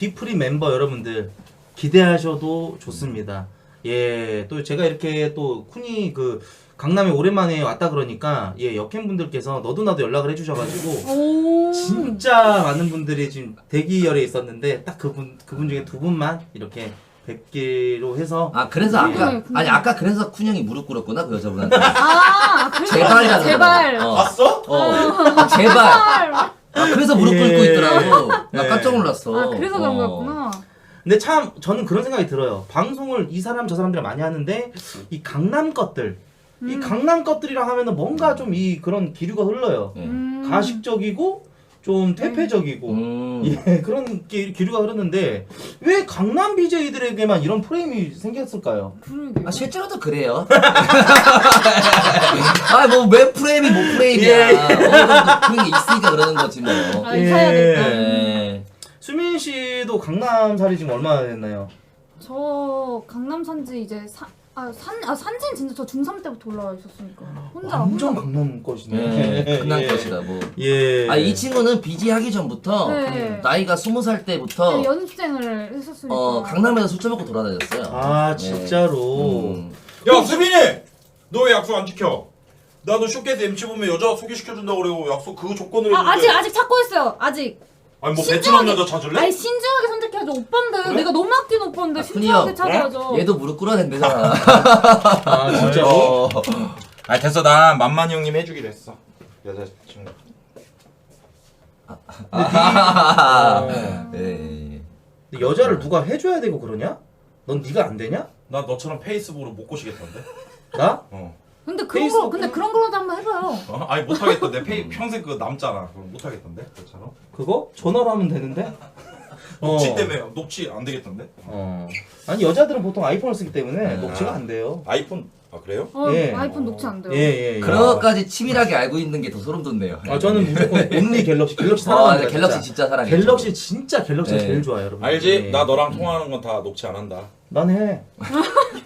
뒤풀이 멤버 여러분들 기대하셔도 좋습니다. 예, 또 제가 이렇게 또 쿤이 그 강남에 오랜만에 왔다 그러니까 예, 역행 분들께서 너도 나도 연락을 해주셔가지고 진짜 많은 분들이 지금 대기열에 있었는데 딱 그분 중에 두 분만 이렇게 뵙기로 해서. 아 그래서 아까 아니 아까 그래서 쿤 형이 무릎 꿇었구나 그 여자분한테. 아 그래서 제발이라는 제발. 봤어? 제발. 아 그래서 무릎 꿇고 있더라고. 나 네. 깜짝 놀랐어. 아 그래서 그런 거였구나. 근데 참 저는 그런 생각이 들어요. 방송을 이 사람 저 사람들 많이 하는데 이 강남 것들 이 강남 것들이랑 하면은 뭔가 좀 이 그런 기류가 흘러요. 가식적이고 좀 퇴폐적이고 예, 그런 기류가 흐르는데 왜 강남 BJ들에게만 이런 프레임이 생겼을까요? 그러게. 아 실제로도 그래요. 아 뭐 왜 프레임이 뭐 프레임이야. 예. 그런 게 있으니까 그러는 거지 뭐. 아 이사야겠다. 네. 수민 씨도 강남 살이 지금 얼마나 됐나요? 저 강남 산지 이제 산지는 진짜 저 중3 때부터 올라와 있었으니까 혼자 완전 강남 것이네. 네, 강남 것이다 뭐. 예. 아 이 친구는 BJ 하기 전부터 네. 나이가 20살 때부터 네, 연습생을 했었으니까. 강남에서 술 처먹고 돌아다녔어요. 아 진짜로. 야 수빈이! 너 왜 약속 안 지켜? 나도 쇼케이스 MC 보면 여자 소개시켜준다고 그러고 약속 그거 조건으로 했는데 아직 찾고 있어요. 아직. 아니 뭐 베트남 여자 찾을래? 아니 신중하게 선택해야죠. 오빠인데 그래? 내가 너무 아끼는 오빠인데 아, 신중하게 쿤이 찾아야죠. 얘도 무릎 꿇어야 된대잖아. 아 진짜로. 아 됐어 난 만만이 형님 해주기로 했어 여자친구 네. 근데 여자를 누가 해줘야 되고 그러냐? 넌 네가 안 되냐? 난 너처럼 페이스북으로 못 꼬시겠던데? 나? 근데 페이스북 근데 그런 걸로도 한번 해봐요. 아니 못하겠던데 평생 그거 남잖아 그럼 못하겠던데 너처럼? 그거? 전화로 하면 되는데? 녹취 때문에 녹취 안 되겠던데? 아니 여자들은 보통 아이폰을 쓰기 때문에 녹취가 안 돼요. 아이폰 아 그래요? 예. 아이폰 녹취 안 돼요. 예. 그런 것까지 치밀하게 알고 있는 게 더 소름 돋네요. 아 저는 무조건 온리 갤럭시 네, 사랑합니다. 갤럭시 진짜 사랑해. 갤럭시 진짜 갤럭시가 네. 제일 좋아요, 여러분. 알지? 예. 나 너랑 통화하는 건 다 녹취 안 한다 난 해.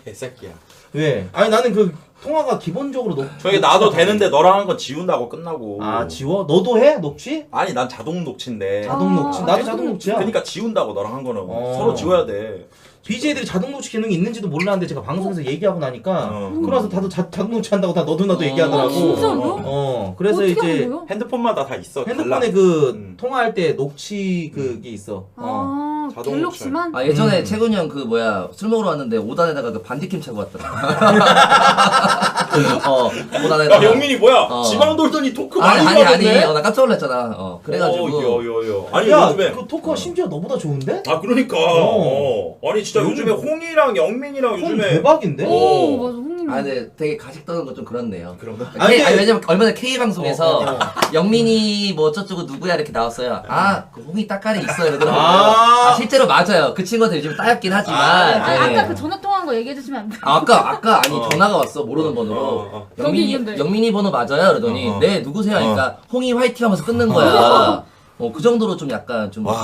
개새끼야 왜? 아니 나는 그 통화가 기본적으로 저게 나도 되는데 너랑 한 건 지운다고 끝나고 아 지워? 너도 해? 녹취? 아니 난 자동 녹취인데 자동 녹취? 나도 자동 녹취야. 그러니까 지운다고 너랑 한 거는 어. 서로 지워야 돼 BJ들이 자동 녹취 기능이 있는지도 몰랐는데 제가 방송에서 얘기하고 나니까 어. 그러면서 다들 자동 녹취한다고 다 너도 나도 얘기하더라고. 진짜요? 그래서 어떻게 이제 하는 거예요? 핸드폰마다 다 있어 핸드폰에 달라. 그 통화할 때 녹취 그게 있어. 자동 갤럭시만? 아 예전에 채군이 형 그 뭐야 술 먹으러 왔는데 5단에다가 그 반디캠 차고 왔더라. 5단에다가. 야 영민이 뭐야? 어. 지방 돌더니 토크 아니 많이 아니 받았네? 나 깜짝 놀랐잖아. 그래가지고. 여. 아니 야, 요즘에 그 토크가 심지어 너보다 좋은데? 아 그러니까 아니 진짜 요즘에 홍이랑 영민이랑 폰 요즘에 대박인데? 오 맞아 홍님. 아 근데 되게 가식 떠는 거 좀 그렇네요. 그런가? 아니, 근데- 왜냐면 얼마 전에 K 방송에서 어. 영민이 뭐 어쩌고 누구야 이렇게 나왔어요. 그 홍이 따까리 있어 이러더라고요. 아. 실제로 맞아요. 그 친구한테 요즘 따였긴 하지만. 네. 아까 그 전화 통화한 거 얘기해 주시면 안 돼요? 아까 아니 전화가 왔어 모르는 번호로. 어. 여기 있는데. 영민이 번호 맞아요? 그러더니 네 누구세요? 하니까 홍이 화이팅 하면서 끊는 거야. 그 정도로 좀 약간 좀 근데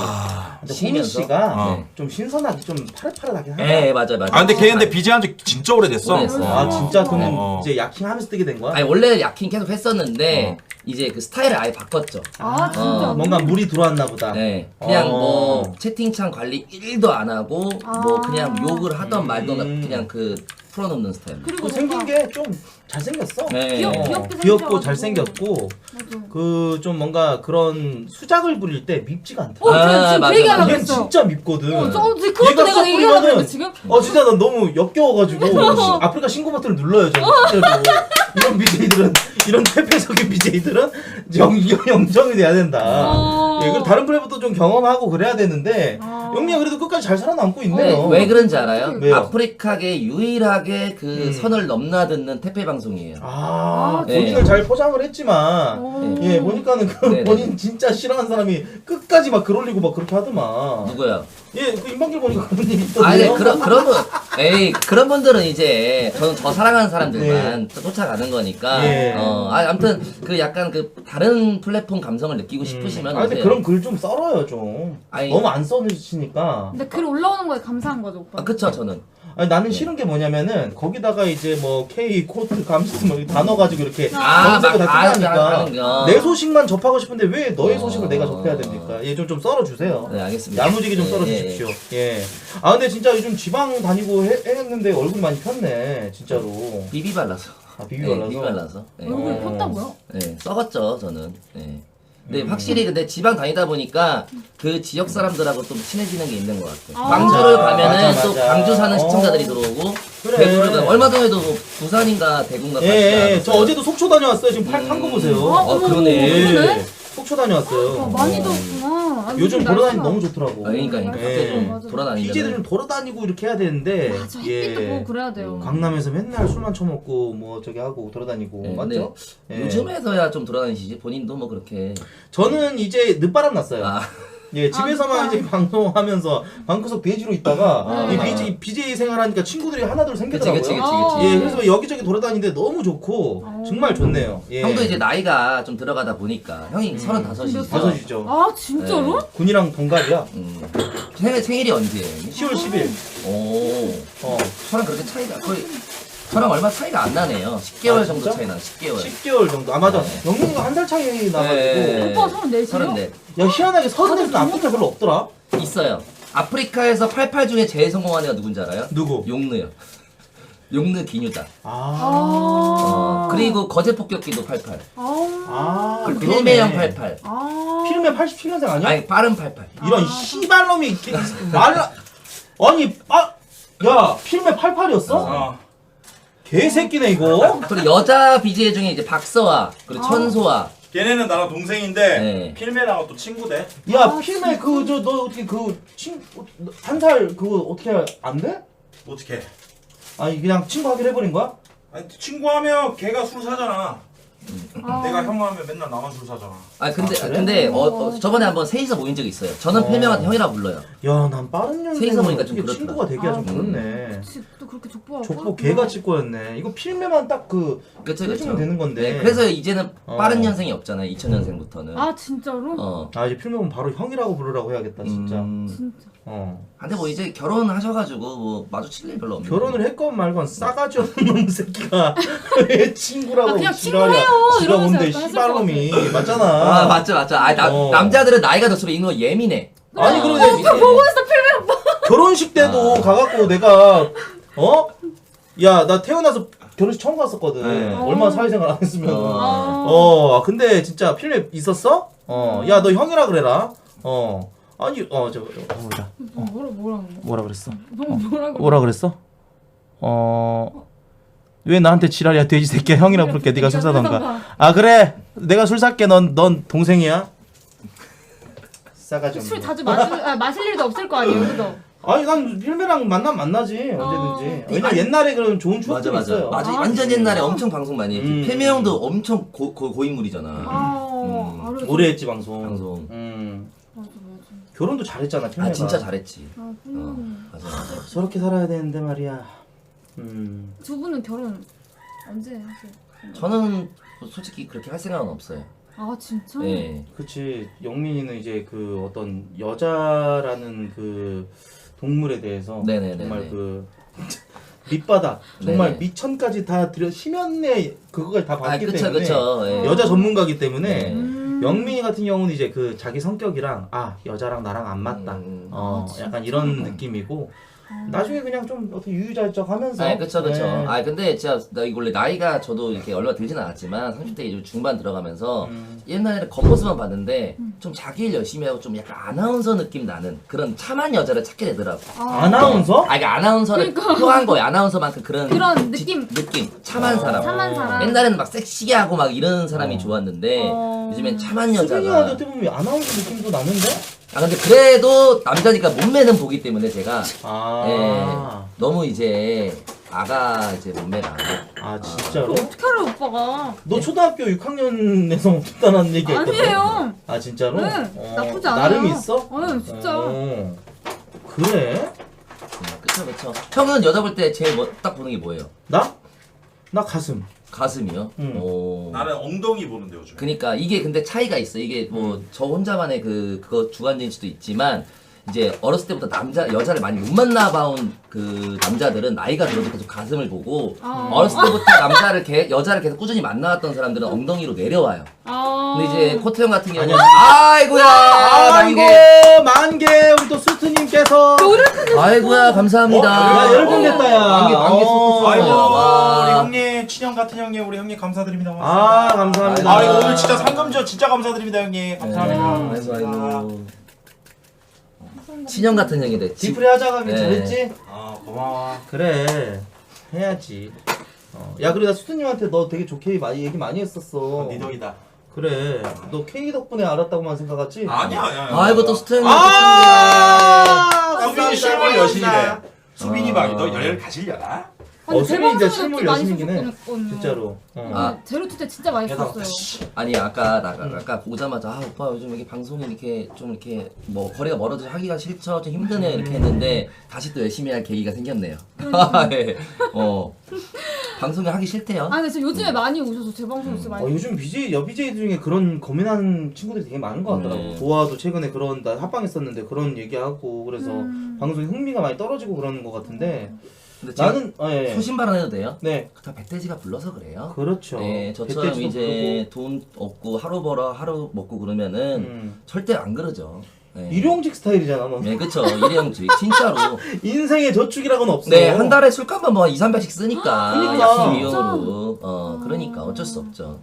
홍민 쉬면서. 씨가 네. 좀 신선하게 좀 파릇파릇하긴 하다. 예 맞아요. 아 근데 걔 근데 BJ 한지 진짜 오래됐어 오래됐어. 아 진짜 그러면 어. 이제 야킹하면서 뜨게 된 거야? 아니 원래 야킹 계속 했었는데 이제 그 스타일을 아예 바꿨죠. 아 진짜. 뭔가 물이 들어왔나 보다. 네, 그냥 어. 뭐 채팅창 관리 1도 안 하고 뭐 그냥 욕을 하던 말던 그냥 그 풀어놓는 스타일. 그리고 그 생긴 게 좀 잘생겼어. 네. 귀엽게 귀엽고 생겨가지고. 잘생겼고 맞아. 그 좀 뭔가 그런 수작을 부릴 때 밉지가 않다. 저 지금 맞아, 그 얘기하려고 얘 그랬어요. 진짜 밉거든. 그것도 얘가 내가 썩 얘기하려고 부리면은 그랬는데 지금? 진짜 난 너무 역겨워가지고 아프리카 신고 버튼을 눌러요 저는 실제로. 이런 BJ들은 이런 퇴폐적인 BJ들은 영정이 돼야 된다. 예, 그리고 다른 플레이부터 좀 경험하고 그래야 되는데 영미가 그래도 끝까지 잘 살아남고 있네요. 왜 그런지 알아요? 왜요? 아프리카계 유일하게 그 선을 넘나드는 태페 방송이에요. 본인을 네. 잘 포장을 했지만 예 보니까는 그 네네. 본인 진짜 싫어하는 사람이 끝까지 막 글 올리고 막 그렇게 하더만. 누구야? 예, 그 임방길 보니까 그런 일이 아니 있던데요. 그런 분, 그런 분들은 이제 저는 저 사랑하는 사람들만 쫓아가는 거니까. 예. 아무튼 그 약간 그 다른 플랫폼 감성을 느끼고 싶으시면 아 근데 오세요. 그런 글 좀 썰어요 좀. 아니. 너무 안 써주시니까. 근데 글 올라오는 거에 감사한 거죠 오빠. 그쵸 저는. 아니, 나는 싫은 게 뭐냐면은 거기다가 이제 뭐 K 코트 감시트 뭐 다 넣어가지고 이렇게 아, 검색어 다 뜨니까 하는 거. 내 소식만 접하고 싶은데 왜 너의 소식을 내가 접해야 됩니까? 예, 좀 썰어주세요. 네, 알겠습니다. 야무지게 좀 예, 썰어주십시오. 예. 아 근데 진짜 요즘 지방 다니고 했는데 얼굴 많이 폈네, 진짜로. 비비 발라서. 아, 비비 발라서? 비비 발라서. 예. 얼굴 어. 폈다고요? 네, 썩었죠, 저는. 네. 근데 확실히 근데 지방 다니다 보니까 그 지역 사람들하고 좀 친해지는 게 있는 것 같아요. 아. 광주를 가면은 맞아, 또 맞아. 광주 사는 시청자들이 들어오고 그래. 대구를 가면 얼마 전에도 뭐 부산인가 대구인가 예, 예. 저 어제도 속초 다녀왔어요. 지금 팔 탄 거 보세요. 어머, 그러네. 그러네? 속초 다녀왔어요. 많이 더웠구나. 아, 요즘 날씨가- 돌아다니기 너무 좋더라고. 그러니까 예. 밖에 좀 맞아. 돌아다니면 BJ들 좀 돌아다니고 이렇게 해야 되는데. 맞아, 햇빛도 보고 그래야 돼요. 강남에서 맨날 술만 처먹고 뭐 저기 하고 돌아다니고 네, 맞죠? 예. 요즘에서야 좀 돌아다니시지 본인도 뭐 그렇게 저는 이제 늦바람 났어요. 아, 예, 집에서만 늦바람. 이제 방송하면서 방구석 돼지로 있다가 아. 이 BJ 생활하니까 친구들이 하나둘 생기더라고요. 그치. 예, 그래서 여기저기 돌아다니는데 너무 좋고 정말 좋네요. 예. 형도 이제 나이가 좀 들어가다 보니까 형이 35이시죠? 다섯이죠. 아 진짜로? 네. 군이랑 동갑이야. 생일이 언제예요? 10월 10일. 오, 어. 저랑 그렇게 차이가 거의 저랑 얼마 차이가 안 나네요. 10개월 아, 정도 진짜? 차이 나. 10개월. 10개월 정도. 아 맞아. 네. 영민이가 한 살 차이 나가지고. 네. 오빠 34시요? 34. 야 희한하게 34는 아프리카 별로 없더라. 있어요. 아프리카에서 88 중에 제일 성공한 애가 누군지 알아요? 누구? 용느요. 용느 기뉴다. 아. 그리고 거제 폭격기도 88. 아. 그리고 그러네. 필메형 88. 필메 87년생 아니야? 아니 빠른 88. 이런 씨발놈이 말라. 아니 야 필메 88이었어? 아, 개새끼네 이거. 그리고 여자 BJ 중에 이제 박서아 그리고 천소아. 걔네는 나랑 동생인데 네. 필메랑 또 친구대. 야 필메 그 저 너 어떻게 한 살 그거 어떻게 안 돼? 어떻게? 아니 그냥 친구 하기로 해버린 거야? 아니 친구하면 걔가 술 사잖아. 내가 형 하면 맨날 나만 술 사잖아. 아 근데 아, 그래? 근데 저번에 한번 셋이서 모인 적이 있어요. 저는 필메한테 형이라고 불러요. 야 난 빠른 년생은 세이서 보니까 좀 어떻게 그렇더라. 친구가 되기가 좀 아, 그렇네. 그치, 또 그렇게 족보가 족보 개같이 꼬였네. 이거 필메만 딱그 그쵸 해주면 되는 건데. 네, 그래서 이제는 어. 빠른 년생이 없잖아요. 2000년생부터는. 아 진짜로? 어. 이제 필메 보면 바로 형이라고 부르라고 해야겠다 진짜. 진짜 근데 뭐 이제 결혼하셔가지고 뭐 마주칠 일 별로 없는. 결혼을 했건 말건 싸가지 없는 놈 새끼가 왜 친구라고 아, 그냥 지랄이야. 친구예요 지가 이러면서 뭔데 약간 했을 씨발놈이 맞잖아. 아 맞죠. 아 남자들은 나이가 들수록 이거 예민해. 아니 그러고 예민해. 보고 있어 필메 오빠. 결혼식 때도 가갖고 내가 야 나 태어나서 결혼식 처음 갔었거든. 네. 얼마나 사회생활 안 했으면. 근데 진짜 필메 있었어? 야 너 형이라 그래라. 아니 보자. 뭐라 그랬어? 뭐라 그랬어? 왜 나한테 지랄이야 돼지 새끼야 형이라 부를게 네가 술 사던가. 아 그래 내가 술 살게 넌 동생이야. 싸가지 없네. 술 자주 마실 일도 없을 거 아니에요, 그죠? 아니 난 필메랑 만나지 언제든지. 왜냐면 옛날에 그런 좋은 추억들이 있어요. 맞아. 아, 완전 진짜. 옛날에 엄청 방송 많이 했지. 필메 형도 엄청 고인물이잖아. 오래 했지 방송. 방송. 맞아. 결혼도 잘했잖아 필메가. 아 진짜 잘했지. 아, 맞아. 저렇게 살아야 되는데 말이야. 두 분은 결혼 언제 하세요? 저는 솔직히 그렇게 할 생각은 없어요. 아 진짜? 네. 그치. 영민이는 이제 그 어떤 여자라는 그 동물에 대해서 네네네네. 정말 그 밑바닥 정말 네. 밑천까지 다 들여 심연의 그거까지 다 봤기 때문에 그쵸. 예. 여자 전문가기 때문에 네. 영민이 같은 경우는 이제 그 자기 성격이랑 여자랑 나랑 안 맞다. 약간 이런 느낌이고 나중에 그냥 좀 어떻게 유유자적하면서. 아, 그쵸. 네. 아, 근데 진짜 나 이거 원래 나이가 저도 이렇게 얼마 들진 않았지만 30대 이제 중반 들어가면서 옛날에는 겉모습만 봤는데 좀 자기 일 열심히 하고 좀 약간 아나운서 느낌 나는 그런 참한 여자를 찾게 되더라고. 아나운서? 그러니까 아나운서를 표한 거예요. 아나운서만큼 그런 느낌. 참한 사람. 참한 사람. 옛날에는 막 섹시게 하고 막 이런 사람이 좋았는데 요즘엔 참한 수빈이한테 여자가. 어떻게 보면 아나운서 느낌도 나는데? 아 근데 그래도 남자니까 몸매는 보기 때문에 제가 너무 이제 아가 이제 몸매가 진짜로? 어떻게 알아 오빠가? 너 초등학교 6학년에서 못했다는 얘기 했거든? 아니에요. 아 진짜로? 네, 나쁘지 않아요. 나름 있어? 네, 진짜. 그래? 그쵸. 형은 여자 볼 때 제일 딱 보는 게 뭐예요? 나? 나 가슴. 가슴이요? 오. 나는 엉덩이 보는데 요즘. 그니까 이게 근데 차이가 있어. 이게 뭐 저 혼자만의 그거 주관적일 수도 있지만 이제 어렸을 때부터 여자를 많이 못 만나봐온 그 남자들은 나이가 들어도 계속 가슴을 보고 어렸을 때부터 여자를 계속 꾸준히 만나왔던 사람들은 엉덩이로 내려와요. 근데 이제 코트 형 같은 경우는 아이고야 아이고 만개 우리 또 수트님께서 아이고야 감사합니다. 야 열분 됐다 야. 만개 어. 아이고 와. 우리 형님 친형 같은 형님 우리 형님 감사드립니다. 아 감사합니다. 아 이거 오늘 진짜 상금전 진짜 감사드립니다 형님. 감사합니다. 아이고. 친형 같은 형이래. 디프리 하자가 하길 네. 잘했지? 아 고마워. 그래 해야지. 야 그래 나 수트님한테 너 되게 좋게 얘기 많이 했었어. 네 덕이다. 그래 너 K 덕분에 알았다고만 생각하지? 아니야. 아이고 또 스트 형님. 수빈이 실물 여신이래. 수빈이 방이 너 열혈 가실려나? 아니, 제 수빈이 이제 방송에도 실물 꽤 많이 여신이긴 해. 썼거든요. 진짜로. 아. 제로 투때 진짜 많이 게다가 썼어요. 아니 아까 보자마자 아 오빠 요즘 이렇게 방송이 이렇게 좀 이렇게 뭐 거리가 멀어져 하기가 싫죠 좀 힘드네 이렇게 했는데 다시 또 열심히 할 계기가 생겼네요. 네. 방송이 하기 싫대요. 아니 근데 저 요즘에 많이 오셔서 제 방송 진짜 많이. 요즘 BJ 중에 그런 고민하는 친구들이 되게 많은 것 같더라고. 네. 도화도 최근에 그런 나 합방했었는데 그런 얘기하고 그래서 방송에 흥미가 많이 떨어지고 그러는 것 같은데 근데 제가 나는 예. 소신 발언해도 돼요? 네 다 백돼지가 불러서 그래요. 그렇죠. 네, 저처럼 백돼지도 이제 돈 없고 하루 벌어 하루 먹고 그러면은 절대 안 그러죠. 네. 일용직 스타일이잖아 너. 네, 그쵸. 일용직. 진짜로. 인생의 저축이라고는 없어. 네, 한 달에 술값만 뭐 2, 300씩 쓰니까. 그러니까. 약속 비용으로. 그러니까 어쩔 수 없죠.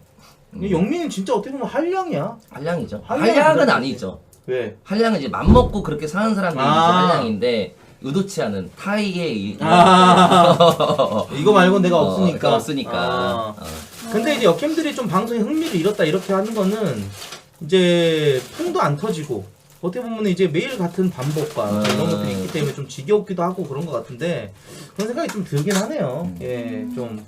영민은 진짜 어떻게 보면 한량이야. 한량이죠. 한량은 한량은 그렇지. 아니죠. 왜? 한량은 이제 맘먹고 그렇게 사는 사람들이 이제 아. 한량인데 의도치 않은 타이의 이거 말고 내가 그러니까 없으니까. 없으니까. 아. 근데 이제 역캠들이 좀 방송에 흥미를 잃었다 이렇게 하는 거는 이제 풍도 안 터지고 어떻게 보면 이제 매일 같은 반복과 이런 것들이 있기 때문에 좀 지겹기도 하고 그런 것 같은데 그런 생각이 좀 들긴 하네요. 예, 좀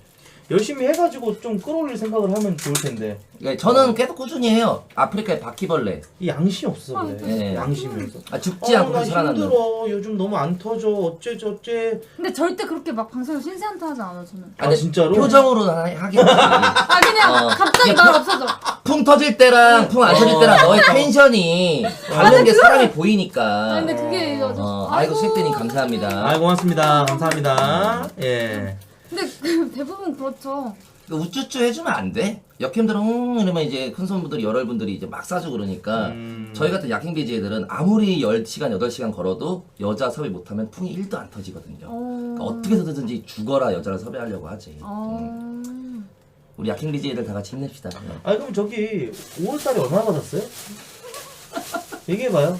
열심히 해가지고 좀 끌어올릴 생각을 하면 좋을 텐데 네, 저는 계속 꾸준히 해요. 아프리카의 바퀴벌레. 이 양심이 없어 그래. 네. 양심이 없어. 아, 죽지 않고 나 살아남는. 힘들어. 요즘 너무 안 터져. 어째. 근데 절대 그렇게 막 방송을 신세한테 하지 않아요 저는. 아, 진짜로? 표정으로 하겠지. 아 그냥 갑자기 말 없어져. 풍 터질 때랑 풍 안 터질 때랑 너의 텐션이 다른 게 사람이 보이니까. 아 근데 그게 아이고 수익대님 감사합니다. 아 고맙습니다. 감사합니다. 예. 근데 대부분 그렇죠. 우쭈쭈 해주면 안 돼? 역캠들은 이러면 이제 큰 손분들이 열혈분들이 이제 막 싸주고 그러니까 저희 같은 약행 BJ들은 아무리 10시간 8시간 걸어도 여자 섭외 못하면 풍이 1도 안 터지거든요. 그러니까 어떻게 해서든지 죽어라 여자를 섭외하려고 하지. 우리 약행 BJ들 다 같이 힘냅시다. 아 그럼 저기 5월달에 얼마나 받았어요? 얘기해봐요.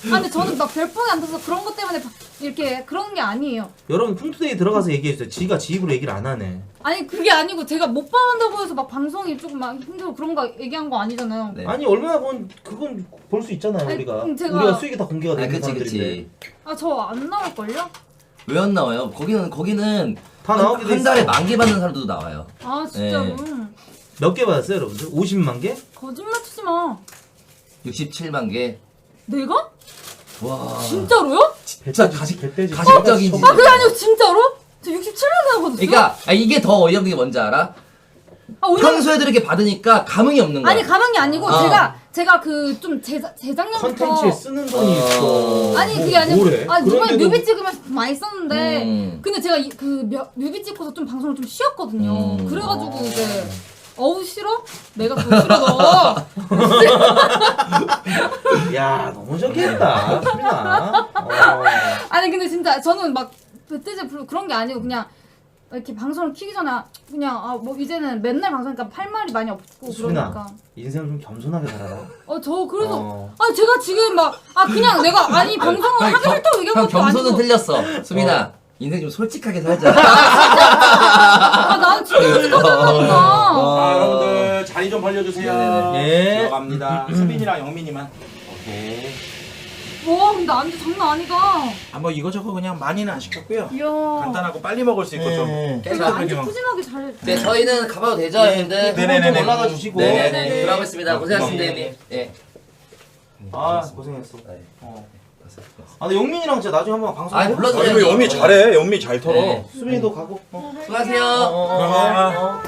아 근데 저는 막 별풍이 안 터서 그런 것 때문에 이렇게 그런 게 아니에요. 여러분 풍투데이 들어가서 얘기해주세요. 지가 지 입으로 얘기를 안 하네. 아니 그게 아니고 제가 못 받는다고 해서 막 방송이 조금 막 힘들고 그런 거 얘기한 거 아니잖아요. 네. 아니 얼마나 그건 볼 수 있잖아요. 아니, 우리가 제가- 우리가 수익이 다 공개가 아 되는 그치 사람들인데. 그치. 아 저 안 나올걸요? 왜 안 나와요? 거기는 다 나오게 돼 한 달에 있어. 10,000개 받는 사람들도 나와요. 아 진짜로? 몇 개 받았어요, 여러분들? 50만 개? 거짓말 치지 마. 67만 개. 내가? 와. 진짜로요? 진짜 가식 개떼지. 가식적이지. 아 그게 아니고 진짜로? 저 67만 나거든요. 그러니까 이게 더 어이없는 게 뭔지 알아? 아, 오늘 평소에 이렇게 받으니까 감흥이 없는 거야. 아니 가만한 게 아니고 어. 제가 그 좀 재작년부터 컨텐츠에 쓰는 돈이 있어. 아니 그게 아니고 뭐래? 아 이번에 그런데도 뮤비 찍으면서 많이 썼는데 근데 제가 뮤비 찍고서 좀 방송을 좀 쉬었거든요. 그래가지고 이제 어우 싫어? 내가 더 싫어 너. 야 너무 저기했다, 수빈아. 아니 근데 진짜 저는 막 배때제 그런 게 아니고 그냥 이렇게 방송을 키기 전에 그냥 아 뭐 이제는 맨날 방송하니까 할 말이 많이 없고 수빈아, 그러니까 인생을 좀 겸손하게 살아라. 저 그래서 어. 아 제가 지금 막 그냥 내가 아니 방송을 하기 싫다고 얘기한 형 것도 아니고 겸손은 틀렸어. 수민아 인생 좀 솔직하게 살자. 아 나는 진짜 솔직하다니까. 아 여러분들 자리 좀 벌려주세요. 네네네. 예. 들어갑니다. 수빈이랑 영민이만. 오케이. 와 근데 안돼 장난 아니다. 뭐 이거저거 그냥 많이는 안 시켰고요. 이야. 간단하고 빨리 먹을 수 있고 좀 네. 이거 깨끗하게 안주 좀. 푸짐하게 잘. 네 저희는 가봐도 되죠 형님들? 네네네네. 좀 올라가 주시고. 네네네 들어가겠습니다. 고생하셨습니다 네. 형님. 네. 아 고생했어. 네. 아 근데 영민이랑 진짜 나중에 한번 방송. 아, 불러줘요. 이거 영미 잘해. 영미 잘 털어. 네. 수빈이도 가고. 수고하세요. 들어가.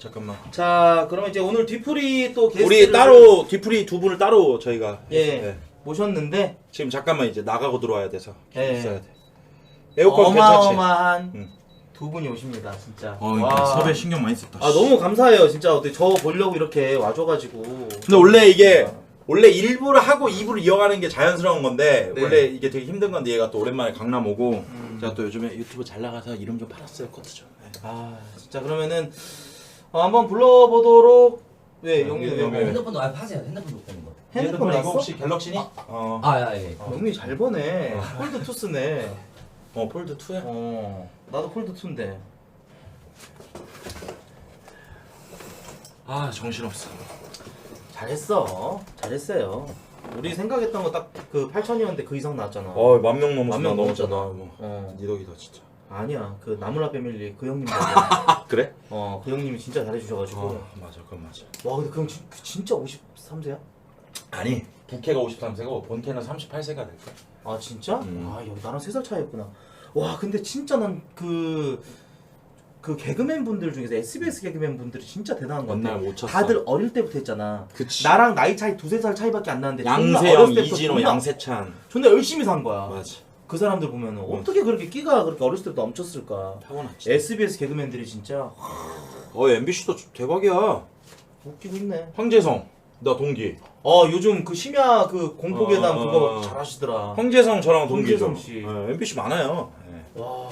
잠깐만. 자, 그러면 이제 오늘 뒤풀이 또 게스트를 우리 따로 뒤풀이 두 분을 따로 저희가 예 네. 모셨는데 지금 잠깐만 이제 나가고 들어와야 돼서 예. 있어야 돼. 에어컨 괜찮지? 어마어마한 응. 두 분이 오십니다, 진짜. 섭외 신경 많이 썼다. 아 너무 감사해요, 진짜. 어떻게 저 보려고 이렇게 와줘가지고. 근데 원래 이게 원래 1부를 하고 2부를 이어가는 게 자연스러운 건데 네. 원래 이게 되게 힘든 건데 얘가 또 오랜만에 강남 오고 제가 또 요즘에 유튜브 잘 나가서 이름 좀 팔았어요, 코트 좀. 네. 아 진짜 그러면은 한번 불러보도록. 네, 영민 네, 형. 네. 핸드폰도 하세요. 핸드폰 놓고 있는 거. 핸드폰 이거 났어? 혹시 갤럭시니? 예. 영민이 잘 보네. 폴드 2 쓰네. 폴드 2야? 나도 폴드 2인데. 아 정신없어. 잘했어. 잘했어요. 우리 생각했던 거 딱 그 8천이었는데 그 이상 나왔잖아. 10,000명 넘었어. 만 명 넘었잖아. 넘었잖아. 니 덕이다 진짜. 아니야. 그 나무라 패밀리 그 형님 덕에. 그래? 그 형님이 진짜 잘해주셔가지고. 맞아, 그건 맞아. 와 근데 그 형 진짜 53세야? 아니 부캐가 53세고 본캐는 38세가 될 거야. 아 진짜? 음. 아 여기 나랑 3살 차이였구나. 와 근데 진짜 난 그 개그맨 분들 중에서 SBS 개그맨 분들이 진짜 대단한 것 맨날 같아. 못 쳤어. 다들 어릴 때부터 했잖아. 그치. 나랑 나이 차이 2-3살 차이밖에 안 나는데 존나 양세형, 어렸을 때부터 이진호, 존나- 양세찬. 존나 열심히 산 거야. 맞아. 그 사람들 보면 어떻게 그렇게 끼가 그렇게 어렸을 때부터 넘쳤을까. 타고났지. SBS 개그맨들이 진짜 MBC도 대박이야. 웃기고 있네. 황재성, 나 동기. 요즘 그 심야 그 공포계단 그거 잘하시더라. 황재성 저랑 동기죠. 황재성 씨. MBC 많아요. 네. 와.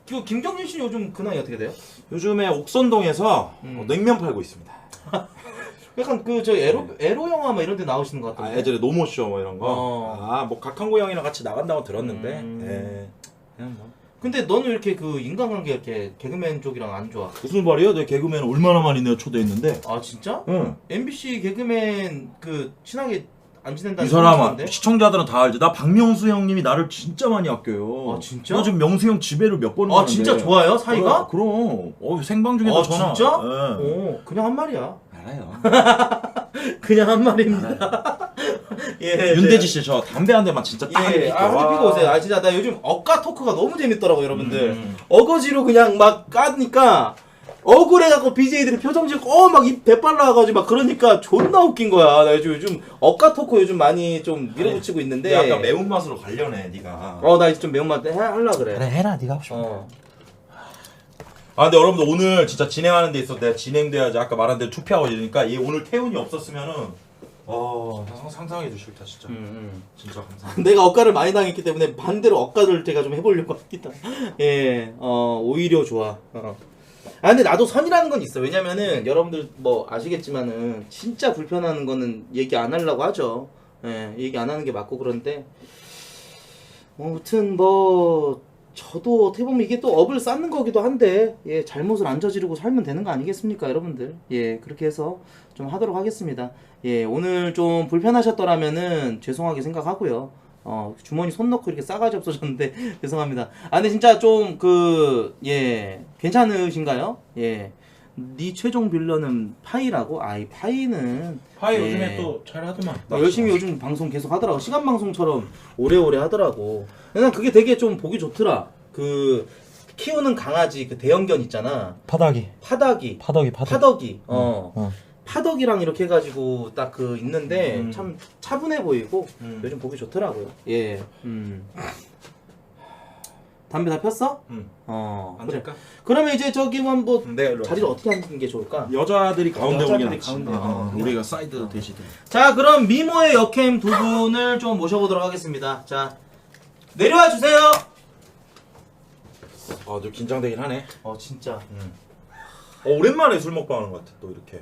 그 김경진 씨 요즘 근황이 어떻게 돼요? 요즘에 옥선동에서 냉면 팔고 있습니다. 약간 그 저 에로 영화 뭐 이런 데 나오시는 것 같던데. 예전에 노모쇼 뭐 이런 거. 어. 뭐 각한고 형이랑 같이 나간다고 들었는데. 예. 그냥 뭐. 근데 너는 왜 이렇게 그 인간관계 이렇게 개그맨 쪽이랑 안 좋아? 무슨 말이야? 내 개그맨 얼마나 많이 내가 초대했는데. 아 진짜? 응. MBC 개그맨 그 친하게 안 지낸다는 이 사람아 소문인데? 시청자들은 다 알지. 나 박명수 형님이 나를 진짜 많이 아껴요. 아, 진짜? 나 지금 명수 형 집에를 몇 번 아 가는데. 진짜 좋아요 사이가? 그럼. 생방 중에도 아 전화. 진짜? 예. 그냥 한 말이야. 알아요. 그냥 한 말입니다. 예. 윤대지 씨 저 담배 한 대만 진짜 딱 예, 한 대 피고 오세요. 아 진짜 나 요즘 억가 토크가 너무 재밌더라고 여러분들. 어거지로 그냥 막 까니까 억울해갖고 BJ들이 표정 짓고 막 입 대빨라가지고 막 그러니까 존나 웃긴 거야. 나 요즘 억가 토크 요즘 많이 좀 밀어붙이고 있는데. 약간 매운맛으로 가려네 네가. 나 이제 좀 매운맛 할라 그래. 해라 네가 하고 싶어. 어. 근데 여러분들 오늘 진짜 진행하는 데 있어서 내가 진행돼야지 아까 말한 대로 투표하고 이러니까 얘 오늘 태훈이 없었으면은 상상해도 싫다 진짜. 진짜 감사합니다. 내가 억가를 많이 당했기 때문에 반대로 억가를 제가 좀 해보려고 합니다. 예, 오히려 좋아. 아 근데 나도 선이라는 건 있어. 왜냐면은 여러분들 뭐 아시겠지만은 진짜 불편한 거는 얘기 안 하려고 하죠. 예, 얘기 안 하는 게 맞고 그런데 아무튼 뭐 저도 어떻게 보면 이게 또 업을 쌓는 거기도 한데 예 잘못을 안 저지르고 살면 되는 거 아니겠습니까 여러분들. 예 그렇게 해서 좀 하도록 하겠습니다. 예 오늘 좀 불편하셨더라면은 죄송하게 생각하고요. 주머니 손 넣고 이렇게 싸가지 없어졌는데 죄송합니다. 아 근데 진짜 좀 괜찮으신가요? 예. 네 최종 빌런은 파이라고? 이 파이는 파이 예. 요즘에 또 잘하더만. 열심히 요즘 방송 계속 하더라고. 시간 방송처럼 오래오래 하더라고. 난 그게 되게 좀 보기 좋더라. 그 키우는 강아지 그 대형견 있잖아. 파닥이. 파덕이. 파덕이랑 이렇게 해가지고 딱 그 있는데 참 차분해 보이고 요즘 보기 좋더라고요. 예. 담배 다 폈어? 그래. 앉을까? 그러면 이제 저기 뭐 내가 일로 자리를 어떻게 앉는 게 좋을까? 여자들이 가운데 오는 게 여자들이 낫지. 가운데. 우리가 사이드 대시들. 자 그럼 미모의 역캠 두 분을 좀 모셔보도록 하겠습니다. 자 내려와 주세요. 좀 긴장되긴 하네. 진짜. 오랜만에 술 먹방 하는 것 같아. 또 이렇게.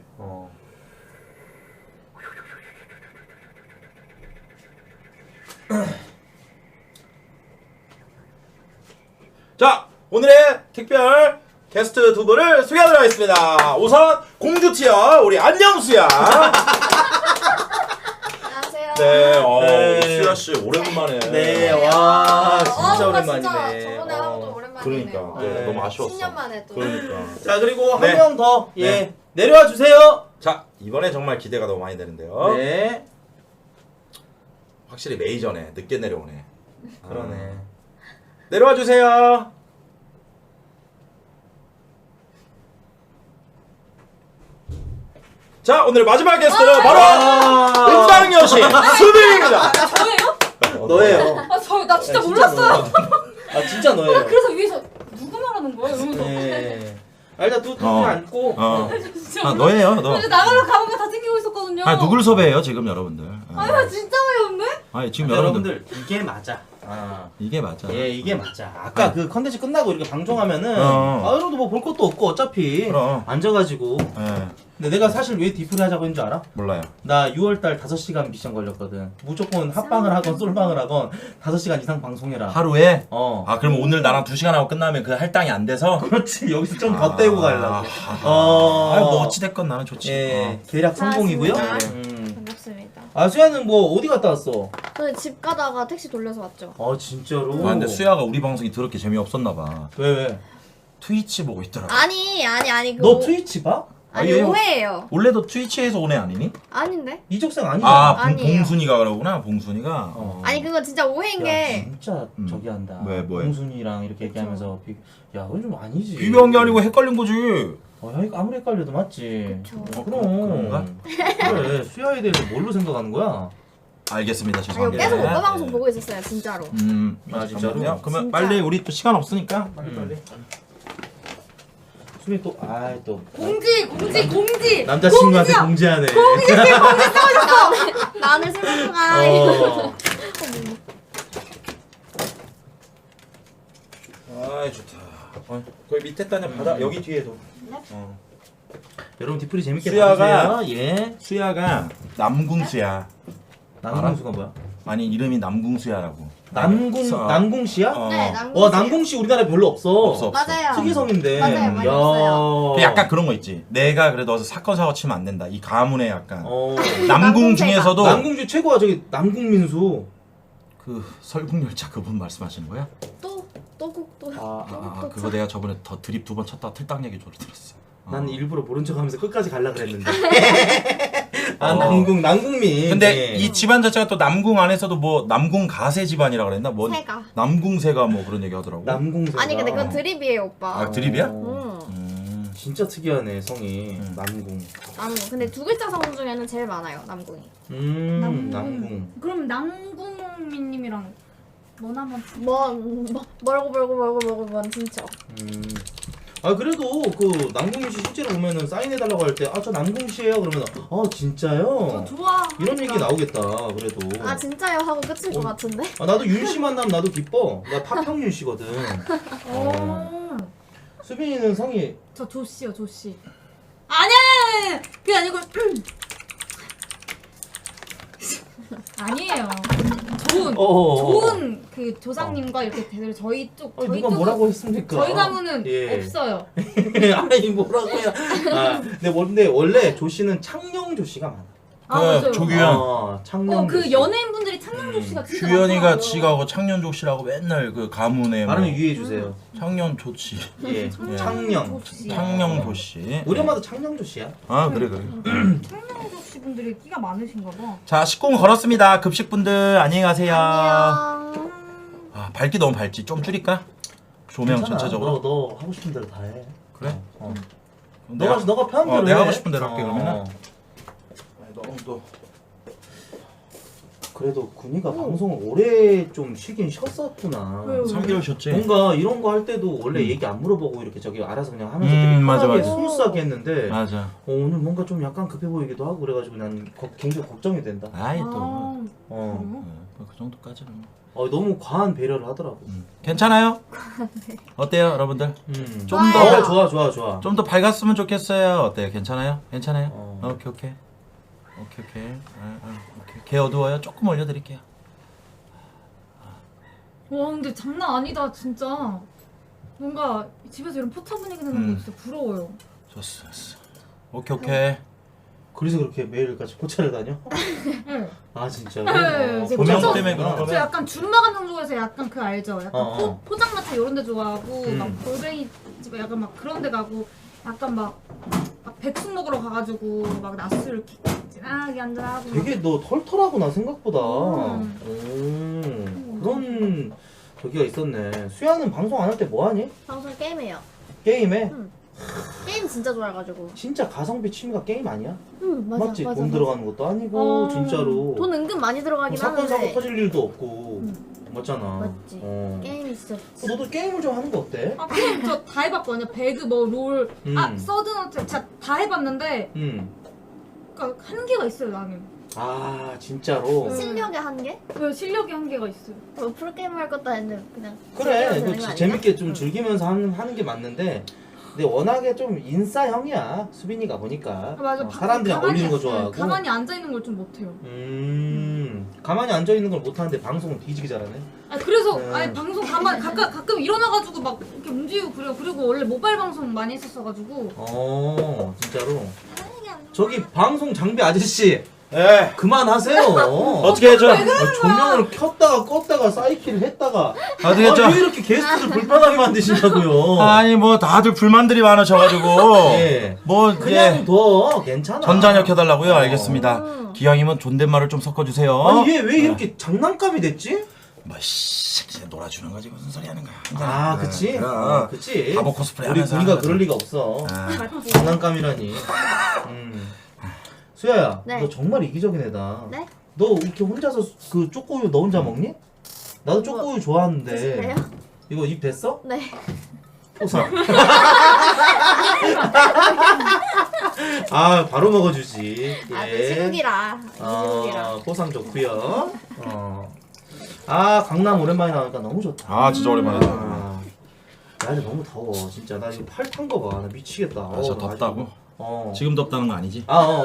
자 오늘의 특별 게스트 두 분을 소개하도록 하겠습니다. 우선 공주티어 우리 안녕수야. 안녕하세요. 네, 네. 수야 씨 오랜만에. 네, 와 진짜 진짜 오랜만이네. 저번에 하고 또 오랜만이네요. 그러니까 네, 너무 아쉬웠어. 10년 만에 또. 그러니까. 자 그리고 네. 한 명 더. 예. 네. 내려와 주세요. 자 이번에 정말 기대가 너무 많이 되는데요. 네. 확실히 메이저네. 늦게 내려오네. 그러네. 내려와 주세요. 자 오늘 마지막 게스트는 바로 은당 여신 수빈입니다. 저예요? 너예요. 나 진짜 야, 몰랐어요. 너야. 아 진짜 너예요. 그래서 위에서 누구 말하는 거야? 이러면서. 네. 아, 일단 또 어. 앉고. 진짜 아 너예요 너. 이제 나가려고 가방을 다 챙기고 있었거든요. 아 누굴 섭외해요 지금 여러분들? 나 진짜 어이없네? 아 지금 아, 여러분들 여러분들 이게 맞아. 아. 이게 맞아. 예, 이게 맞아. 아까 그 컨텐츠 끝나고 이렇게 방송하면은 어. 아, 여러분도 뭐 볼 것도 없고 어차피 그럼. 앉아가지고. 예 근데 내가 사실 왜 디프리 하자고 했는 줄 알아? 몰라요. 나 6월달 5시간 미션 걸렸거든. 무조건 합방을 하건 솔방을 하건 5시간 이상 방송해라. 하루에? 어. 아 그럼 오늘 나랑 2시간 하고 끝나면 그 할당이 안 돼서? 그렇지. 여기서 좀 더 떼고 가려고. 아뭐 어찌됐건 나는 좋지. 예, 계략 성공이고요. 진짜? 반갑습니다. 아, 수야는 뭐 어디 갔다 왔어? 저는 집 가다가 택시 돌려서 왔죠. 아, 진짜로? 아 근데 수야가 우리 방송이 더럽게 재미없었나 봐. 왜? 트위치 보고 있더라고. 아니 너 트위치 봐? 아니 아니, 오해예요. 원래도 트위치에서 온 애 아니니? 아닌데? 이적생 아니잖아. 아니에요. 봉순이가 그러구나. 봉순이가. 어. 아니 그거 진짜 오해인 야, 게 진짜 저기 한다. 왜, 뭐해? 홍순이랑 이렇게 얘기하면서 야, 그건 좀 아니지. 비교한 게 아니고 헷갈린 거지. 야, 이거 아무리 헷갈려도 맞지. 그쵸. 그럼. 그런가? 그래, 수야에 대해서 뭘로 생각하는 거야? 알겠습니다. 아니, 죄송합니다. 계속 오빠 방송 네. 보고 있었어요 진짜로. 아, 진짜로? 잠깐만요. 그러면 진짜. 빨리 우리 또 시간 없으니까 빨리. 수미 또, 또. 공지! 남자친구한테 공지하네. 나는 생각가. 어. 아 좋다. 거기 밑에 단에 바다 여기 뒤에도. 여러분 디프리 재밌게 수야가- 봐주세요. 예. 수야가 남궁수야. 남궁수가 뭐야? 아니 이름이 남궁수야라고. 남궁시야? 네, 남궁. 남궁시 우리나라에 별로 없어. 없어. 맞아요. 특이성인데. 맞아요, 많이 없어요. 그 약간 그런 거 있지. 내가 그래도 어서 사건 사고 치면 안 된다. 이 가문에 약간 남궁 남궁 중에서도 남궁시 최고야 저기 남궁민수. 그 설국열차 그분 말씀하시는 거야? 또국또. 아, 그거 내가 저번에 더 드립 2번 쳤다가 틀딱 얘기 조를 들었어. 난 일부러 모른 척하면서 끝까지 갈라 그랬는데. 아 남궁민. 근데 예. 이 집안 자체가 또 남궁 안에서도 뭐 남궁 가세 집안이라 그랬나? 뭐 새가. 남궁새가 뭐 그런 얘기 하더라고. 남궁세. 아니 근데 그건 드립이에요 오빠. 아 드립이야? 진짜 특이하네 성이. 남궁. 남궁. 근데 두 글자 성 중에는 제일 많아요 남궁이. 남궁. 그럼 남궁민님이랑 뭐나면 멀고 진짜. 아 그래도 그 남궁민 씨 실제로 보면은 사인해달라고 할 때 아 저 남궁 씨예요 그러면 아 진짜요? 좋아. 이런 얘기 나오겠다 그래도. 아 진짜요 하고 끝일 것 같은데. 아 나도 윤 씨 만나면 나도 기뻐. 나 파평윤 씨거든. 수빈이는 성이 저 조씨요 조씨. 아니야 그게 아니고 아니에요. 좋은 그 조상님과 이렇게 대대로 저희 쪽 저희 누가 쪽 뭐라고 했습니까? 저희 가문은 예. 없어요. 아니 뭐라고요? 아 근데 원래 조 씨는 창녕 조 씨가 많아. 아 맞아요. 조규현. 창녕. 그 연예인분들이 창녕 조씨가 진짜 규현이가 많더라고요. 지가고 창년족씨라고 맨날 그 가문에 발음 뭐 유의해 주세요. 창년조씨, 예. 창녕. 조씨. 창녕조씨. 우리 엄마도 창녕 조 씨야. 아 그래. 창녕 조씨 분들이 끼가 많으신가 봐. 자 식공 걸었습니다. 급식분들 안녕히 가세요. 안녕. 아 밝기 너무 밝지. 좀 줄일까? 조명 괜찮아. 전체적으로. 너 하고 싶은 대로 다 해. 그래? 너가 편한 대로 해. 내가 하고 싶은 대로 할게 그러면은. 너무 또. 그래도 군이가 방송을 오래 좀 쉬긴 쉬었었구나. 왜요? 3개월 쉬었지. 뭔가 이런 거 할 때도 원래 얘기 안 물어보고 이렇게 저기 알아서 그냥 하면서 되게 맞아, 편하게 맞아. 스무스하게 했는데 맞아. 오늘 뭔가 좀 약간 급해 보이기도 하고 그래가지고 난 굉장히 걱정이 된다. 아이 또. 어. 그 정도까지는. 너무 과한 배려를 하더라고. 괜찮아요? 어때요, 여러분들? 좀 좋아요. 더 좋아. 좀 더 밝았으면 좋겠어요. 어때요? 괜찮아요? 괜찮아요? 어. 오케이. 오케이. 개 어두워요? 조금 올려드릴게요. 와 근데 장난 아니다 진짜. 뭔가 집에서 이런 포차 분위기 내는 거 진짜 부러워요. 좋았어. 오케이. 그래서 그렇게 매일같이 포차를 다녀? 네. 아 진짜로? 네, 제 조명 포차- 때문에 그런 저 거면? 약간 준마감 정도에서 약간 그 알죠? 약간 어. 포장마차 이런 데 좋아하고 막 음. 골뱅이 집 약간 막 그런 데 가고 약간 막 백숙 먹으러 가가지고 막 낮술 이렇게 진하게 한잔하고 되게 너 털털하구나 생각보다. 음. 그런 저기가 있었네. 수야는 방송 안 할 때 뭐 하니? 방송 게임해요. 게임해? 게임 진짜 좋아해가지고. 진짜 가성비 취미가 게임 아니야? 응 맞아 맞지? 맞아. 돈 들어가는 것도 아니고 진짜로 돈 은근 많이 들어가긴 사건 사고 하는데. 터질 일도 없고 맞잖아. 맞지. 어. 게임이 진짜 좋지. 너도 게임을 좀 하는 거 어때? 아 게임 저 다 해봤거든요. 배그 뭐 롤, 아 음. 서든어택 진짜 다 해봤는데 그러니까 한계가 있어요 나는. 아 진짜로. 실력의 한계? 왜 실력이 한계가 있어요. 뭐 프로게이머 할 것도 아닌데 그냥. 그래, 즐기면 되는 그 거 아니야? 재밌게 좀 즐기면서 하는 게 맞는데, 근데 워낙에 좀 인싸형이야 수빈이가 보니까. 아, 맞아. 사람들이랑 어울리는 거 좋아하고. 가만히 앉아 있는 걸 좀 못해요. 가만히 앉아 있는 걸 못하는데 방송은 뒤지기 잘하네. 아 그래서 네. 아니 방송 가끔 일어나가지고 막 이렇게 움직이고 그래요. 그리고 원래 모바일 방송 많이 했었어가지고. 진짜로. 저기 방송 장비 아저씨 예. 그만하세요. 어떻게 해줘? 조명을 켰다가 껐다가 사이키를 했다가. 어떻게 해줘? 왜 이렇게 게스트들 불편하게 만드신다고요? 아니 뭐 다들 불만들이 많으셔가지고 예. 뭐 그냥 예. 둬 괜찮아. 전자녀 켜달라고요? 알겠습니다. 기왕이면 존댓말을 좀 섞어주세요. 아니 얘 왜 이렇게 장난감이 됐지? 뭐씨 그냥 놀아주는 거지 무슨 소리 하는 거야. 아 그치? 그럼. 그치? 바보 코스프레 우리 하면서 우리가 하는 그럴 거지. 리가 없어. 아. 장난감이라니. 수야야, 네. 너 정말 이기적인 애다. 네? 너 이렇게 혼자서 그 쪼꼬우유 너 혼자 먹니? 나도 쪼꼬우유 좋아하는데. 드실래요? 이거 입 됐어? 네. 호상. 아 바로 먹어주지. 아 시국이라. 시국이라. 호상 좋고요. 아 강남 오랜만에 나오니까 너무 좋다. 아 진짜 오랜만이다. 야 근데 너무 더워 진짜. 나 지금 팔 탄 거 봐. 나 미치겠다. 아, 저 덥다고? 지금 덥다는 거 아니지? 아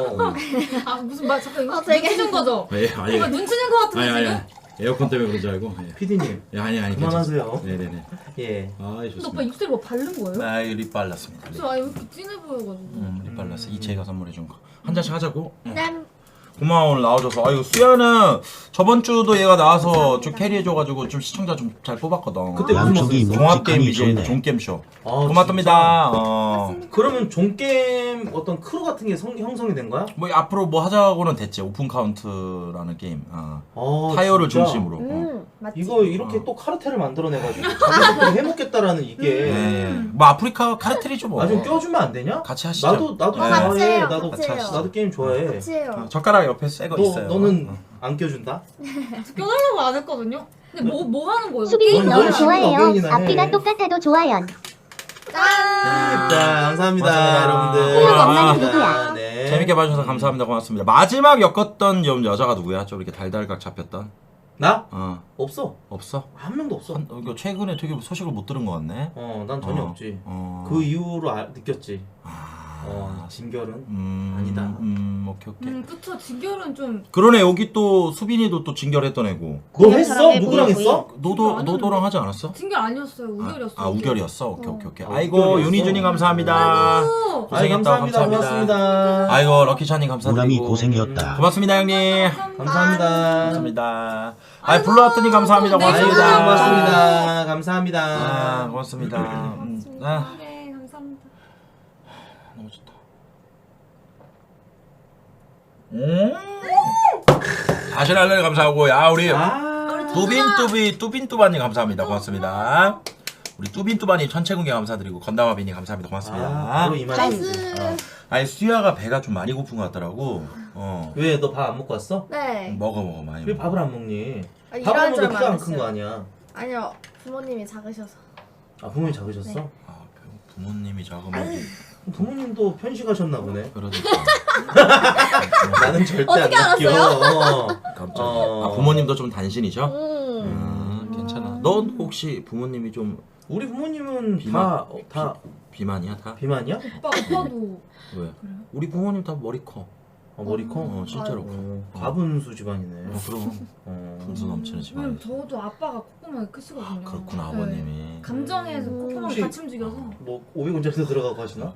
무슨 말 잠깐 이거 되게- 눈치는 거죠? 예, 이거 눈치는 거 같은데 지금? 에어컨 때문에 그런 줄 알고. PD님 예, 아니 그만하세요. 네네네. 예. 아 근데 오빠 입술에 뭐 바른 거예요? 나 립 발랐습니다. 립. 저 아, 왜 이렇게 진해 보여가지고. 립 발랐어. 이채가 선물해 준 거. 한 잔씩 하자고. 네. 고마워 오늘 나와줘서. 아이고 수야는 저번 주도 얘가 나와서 좀 캐리해줘가지고 좀 시청자 좀 잘 뽑았거든. 그때 무슨 양쪽이 먹었어? 종합 게임 묵직함이 이제 좋네. 종게임쇼. 아, 고맙답니다. 그러면 종게임 어떤 크루 같은 게 형성이 된 거야? 뭐 앞으로 뭐 하자고는 됐지. 오픈 카운트라는 게임. 타이어를 진짜? 중심으로. 맞지. 이거 이렇게 또 카르텔을 만들어내가지고 자기들끼리 해먹겠다라는 이게 네. 뭐 아프리카 카르텔이죠 뭐. 좀 껴주면 안 되냐? 같이 하시죠. 나도 같이 좋아해. 해요, 나도 같이 해요. 나도 게임 좋아해. 같이해요. 젓가락 옆에 새 거 있어요. 너는 안 껴준다? 껴달라고 안 했거든요. 근데 뭐 하는 거예요? 수빈이 넌 너무 열심히 좋아해요. 어게인이나 해. 앞뒤가 똑같아도 좋아요. 자, 감사합니다, 고맙습니다. 여러분들. 호영 엄마는 감사합니다. 누구야? 네. 재밌게 봐주셔서 감사합니다. 고맙습니다. 마지막 엮었던 여자가 누구야? 좀 이렇게 달달각 잡혔던. 나? 없어? 한 명도 없어. 이거 최근에 되게 소식을 못 들은 것 같네. 난 전혀 어. 없지. 어. 그 이후로 느꼈지. 아. 진결은 아니다. 아니다. 오케이. 그쵸. 진결은 좀. 그러네 여기 또 수빈이도 또 진결했던 애고. 너 했어? 누구랑 했어? 너도랑 하지 않았어? 진결 아니었어요. 우결이었어요. 아 우결이었어. 오케이. 아, 아이고 우결이었어. 윤희준님 감사합니다. 아이고. 고생했다. 감사합니다. 고맙습니다. 아이고 럭키찬님 감사드리고. 보람이 고생이었다. 고맙습니다 형님. 감사합니다. 감사합니다. 아이 불러왔더니 감사합니다. 네, 아이고, 고맙습니다. 고맙습니다. 감사합니다. 고맙습니다. 네, 감사합니다. 너무 좋다. 다시 날래 감사하고 야 우리 뚜빈뚜바님 감사합니다. 고맙습니다. 우리 뚜빈뚜바님 천체공개 감사드리고 건담아비님 감사합니다. 고맙습니다. 바로 이 말이. 아니 수야가 배가 좀 많이 고픈 것 같더라고. 왜 너 밥 안 먹고 왔어? 네. 먹어 많이. 왜 먹어. 밥을 안 먹니? 아, 밥을 일하는 먹어도 줄 키가 안 알았어요. 큰 거 아니야? 아니요. 부모님이 작으셔서. 아 부모님 작으셨어? 네. 아, 부모님이 작으면 부모님도 편식하셨나 보네. 그러니까 나는 절대 어떻게 안 낚여. 깜짝. 어. 부모님도 좀 단신이죠? 괜찮아. 넌 혹시 부모님이 좀 우리 부모님은 비만? 다 비만이야 다? 비만이야? 오빠도. 왜? 우리 부모님 다 머리 커. 머리 커? 진짜로 커. 가분수 집안이네. 그럼 어. 분수 넘치는 집안이. 저도 아빠가 콧구멍이 크시거든요. 그렇구나 네. 아버님이. 감정에서 콧구멍 혹시- 같이 움직여서. 뭐 500원짜리도 들어가고 하시나?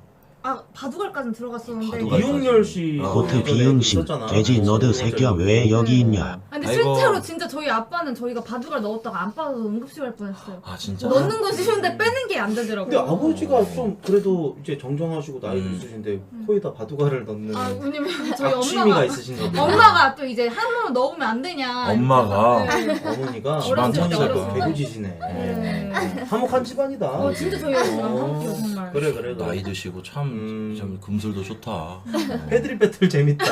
바둑알까지는 들어갔었는데 바둑알. 이용렬 씨 고트 비응신 있었잖아. 돼지 너드 새끼야 왜 여기 있냐. 근데 아이고. 실제로 진짜 저희 아빠는 저희가 바둑알 넣었다가 안 빠져서 응급실 갈 뻔했어요. 아 진짜? 넣는 건 쉬운데 빼는 게 안 되더라고요. 근데 아버지가 좀 그래도 이제 정정하시고 나이도 있으신데 코에다 바둑알을 넣는 왜냐면 저희 악취미가 엄마가 있으신가 보네. 엄마가 또 이제 한 번만 넣으면 안 되냐. 엄마가? 네. 어머니가 집안 천지다. 개구지시네. 네. 화목한 집안이다. 진짜 저희 엄마가 한국이요 정말. 그래. 나이 드시고 참 금술도 좋다. 패드립 배틀 재밌다.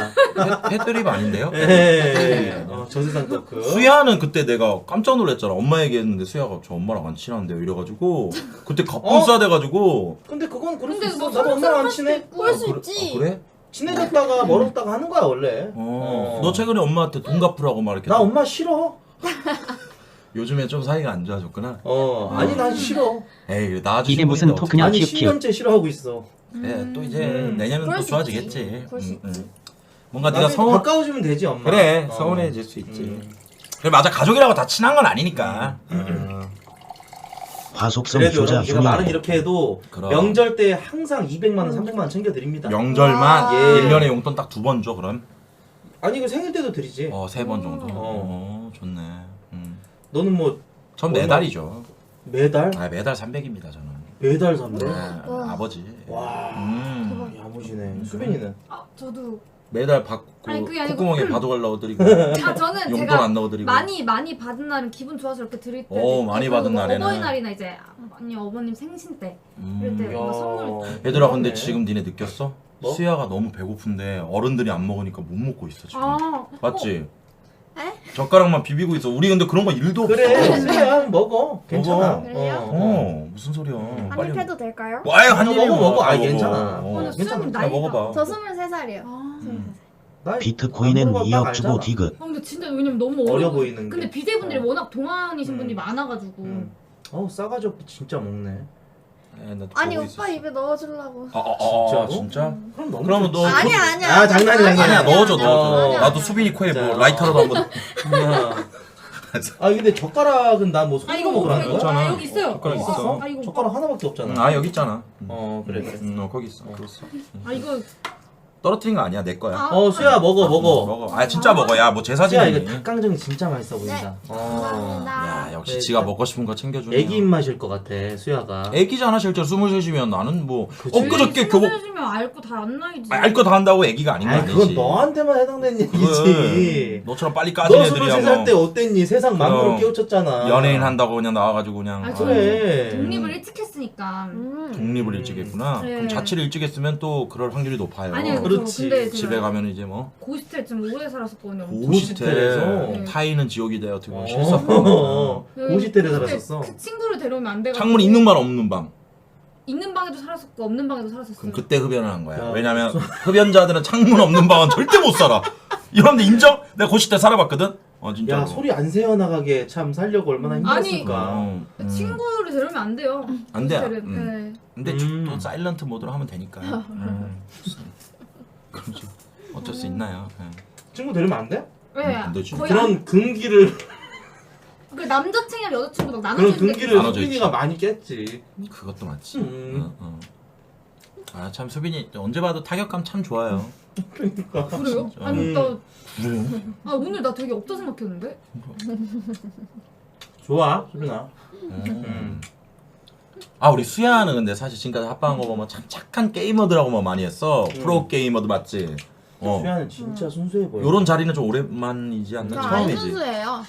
패드립 아닌데요? 예. 저세상 토크. 수야는 그때 내가 깜짝 놀랐잖아. 엄마 얘기했는데 수야가 저 엄마랑 안 친한데요. 이래가지고 그때 갑분싸 돼가지고. 근데 그건 그럴 수 근데 있어. 뭐 나도 엄마랑 안 친해. 그럴 수 그래? 있지. 그래? 친해졌다가 멀었다가 하는 거야 원래. 너 최근에 엄마한테 돈 갚으라고 막 이렇게. 나 엄마 싫어. 요즘에 좀 사이가 안 좋아졌구나. 아니 난 싫어. 에이 나아주신 이게 무슨 분인데 토크냐? 아니 키읔, 키읔. 10년째 싫어하고 있어. 네, 또 이제 내년은 그럴 또 수 좋아지겠지. 있지. 그럴 수 있지. 뭔가 네가 나중에 서운 가까워지면 되지 엄마. 그래 서운해질 수 있지. 그래 맞아 가족이라고 다 친한 건 아니니까. 화속성 그래도 효자 여러분 제가 말은 흉내. 이렇게 해도 그럼. 명절 때 항상 200만 원, 300만 원 챙겨 드립니다. 명절만 예. 1년에 용돈 딱 2번 줘 그럼. 아니 이거 생일 때도 드리지. 3번 정도. 좋네. 너는 뭐 전 얼마? 매달이죠. 매달? 매달 300입니다 저는. 매달 300? 아버지. 와. 야무지네. 수빈이는? 저도 매달 받고 아니, 그게 아니고 콧구멍에 바둑알 넣어드리고 저는 용돈 제가 안 넣어드리고. 많이 받은 날은 기분 좋아서 이렇게 드릴 때 많이 받은 날에는. 어버이날이나 이제 아니 어머님 생신 때 이럴 때 뭔가 선물 얘들아 근데 그러네. 지금 니네 느꼈어? 뭐? 수야가 너무 배고픈데 어른들이 안 먹으니까 못 먹고 있어 지금. 맞지? 젓가락만 비비고 있어. 우리 근데 그런 거 일도 그래 없어. 수빈아 먹어. 괜찮아. 그래요? 무슨 소리야? 한입 해도 될까요? 와이 한 먹어, 입 먹어. 괜찮아. 수영님 자, 나이가 먹어봐. 저 23살이요. 나 비트코인은 안 물어봐, 2억 딱 주고 알잖아. 디귿. 근데 진짜 왜냐면 너무 어려 보이는 근데 게. BJ분들이 워낙 동안이신 분이 많아가지고 싸가지 없게 진짜 먹네. 아니 오빠 입에 넣어주려고. 진짜로? 진짜? 그럼 너무 그러면 좋지. 너 아니야. 장난이야. 아니야 넣어줘 아니야. 넣어줘. 아니야. 나도 수빈이 코에 뭐 진짜. 라이터라도 한번. 야. 근데 젓가락은 나 뭐 손으로 이거 먹으라는 거야? 있잖아. 여기 있어요. 젓가락 있어. 이거 젓가락 하나밖에 없잖아. 여기 있잖아. 그래. 거기 있어. 거기 있어. 이거 떨어뜨린 거 아니야 내 거야. 수야 먹어. 먹어. 진짜 먹어. 야 뭐 제 수야 사진이니. 이거 닭강정이 진짜 맛있어 보인다. 감사합니다. 야 역시 네, 지가 딱 먹고 싶은 거 챙겨주네. 애기 입맛일 것 같아 수야가. 애기잖아 실제로 23이면 나는 뭐 그치. 엊그저께 교복 해주면 알거 다 안 나이지. 알 거 다 한다고 애기가 아닌 거 아니 아니지. 그건 너한테만 해당되는 얘기지. 너처럼 빨리 까진 너 애들이야 23살 뭐 때 어땠니? 세상 만물을 그럼. 깨우쳤잖아. 연예인 한다고 그냥 나와가지고 그냥 아, 그래. 독립을 일찍 했으니까. 독립을 일찍 했구나. 네. 그럼 자취를 일찍 했으면 또 그럴 확률이 높아요. 아니요, 그렇지. 근데 집에 가면 이제 뭐 고시텔 좀 오래 살았었거든요. 고시텔에서? 고시텔 타이는 지옥이 돼요. 어떻게 보면 어. 실사. 고시텔에 그때 살았었어. 그 친구를 데려오면 안 돼가지고. 창문 있는 방 없는 방. 있는 방에도 살았었고 없는 방에도 살았었어요. 그럼 그때 흡연을 한 거야. 야, 왜냐면 흡연자들은 창문 없는 방은 절대 못 살아. 이런데 인정? 내가 고시텔 살아봤거든. 진짜. 야 소리 안 새어나가게 참 살려고 얼마나 힘들었을까. 친구를 데려오면 안 돼요. 안 돼. 고시텔에. 네. 근데 또 사일런트 모드로 하면 되니까. 그렇죠. 어쩔 수 있나요? 친구 데리면 안 돼? 왜? 안 되지. 거의 그런 금기를 그 남자친구랑 여자친구 막 그런 나눠주는데 금기를 나눠져 수빈이가 있지. 많이 깼지. 그것도 맞지. 음. 참 수빈이 언제 봐도 타격감 참 좋아요. 그래요? 진짜. 아니 나 그래요? 오늘 나 되게 없다 생각했는데. 좋아 수빈아. 우리 수야는 근데 사실 지금까지 합방한 거 보면 참 착한 게이머들하고만 많이 했어. 프로 게이머들 맞지? 수야는 진짜 순수해 보여. 요런 자리는 좀 오랜만이지 않나? 저안 처음이지. 순수해요.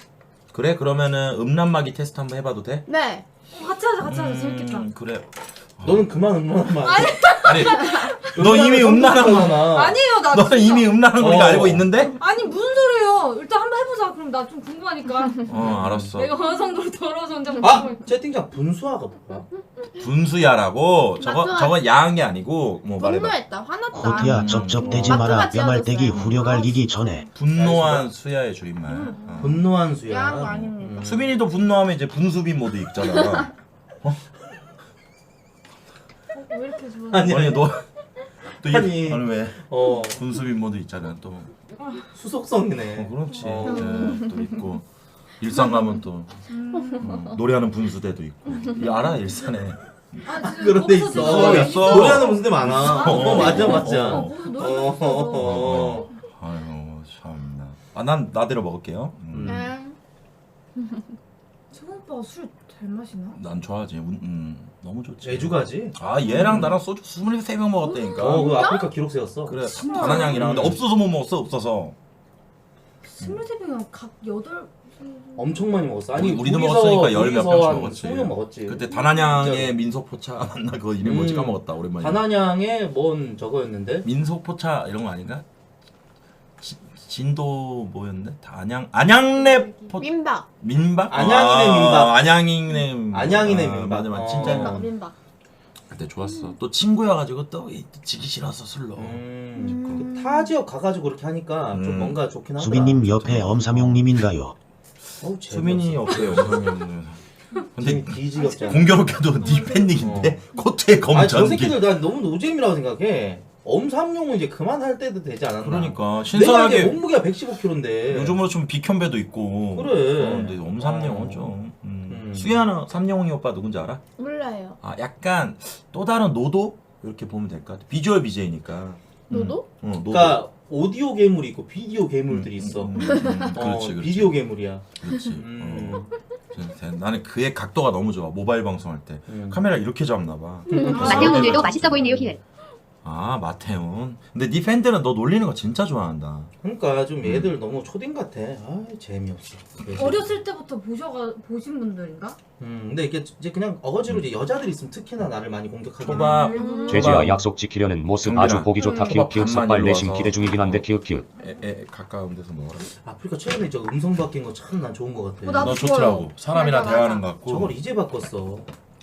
그래? 그러면은 음란마귀 테스트 한번 해봐도 돼? 네. 같이 하자 재밌겠다. 그래. 너는 그만 음란한 말. 아니, 너 이미 음란한 거. 아니에요 나 너는 진짜. 이미 음란한 거 우리가 어. 알고 있는데? 아니 무슨 소리예요? 일단 한번 해보자. 그럼 나 좀 궁금하니까. 알았어. 내가 어느 정도로 더러워서 혼자 채팅창 분수아가 뭐야? 분수야라고 맞죠? 저건 야한 게 아니고 뭐 말해봐. 분노했다. 화났다. 고트야 쩝쩝대지 마라 뼈말대기 후려갈기기 전에. 분노한 수야의 줄임말. 분노한 수야. 야한 거 아닙니다. 수빈이도 분노하면 이제 분수빈 모드 있잖아. 왜 이렇게 좋아? 아니 아니 너 아니. 아니 왜 분수빈 모드 있잖아 또. 수속성이네. 그렇지. 네, 또 있고 일산 가면 또 노래하는 분수대도 있고. 이 알아 일산에 아, 진짜 그런 데 거기서 있어. 진짜 있어. 노래하는 무슨 데 많아. 맞아. 거기서 노래 어. 아유 참나. 아 난 나대로 먹을게요. 네. 최근 오빠가 술 잘 마시나? 난 좋아하지. 너무 좋지. 애주가지. 아 얘랑 나랑 소주 23병 먹었다니까. 그 아프리카 기록 세웠어. 그래 바나냥이랑 근데 없어서 못 먹었어 없어서. 23병이면 각 8... 엄청 많이 먹었어. 아니 우리도 둘이서- 먹었으니까 열 몇 둘이서 병씩 한 먹었지. 20명 먹었지. 그때 단안양의 민속포차 맞나 그거 이름 뭐지 까먹었다 오랜만에. 단안양의 뭔 저거였는데? 민속포차 이런 거 아닌가? 진도 뭐였는데? 안양랩 민박. 민박? 안양이네 민박. 안양이네 안양이네 아, 민박. 맞아 맞아 어. 진짜 민박 민박. 그때 좋았어. 또 친구여가지고 또 지기 싫었어 술로. 그 타 지역 가가지고 그렇게 하니까 좀 뭔가 좋긴 하더라. 수빈님 옆에 엄삼용님인가요? 어우, 수민이 없어요. 형님. 근데 근데 뒤지겹잖아. 공교롭게도 네 팬닉인데 코트에 아니 저 검전기. 새끼들 난 너무 노잼이라고 생각해. 엄삼용은 이제 그만할 때도 되지 않았나? 그러니까 내가 이제 신선하게 몸무게가 115kg인데. 요즘으로 좀 비켠배도 있고. 그래. 근데 엄삼룡은 좀. 수야는 삼룡이 오빠 누군지 알아? 몰라요. 아 약간 또 다른 노도 이렇게 보면 될 것 같아. 비주얼 BJ니까. 너도? 노도. 그러니까 오디오 괴물이 있고 비디오 괴물들이 있어. 그렇지. 비디오 괴물이야. 그렇지. 음. 나는 그의 각도가 너무 좋아. 모바일 방송할 때 카메라 이렇게 잡나 봐. 마태훈 오늘도 맛있어 보이네요 힐. 아 마태훈. 근데 네 팬들은 너 놀리는 거 진짜 좋아한다. 그러니까 좀 얘들 너무 초딩 같아. 아 재미없어. 어렸을 때부터 보신 분들인가? 근데 이게 이제 그냥 어거지로 이제 여자들 있으면 특히나 나를 많이 공격하긴 초밥 돼지와 약속 지키려는 모습 정민아, 아주 보기 좋다. 키읔 키읔 반만 삭발 일로 내심 와서. 기대 중이긴 한데 키읔 키읔. 가까운 데서 먹어라. 아프리카 최근에 저 음성 바뀐 거 참 난 좋은 거 같아. 나도 너 좋더라고. 좋아요. 사람이랑 맞아, 대화하는 맞아. 것 같고. 저걸 이제 바꿨어.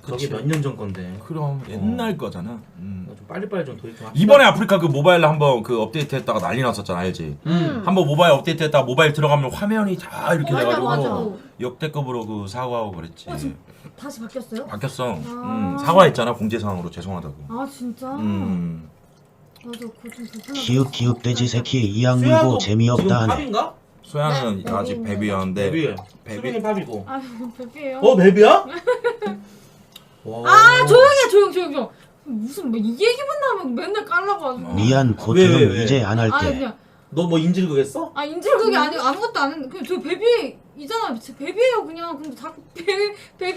저게 그치. 몇 년 전 건데. 그럼 옛날 거잖아. 좀 빨리빨리 좀 도입 좀 합시다. 이번에 아프리카 그 모바일 한번 그 업데이트했다가 난리 났었잖아, 알지? 한번 모바일 업데이트했다가 모바일 들어가면 화면이 다 이렇게 맞아, 돼가지고 맞아. 역대급으로 그 사과하고 그랬지. 지금 다시 바뀌었어요? 바뀌었어. 아. 사과했잖아 공지사항으로 죄송하다고. 아 진짜? 음. 맞아 그거 좀 불편하다. 키읔 키읔 돼지 새끼 이악 수야도 물고 재미없다 지금 하네. 팝인가? 소야는 네, 아직 베비는 베비였는데 베비에. 베비? 수빈이 팝이고. 아 베비예요. 베비야? 와. 아 조용. 무슨 뭐 이 얘기만 나오면 맨날 깔라고 하지. 미안 왜? 고트름 이제 안 아 할게. 그냥 너 뭐 인질극 했어? 아 인질극이 아니고 아무것도 안 했는데 그냥 저 베비이잖아. 제 베비예요 그냥. 근데 자꾸 베비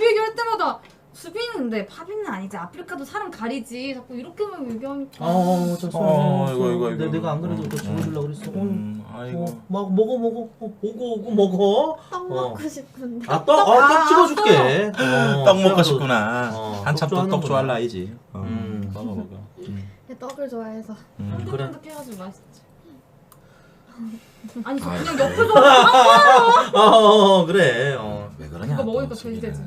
얘기할 때마다 수빈인데 팝이는 아니지. 아프리카도 사람 가리지. 자꾸 이렇게만 얘기하니까. 이거. 내가 안 그래도 너 지워주려고 그랬어. 아이고. 먹어. 오고 먹어. 떡 먹고 싶은데. 떡 찍어줄게. 떡 먹고 싶구나. 한참 떡 떡 좋아하는구나. 좋아할 나이지. 먹어. 떡을 좋아해서. 그래. 쫀득쫀득해가지고 맛있지. 아니 저 아이, 그냥 그래. 옆에서 그래. 왜 그러냐? 그거 먹으니까 또 돼지 수빈은. 되지.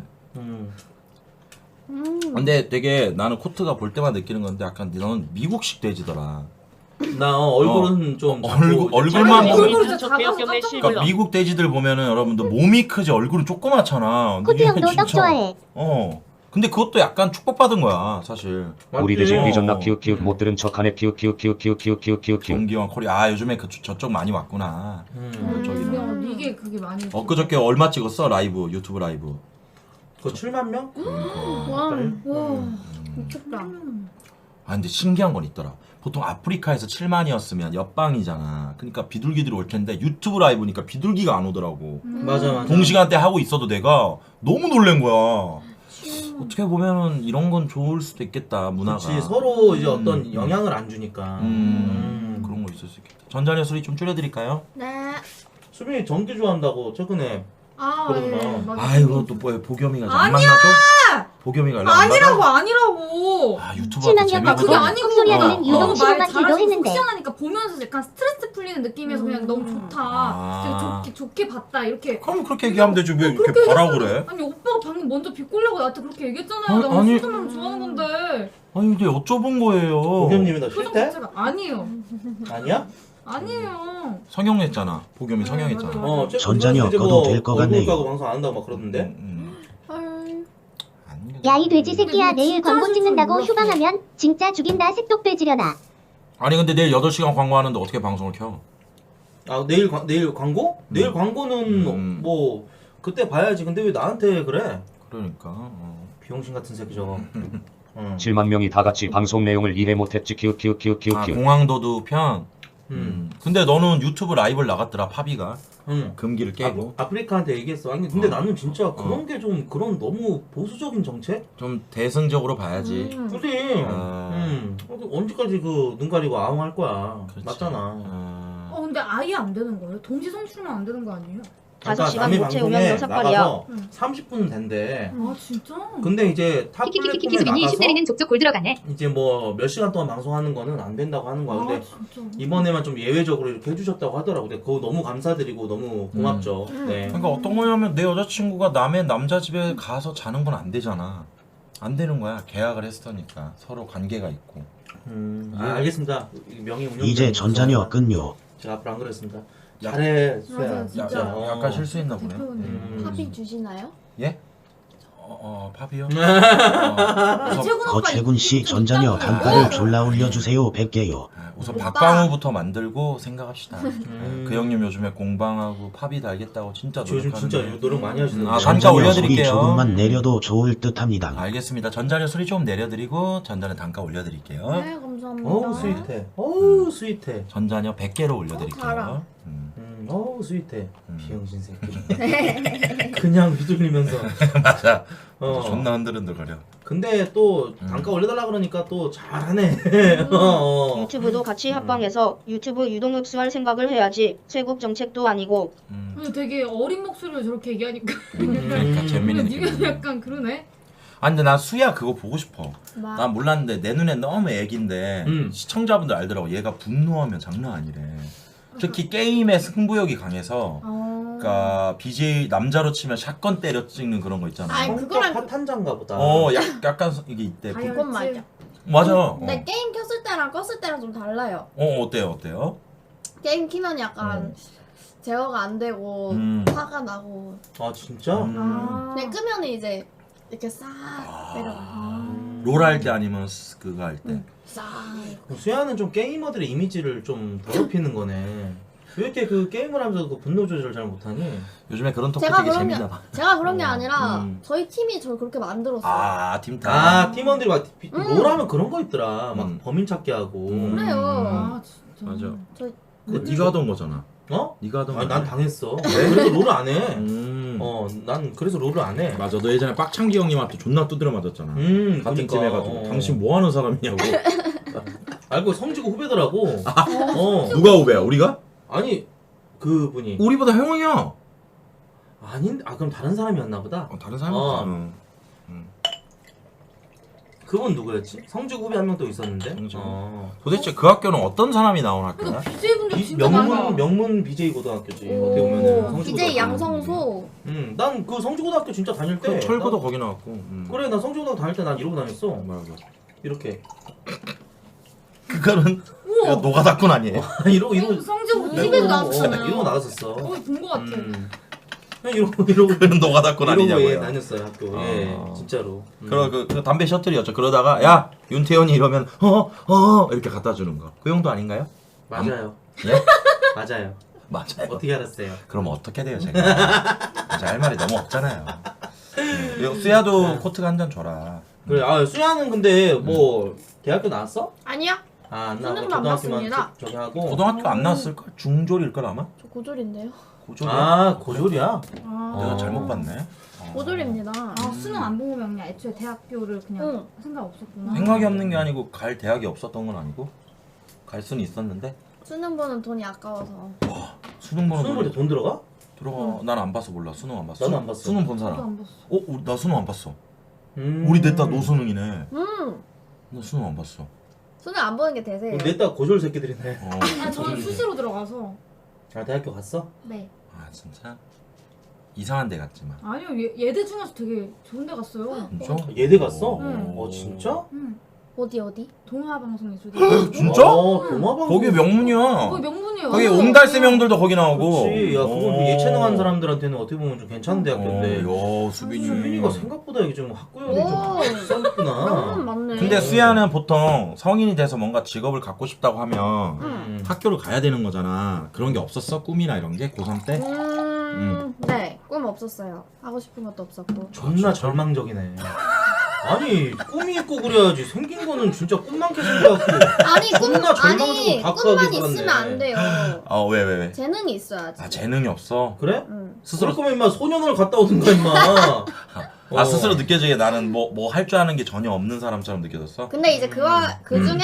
근데 되게 나는 코트가 볼 때마다 느끼는 건데 약간 너는 미국식 돼지더라. 나 얼굴은 좀 얼굴만 아니, 보면 얼굴이 진짜 작아서 깜짝 그러니까 미국 돼지들 보면은 여러분들 몸이 크지 얼굴은 조그맣잖아. 코트 얘는 형도 떡 진짜- 좋아해. 근데 그것도 약간 축복받은 거야 사실. 우리 돼지 맞지? 삐졌나 키읔 키읔 못 들은 척하네 키읔 키읔 키읔 키읔 키읔 키읔 키읔 키읔. 경기왕 코리 요즘에 저쪽 많이 왔구나. 저기는. 이게 그게 많이. 엊그저께 얼마 찍었어 라이브 유튜브 라이브. 그 7만 명? 와. 와 미쳤다. 아 근데 신기한 건 있더라. 보통 아프리카에서 7만이었으면 옆방이잖아. 그러니까 비둘기들이 올 텐데 유튜브 라이브니까 비둘기가 안 오더라고. 맞아. 동시간대 하고 있어도 내가 너무 놀란 거야. 어떻게 보면은 이런 건 좋을 수도 있겠다 문화가. 그렇지 서로 이제 어떤 영향을 안 주니까. 그런 거 있을 수 있겠다. 전자녀 소리 좀 줄여드릴까요? 네. 수빈이 전기 좋아한다고 최근에. 아 그러구나. 예, 맞아. 아이고 또 뭐야 보겸이가 안 아니야! 만나죠? 보겸이가 연락 안 받아? 아니라고. 아 유튜브한테 칠만 년 재미없어. 그게 아니고 콧소리가 들리는 너무 유독 말 시험 같기도 잘하시고 했는데. 시원하니까 보면서 약간 스트레스 풀리는 느낌이어서 그냥 너무 좋다. 아. 되게 좋게 봤다 이렇게. 그럼 그렇게 얘기하면 되지 왜 이렇게 그렇게 바라 얘기하면- 그래? 아니 오빠가 방금 먼저 비꼬려고 나한테 그렇게 얘기했잖아요. 나 아니. 술좀 좋아하는 건데. 아니 근데 여쭤본 거예요. 보겸님이 너 표정 싫대? 자체가 아니에요. 아니야? 아니에요. 성형했잖아. 보겸이 성형했잖아. 맞아. 전자녀 이제 꺼도 될 것 뭐 같네요. 얼굴 까고 방송 안 한다고 막 그러던데. 헐. 야 이 돼지 새끼야 근데 내일 진짜 광고 하실 찍는다고 줄 몰랐어. 휴방하면 진짜 죽인다 색독 빼지려나. 아니 근데 내일 8시간 광고하는데 어떻게 방송을 켜? 내일 광고? 내일 광고는 음. 뭐 그때 봐야지. 근데 왜 나한테 그래? 그러니까 비용신 같은 새끼 저거. 어. 7만 명이 다 같이 방송 내용을 이해 못했지. 아, 공항도둑 편. 근데 너는 유튜브 라이브를 나갔더라 파비가 응. 금기를 깨고 아프리카한테 얘기했어. 아니 근데 어. 나는 진짜 그런 어. 게 좀 그런 너무 보수적인 정책? 좀 대승적으로 봐야지. 그래. 아. 언제까지 그 눈 가리고 아웅할 거야. 그렇지. 맞잖아. 아. 근데 아예 안 되는 거예요? 동시 송출만 안 되는 거 아니에요? 5시간 남의 못 채우면 방송에 6발이야. 나가서 응. 30분은 된대. 아 진짜? 근데 이제 탑 키키키키키 플랫폼에 수빈이 나가서 10대리는 족족 골 들어가네. 이제 뭐 몇 시간 동안 방송하는 거는 안 된다고 하는 거야. 근데 아 진짜. 이번에만 좀 예외적으로 이렇게 해주셨다고 하더라고. 근데 그거 너무 감사드리고 너무 고맙죠. 네. 그러니까 어떤 거냐면 내 여자친구가 남의 남자 집에 가서 자는 건 안 되잖아. 안 되는 거야. 계약을 했으니까 서로 관계가 있고. 알겠습니다. 명예 운영. 이제 전자녀 끝요. 제가 앞으로 안 그랬습니다. 잘해 수야. 맞아, 진짜. 약간 실수했나 보네. 대표님. 팝이 주시나요? 예? 팝이요? 거채군 씨 전자녀 단가를 졸라 올려주세요 100개요. 우선 오빠. 박광우부터 만들고 생각합시다. 그 형님 요즘에 공방하고 팝이 달겠다고 진짜 요즘 진짜 노력하는데. 노력 많이 하시는데. 아, 단가 전자녀 소리 올려드릴게요. 조금만 내려도 좋을 듯합니다. 알겠습니다. 전자료 수리 좀 내려드리고 전자료 단가 올려드릴게요. 네, 감사합니다. 어우 스윗해. 어우 스윗해. 전자료 100개로 올려드릴게요. 달아. 어우 스윗해. 음. 비영신 새끼. 그냥 휘둘리면서. 맞아. 어. 존나 흔들흔들거려. 근데 또 단가 올려달라 그러니까 또 잘하네. 유튜브도 같이 합방해서 유튜브 유동 흡수할 생각을 해야지. 쇄국 정책도 아니고. 근데 되게 어린 목소리로 저렇게 얘기하니까 그러니까 재민이 네가 느낌. 약간 그러네. 아 근데 나 수야 그거 보고 싶어. 막 난 몰랐는데 내 눈에 너무 애긴데 시청자분들 알더라고. 얘가 분노하면 장난 아니래. 특히 게임의 승부욕이 강해서 그러니까 BJ 남자로 치면 샷건 때려 찍는 그런 거 있잖아. 아이, 성격 그거랑 파탄자인가 보다. 약간 이게 있대. 다이어트. 그건 맞아. 맞아. 근데 게임 켰을 때랑 껐을 때랑 좀 달라요. 어때요? 게임 키면 약간 제어가 안 되고 화가 나고 아 진짜? 그냥 끄면 이제 이렇게 싹 내려가. 롤 할 때 아니면 그거 할 때. 싹. 수야는 좀 게이머들의 이미지를 좀 더럽히는 거네. 왜 이렇게 그 게임을 하면서 그 분노 조절을 잘 못하니? 요즘에 그런 토크 제가 되게 그런 게 재밌나 봐. 제가 그런 게 아니라 음. 저희 팀이 저를 그렇게 만들었어요. 아 팀타. 아 팀원들이 막 롤하면 그런 거 있더라. 막 음. 범인 찾기 하고. 그래요. 아 진짜. 맞아. 저 그거 네가 하던 거잖아. 어? 네가 하던 거. 아니 난 당했어. 그래서 롤을 안 해. 음. 난 그래서 롤을 안 해. 맞아. 너 예전에 빡창기 형님한테 존나 두드려 맞았잖아. 같은 그러니까. 팀 해가지고. 당신 뭐 하는 사람이냐고. 알고 성지고 후배더라고. 누가 후배야? 우리가? 아니 그분이 우리보다 형이야. 그럼 다른 사람이었나 보다. 다른 사람이 어. 어. 그분 누구였지? 성지고 후배 한 명 또 있었는데. 성지고. 어. 도대체 그 학교는 어떤 사람이 나온 학교야? BJ분들 진짜 많아. 명문 BJ 고등학교지. 어떻게 보면은 성지고등학교. BJ 양성소. 난 그 성지고등학교 진짜 다닐 때. 철구도 거기 나왔고. 그래 나 성지고등학교 다닐 때 난 이러고 다녔어. 맞아. 이렇게. 그거는 야, 노가다꾼 아니에요? 이러고 성지고 TV에도 나왔잖아요. 이러고 나갔었어. 거기 본 거 같아. 그냥 이러고 그건 노가다꾼 이러고 아니냐고요. 다녔어요 학교. 아. 예, 진짜로. 그 담배 셔틀이었죠. 그러다가 야 윤태현이 이러면 이렇게 갖다 주는 거. 그 정도 아닌가요? 맞아요. 예? 맞아요. 맞아요. 어떻게 알았어요? 그럼 어떻게 돼요 제가? 이제 할 말이 너무 없잖아요. 수야도 코트가 한 잔 줘라. 그래. 수야는 근데 뭐 대학교 나왔어? 아니야? 안 나와. 수능도 안 봤습니다. 저기 하고. 고등학교 안 나왔을걸? 중졸일걸 아마? 저 고졸인데요. 고졸이야? 고졸이야? 내가 잘못 봤네. 고졸입니다. 수능 안 보고 그냥 애초에 대학교를 그냥 생각 없었구나. 생각이 없는 게 아니고 갈 대학이 없었던 건 아니고 갈 수는 있었는데 수능 보는 돈이 아까워서. 수능 보는 수능 볼 때 돈 들어가? 들어가. 난 안 봐서 몰라. 수능 안 봤어. 나도 안 봤어. 수능 본 저도 사람. 안 봤어. 나 수능 안 봤어. 우리 넷 다 노수능이네. 나 수능 안 봤어. 수능 안 보는 게 대세예요. 냈다 고졸 새끼들이네. 저는 수시로 들어가서. 대학교 갔어? 네. 아 진짜? 이상한 데 갔지만. 아니요 예대 중에서 되게 좋은 데 갔어요. 진짜? 예대 갔어? 응. 진짜? 어디? 동아방송예술대. 진짜? 동아방송. 거기 명문이야. 거기 명문이에요. 거기 옹달새 명들도 거기 나오고. 그렇지. 야, 그건 예체능한 사람들한테는 어떻게 보면 좀 괜찮은 대학교인데. 야, 수빈이가 생각보다 이게 좀 학구열이 오. 좀 비쌌구나. 명문 맞네. 근데 수야는 보통 성인이 돼서 뭔가 직업을 갖고 싶다고 하면 학교를 가야 되는 거잖아. 그런 게 없었어? 꿈이나 이런 게 고3 때? 네. 꿈 없었어요. 하고 싶은 것도 없었고. 존나 절망적이네. 아니 꿈이 있고 그래야지. 생긴 거는 진짜 꿈만게 생겨갖고. 아니 겁나 절망적으로 아니 다크하게 꿈만 살았네. 있으면 안 돼요. 왜? 재능이 있어야지. 아 재능이 없어. 그래? 스스로 그럴 거면 임마 소년원을 갔다 오든가 임마. 아 스스로 느껴지게 나는 뭐 할 줄 아는 게 전혀 없는 사람처럼 느껴졌어? 근데 이제 그 중에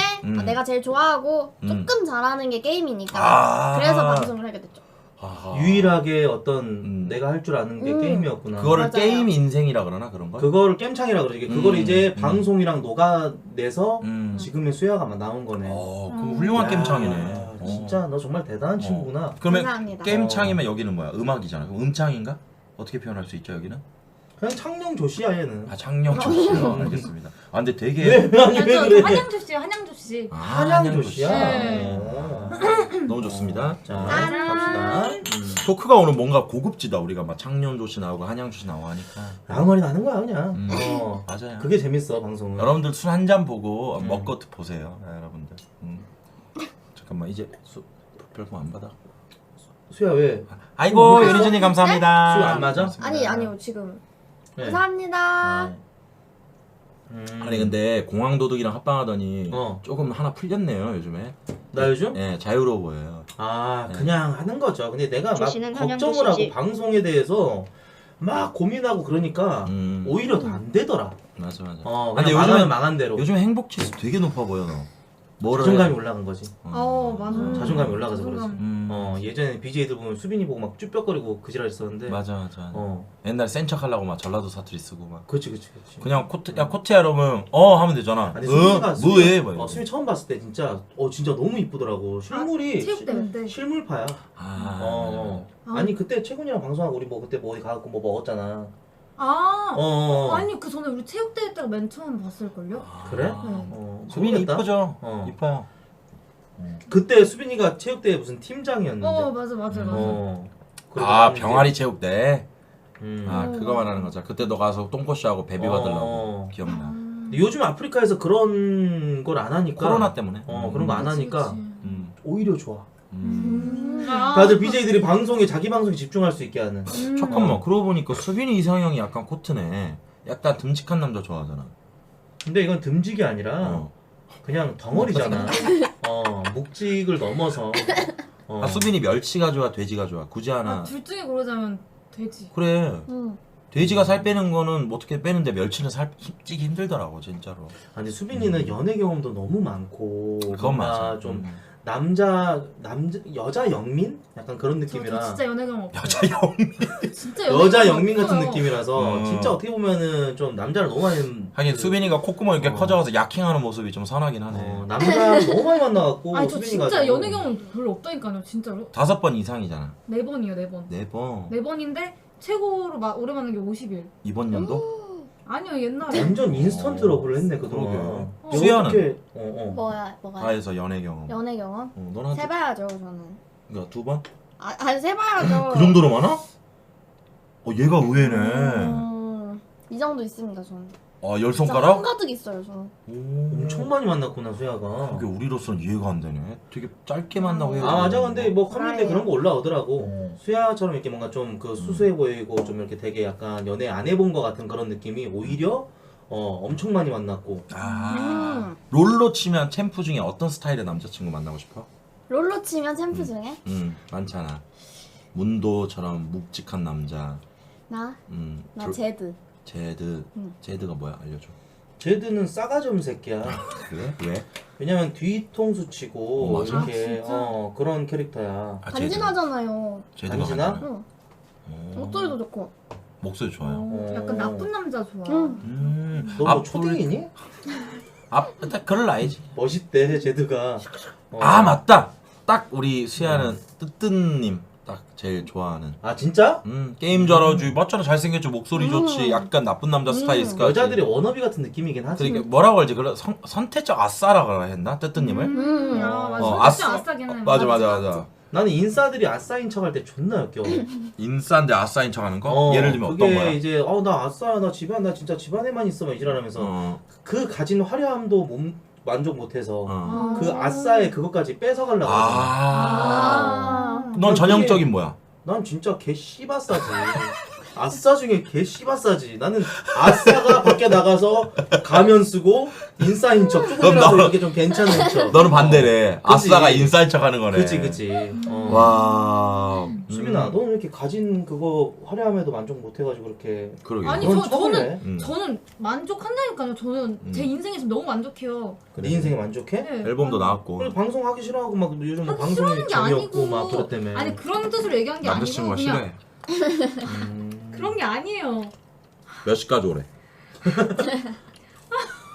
내가 제일 좋아하고 음. 조금 잘하는 게 게임이니까 아. 그래서 방송을 하게 됐죠. 아하. 유일하게 어떤 내가 할 줄 아는 게 게임이었구나. 그거를 맞아요. 게임 인생이라 그러나 그런 걸? 그거를 겜창이라 그러지. 그걸 이제 음. 방송이랑 녹아내서 음. 지금의 수야가 나온 거네. 그럼 훌륭한 야, 게임창이네. 진짜 너 정말 대단한 친구구나. 그러면 감사합니다. 게임창이면 여기는 뭐야? 음악이잖아. 그럼 음창인가? 어떻게 표현할 수 있죠 여기는? 그냥 창녕 조씨야 얘는. 아 창녕 조씨요. 알겠습니다. 아 근데 되게 왜 아니 왜 그래? 한양조 씨, 한양조 씨. 아, 한양 조씨야. 네. 너무 좋습니다. 자 갑시다. 토크가 오늘 뭔가 고급지다. 우리가 막 창녕 조씨 나오고 한양 조씨 나오고 하니까. 아무 말이 나는 거야 그냥. 맞아요. 그게 재밌어 방송은. 여러분들 술 한 잔 보고 먹고 보세요. 여러분들. 잠깐만 이제 별거 안 받아. 수야 왜? 아이고 유리준이 감사합니다. 술 안 맞아? 아니요 지금 네. 감사합니다. 아니 근데 공항도둑이랑 합방하더니 어. 조금 하나 풀렸네요 요즘에. 나 요즘? 네 자유로워 보여요. 아 그냥 하는 거죠. 근데 내가 막 조씨는 한양 걱정을 하고 조씨지. 방송에 대해서 막 고민하고 그러니까 오히려 더 안 되더라. 맞아. 근데 요즘은 망한 대로 요즘 행복 지수 되게 높아 보여 너. 뭐를 자존감이 해? 올라간 거지. 맞아. 자존감이 올라가서 자존감. 그러지. 예전에 BJ들 보면 수빈이 보고 막 쭈뼛거리고 그 지랄 했었는데. 맞아. 어, 옛날 센 척하려고 막 전라도 사투리 쓰고 막. 그렇지. 그냥 코트야 여러분 하면 되잖아. 아니 수빈이가 뭐해? 수빈이 처음 봤을 때 진짜 진짜 너무 이쁘더라고. 실물이 체육대 그때. 실물파야. 아니 그때 최군이랑 방송하고 우리 뭐 그때 뭐 어디 가갖고 뭐 먹었잖아. 아니 그 전에 우리 체육대회 때가 맨 처음 봤을걸요? 그래? 수빈이 모르겠다. 이쁘죠? 어. 이뻐요. 그때 수빈이가 체육대회 무슨 팀장이었는데. 맞아. 아 병아리 체육대. 음. 아 그거 말하는 거죠. 그때 너 가서 똥꼬씨하고 베비 받으려고 기억나. 근데 요즘 아프리카에서 그런 걸 안 하니까 코로나 때문에. 그런 거 안 하니까 오히려 좋아. 아. 다들 BJ들이 방송에 자기 방송에 집중할 수 있게 하는. 잠깐만 그러고 보니까 수빈이 이상형이 약간 코트네. 약간 듬직한 남자 좋아하잖아. 근데 이건 듬직이 아니라 그냥 덩어리잖아. 묵직을 넘어서. 아 수빈이 멸치가 좋아 돼지가 좋아 굳이 하나. 둘 중에 고르자면 돼지. 그래. 돼지가 살 빼는 거는 뭐 어떻게 빼는데 멸치는 살 찌기 힘들더라고 진짜로. 아니 수빈이는 연애 경험도 너무 많고 그건 뭔가 맞아. 좀 여자 영민? 약간 그런 느낌이라. 저 진짜 연애 경험 없어요. 여자 영민. 진짜 여자 경험 영민 같은 없어요. 느낌이라서 진짜 어떻게 보면은 좀 남자를 너무 많이 하긴 수빈이가 콧구멍 이렇게 커져가서 야킹하는 모습이 좀 선하긴 하네. 남자를 너무 많이 만나갖고 아니 저 수빈이가 진짜 좀- 연애 경험 별로 없다니까요 진짜로. 5번 이상이잖아. 4번이요 4번. 4번. 4번인데 최고로 오래 만난 게 50일. 이번 연도? 아니요 옛날에. 완전 인스턴트 러브를 했네 그동안. 그러게요. 이거 수연은? 어떻게- 뭐가? 다에서 연애 경험. 연애 경험? 넌 한 세봐야죠 저는. 그러니까 2번? 아니 세봐야죠. 그 정도로 많아? 얘가 의외네. 이 정도 있습니다 저는. 열 진짜 손가락? 한가득 있어요 저는. 엄청 많이 만났구나 수야가. 그게 우리로서는 이해가 안 되네. 되게 짧게 만나고 아 맞아 근데 뭐 커뮤니티에 그래요. 그런 거 올라오더라고. 수야처럼 이렇게 뭔가 좀 그 수수해 보이고 좀 이렇게 되게 약간 연애 안 해본 것 같은 그런 느낌이 오히려 엄청 많이 만났고. 롤로 치면 챔프 중에 어떤 스타일의 남자친구 만나고 싶어? 롤로 치면 챔프 중에 많잖아. 문도처럼 묵직한 남자. 나 제드. 제드가 뭐야? 알려줘. 제드는 싸가지 없는 새끼야. 그래? 왜? 왜냐면 뒤통수 치고 맞아? 이렇게 그런 캐릭터야. 간지나잖아요. 제드가 간지나? 간지나? 응. 목소리도 좋고. 목소리 좋아요. 약간 나쁜 남자 좋아. 너 뭐 초딩이니? 딱 그럴 나이지. 멋있대 제드가. 아 맞다. 딱 우리 수야는 뜨뜨님 딱 제일 좋아하는. 아 진짜? 게임 잘하지. 맞잖아. 잘생겼죠. 목소리 좋지. 약간 나쁜 남자 스타일 있을 것 같지. 여자들이 워너비 같은 느낌이긴 하지. 그러니까 뭐라고 하지? 그래 선택적 아싸라고 했나? 뜨뜨님을? 맞아. 진짜 아싸긴 해. 맞아. 나는 인싸들이 아싸인 척할 때 존나 역겨워. 인싸인데 아싸인 척하는 거? 예를 들면 어떤 거야? 그게 이제 나 아싸야 나 집안 나 진짜 집안에만 있어 막 이지랄하면서 그 가진 화려함도 만족 못해서 그 아싸의 그것까지 뺏어가려고. 넌 전형적인 뭐야? 난 진짜 개 씨바싸지. 아싸 중에 개 씨바싸지. 나는 아싸가 밖에 나가서 가면 쓰고 인싸인 척 조금이라도 이렇게 좀 괜찮은 척. 너는 반대래. 그치. 아싸가 인싸인 척하는 거네. 그치. 와. 수민아, 너는 이렇게 가진 그거 화려함에도 만족 못해가지고 그렇게. 그러게. 아니 그건 저는 처음이네. 저는 만족한다니까요. 저는 제 인생에 지금 너무 만족해요. 네 인생에 만족해? 네. 앨범도 나왔고. 그래 방송하기 싫어하고 막 요즘 뭐 하기 방송이 싫어하는 게 재미없고 아니고 막 그렇다며. 아니 그런 뜻으로 얘기한 게 아니고 남자친구가 그냥 싫어해. 그런 게 아니에요. 몇 시까지 오래?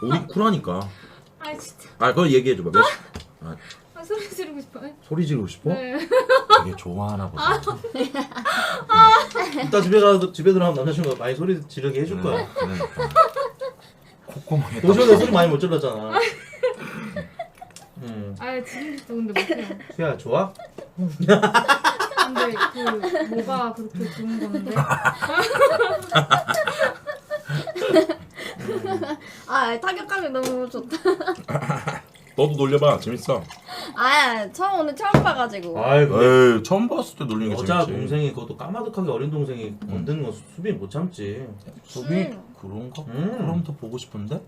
우리 쿨하니까. 아 진짜 아 그걸 얘기해줘봐. 몇 시? 아, 소리 지르고 싶어요. 소리 지르고 싶어? 네. 되게 좋아하나 보다. 이따 집에 들어가면 남자친구가 많이 소리 지르게 해줄 거야. 그러니까. 콧구멍에 도시원에 소리 많이 못 질렀잖아. 아 지금부터 근데 못해요. 수야 좋아? 근데 그 뭐가 그렇게 좋은 건데? 아 타격감이 너무 좋다. 너도 놀려봐. 재밌어. 아 처음 오늘 처음 봐가지고. 아이 에이 처음 봤을 때 놀리는 게 여자 재밌지. 동생이 그것도 까마득하게 어린 동생이 건드는 거 수빈 못 참지. 수빈 그런가? 그럼 더 보고 싶은데?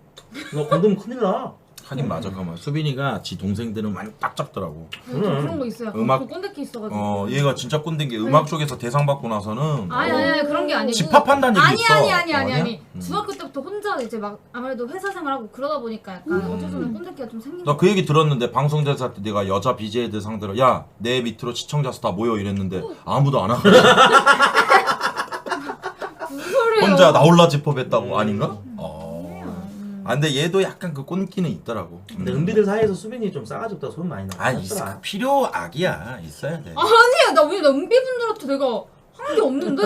너 건드면 큰일 나. 하긴 맞아. 가만. 수빈이가 지 동생들은 많이 딱 잡더라고. 저 그런 거 있어요. 음악- 그 꼰대기 있어가지고. 얘가 진짜 꼰대인 게 음악 쪽에서 대상 받고 나서는 아니 그런 게 아니고. 집합한다는 얘기 있어. 아니. 아니야? 중학교 때부터 혼자 이제 막 아무래도 회사 생활하고 그러다 보니까 약간 어쩔 수 없는 꼰대기가 좀 생긴. 나 그 얘기 들었는데 방송대사 때 내가 여자 BJ들 상대로 야 내 밑으로 시청자 수 다 모여 이랬는데 아무도 안 하고 무슨 소리예요? 혼자 나홀라 집합했다고 아닌가? 아 근데 얘도 약간 그 꼰기는 있더라고. 근데 은비들 사이에서 수빈이 좀 싸가지 없다고 소문 많이 나. 아니 필요악이야 있어야 돼. 아니야 나 은비분들한테 내가 한 게 없는데?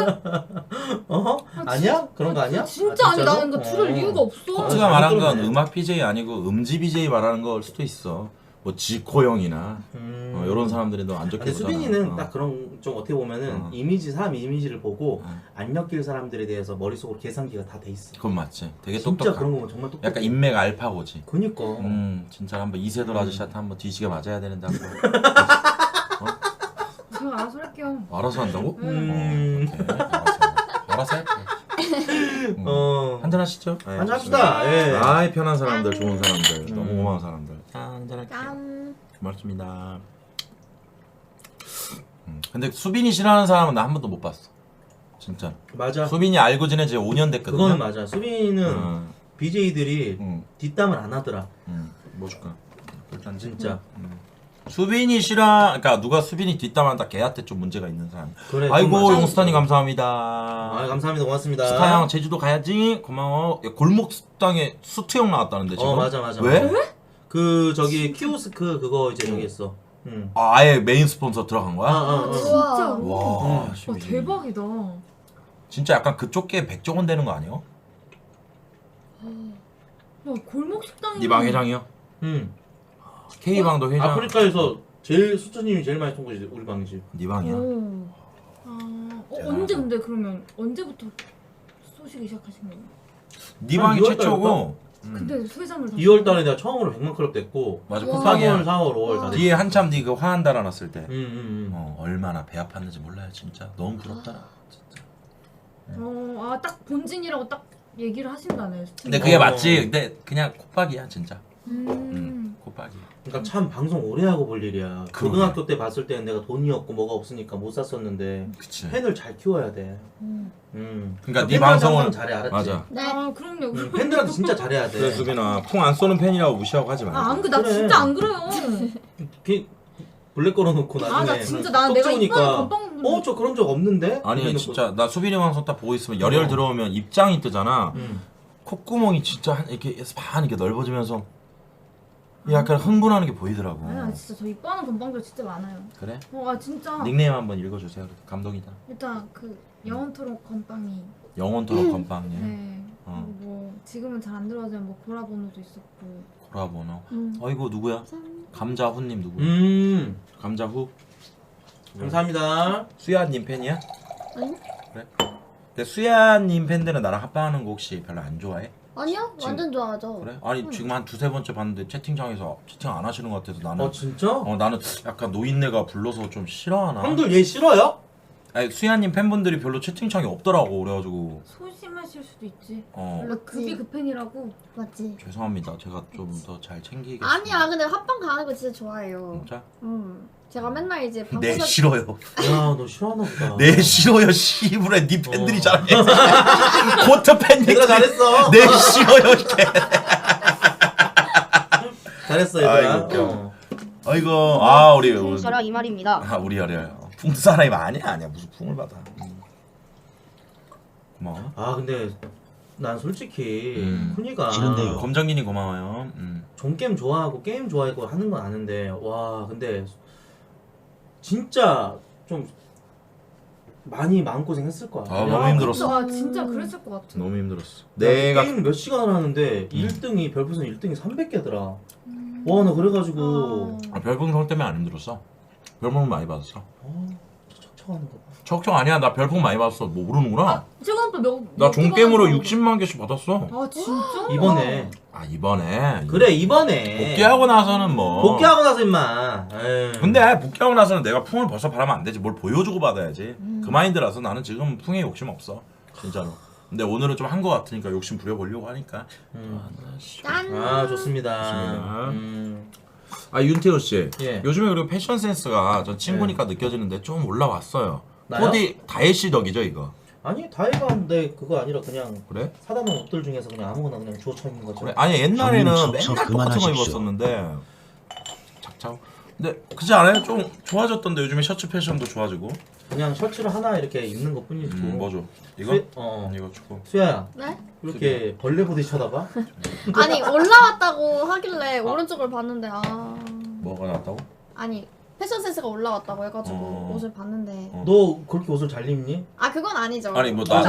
아니야? 그런 거 아니야? 진짜 아니 진짜로? 나는 그러니까 들을 이유가 없어. 코트가 말한 건 그러네. 음악 BJ 아니고 음지 BJ 말하는 걸 수도 있어. 뭐 지코 형이나 이런 사람들이 너 안 좋게 근데 보잖아. 수빈이는 딱 그런 좀 어떻게 보면은 이미지 사람 이미지를 보고 어. 안 엮일 사람들에 대해서 머릿속으로 계산기가 다 돼 있어. 그건 맞지. 되게 진짜 똑똑한. 그런 거 정말 똑똑해. 약간 인맥 알파고지. 그니까. 진짜 한번 이세돌 아저씨한테 한번 뒤지게 맞아야 되는데 한번. 제가 알아서 할게요. 알아서 한다고? 음. 오케이. 알아서 할게. 한잔 하시죠. 한잔 합시다. 예. 아이 편한 사람들, 좋은 사람들, 너무 고마운 사람들. 한잔 할게요. 짠. 고맙습니다. 근데 수빈이 싫어하는 사람은 나 한 번도 못 봤어. 진짜. 맞아. 수빈이 알고 지낸 지 5년 됐거든. 그거는 맞아. 수빈이는 BJ들이 뒷담을 안 하더라. 뭐 줄까? 일단 진짜. 수빈이 싫어. 그러니까 누가 수빈이 뒷담한다 걔한테 좀 문제가 있는 사람. 그래. 아이고 좀 용스타님 맞아. 감사합니다. 아 감사합니다. 고맙습니다. 스타 형 제주도 가야지. 고마워. 야, 골목 식당에 수트 형 나왔다는데 지금. 맞아. 왜? 그 저기 키오스크 그거 이제 저기 했어. 아예 메인 스폰서 들어간 거야? 진짜. 와, 와 대박이다. 진짜 약간 그쪽 게 백종원 되는 거 아니야? 와 골목 식당이. 네 방 회장이요? K 방도 회장. 아프리카에서 제일 수천님이 제일 많이 통 거지 우리 방이지. 네 방이야. 언제 근데 그러면 언제부터 쏘시기 시작하신 거예요? 네 방이 2월 최초고. 근데 소회장을 2월 달에 내가 처음으로 100만 클럽 됐고. 맞아. 3월, 쿠팡이야. 4월, 5월 다 됐어. 뒤에 한참 네그 화한 달아놨을 때. 얼마나 배 아팠는지 몰라요 진짜. 너무 부럽다. 진짜. 딱 본진이라고 딱 얘기를 하신다네. 근데 그게 맞지. 근데 그냥 콧박이야 진짜. 음. 콧박이. 그러니까 참 방송 오래 하고 볼 일이야. 그러게. 고등학교 때 봤을 때는 내가 돈이 없고 뭐가 없으니까 못 샀었는데 그치. 팬을 잘 키워야 돼. 그러니까 네 팬들한테 방송을 항상 잘해 알았지? 맞아. 네. 아 그럼요. 팬들한테 진짜 잘해야 돼. 그래 수빈아 풍 안 쏘는 팬이라고 무시하고 하지 말자. 안 그래 나 그래. 진짜 안 그래요. 블랙 걸어놓고 나중에 나 진짜 나 내가 이번에 건빵 저 그런 적 없는데? 아니 이래놓고. 진짜 나 수빈이 방송 딱 보고 있으면 열혈 들어오면 입장이 뜨잖아. 콧구멍이 진짜 이렇게 반 이렇게 넓어지면서 약간 흥분하는 게 보이더라고. 아니야 진짜 저 이뻐하는 건빵들 진짜 많아요. 그래? 진짜. 닉네임 한번 읽어주세요. 감동이다. 일단 그 영원토록 건빵이. 영원토록 건빵님. 네. 그리고 뭐 지금은 잘 안 들어가지만 뭐 고라번호도 있었고. 고라번호. 어이구 누구야? 감자후님 누구? 감자후. 감사합니다. 수야님 팬이야? 아니? 그래? 근데 수야님 팬들은 나랑 합방하는 거 혹시 별로 안 좋아해? 아니요 완전 좋아하죠. 그래? 아니 지금 한 두세 번째 봤는데 채팅창에서 채팅 안 하시는 것 같아서 나는 진짜? 나는 약간 노인네가 불러서 좀 싫어하나? 형들 얘 싫어요? 아니 수야님 팬분들이 별로 채팅창이 없더라고 그래가지고 소심하실 수도 있지. 맞지. 급이 급행이라고. 맞지. 죄송합니다. 제가 좀 더 잘 챙기겠습니다. 아니야 근데 합방 가는 거 진짜 좋아해요. 진짜? 제가 맨날 이제 네 방구석 싫어요. 야, 너 싫어하나 보다. 네 싫어요. 씨부레 네 팬들이 잘해. 고트 팬 얘기. 얘들아 잘했어. 네 싫어요. 이렇게. 잘했어 얘들아. 아이고, 웃겨. 아이고 아 우리 풍서라 이 말입니다. 우리 풍 사람이 아니야 무슨 풍을 받아. 고마워. 아 근데 난 솔직히 훈이가 싫은데요. 검정기님 고마워요. 종게임 좋아하고 게임 좋아하고 하는 건 아는데 와 근데 진짜 좀 많이 마음고생했을 거야. 아, 너무 힘들었어. 아 진짜 그랬을 것 같아. 너무 힘들었어. 내가 게임 몇 시간 하는데 1등이 별풍선 1등이 300개더라. 와 나 그래가지고 별풍선 때문에 안 힘들었어. 별풍선 많이 받았어. 척척하는 거 봐. 척척 아니야. 나 별풍 많이 받았어. 뭐 모르는구나. 최근 또 나 종게임으로 60만 개씩 받았어. 아 진짜? 이번에 아 이번에. 그래 이번에 복귀하고 나서는 뭐. 복귀하고 나서 임마. 에이. 근데 복귀하고 나서는 내가 풍을 벌써 바라면 안 되지. 뭘 보여주고 받아야지. 그 마인드라서 나는 지금 풍에 욕심 없어. 진짜로. 근데 오늘은 좀 한 거 같으니까 욕심 부려보려고 하니까. 짠. 아 좋습니다. 좋습니다. 아 윤태호 씨. 예. 요즘에 그리고 패션 센스가 전 친구니까 느껴지는데 좀 올라왔어요. 나요? 코디 다혜씨 덕이죠 이거. 아니 다이가 근데 그거 아니라 그냥 그래? 사다 놓은 옷들 중에서 그냥 아무거나 그냥 주워 쳐입는 거죠. 그래? 아니 옛날에는 형님, 맨날 척척 똑같은 거 그만하십시오. 입었었는데 착착. 근데 그지 않아요? 좀 좋아졌던데 요즘에 셔츠 패션도 좋아지고. 그냥 셔츠를 하나 이렇게 입는 것 뿐이지. 뭐죠? 이거? 어. 이거 주고. 수야야 네? 이렇게 벌레 보듯이 쳐다봐? 아니 올라왔다고 하길래 오른쪽을 봤는데 뭐가 나왔다고? 아니 패션 센스가 올라왔다고 해가지고 어. 옷을 봤는데 너 그렇게 옷을 잘 입니? 아 그건 아니죠. 아니 뭐 나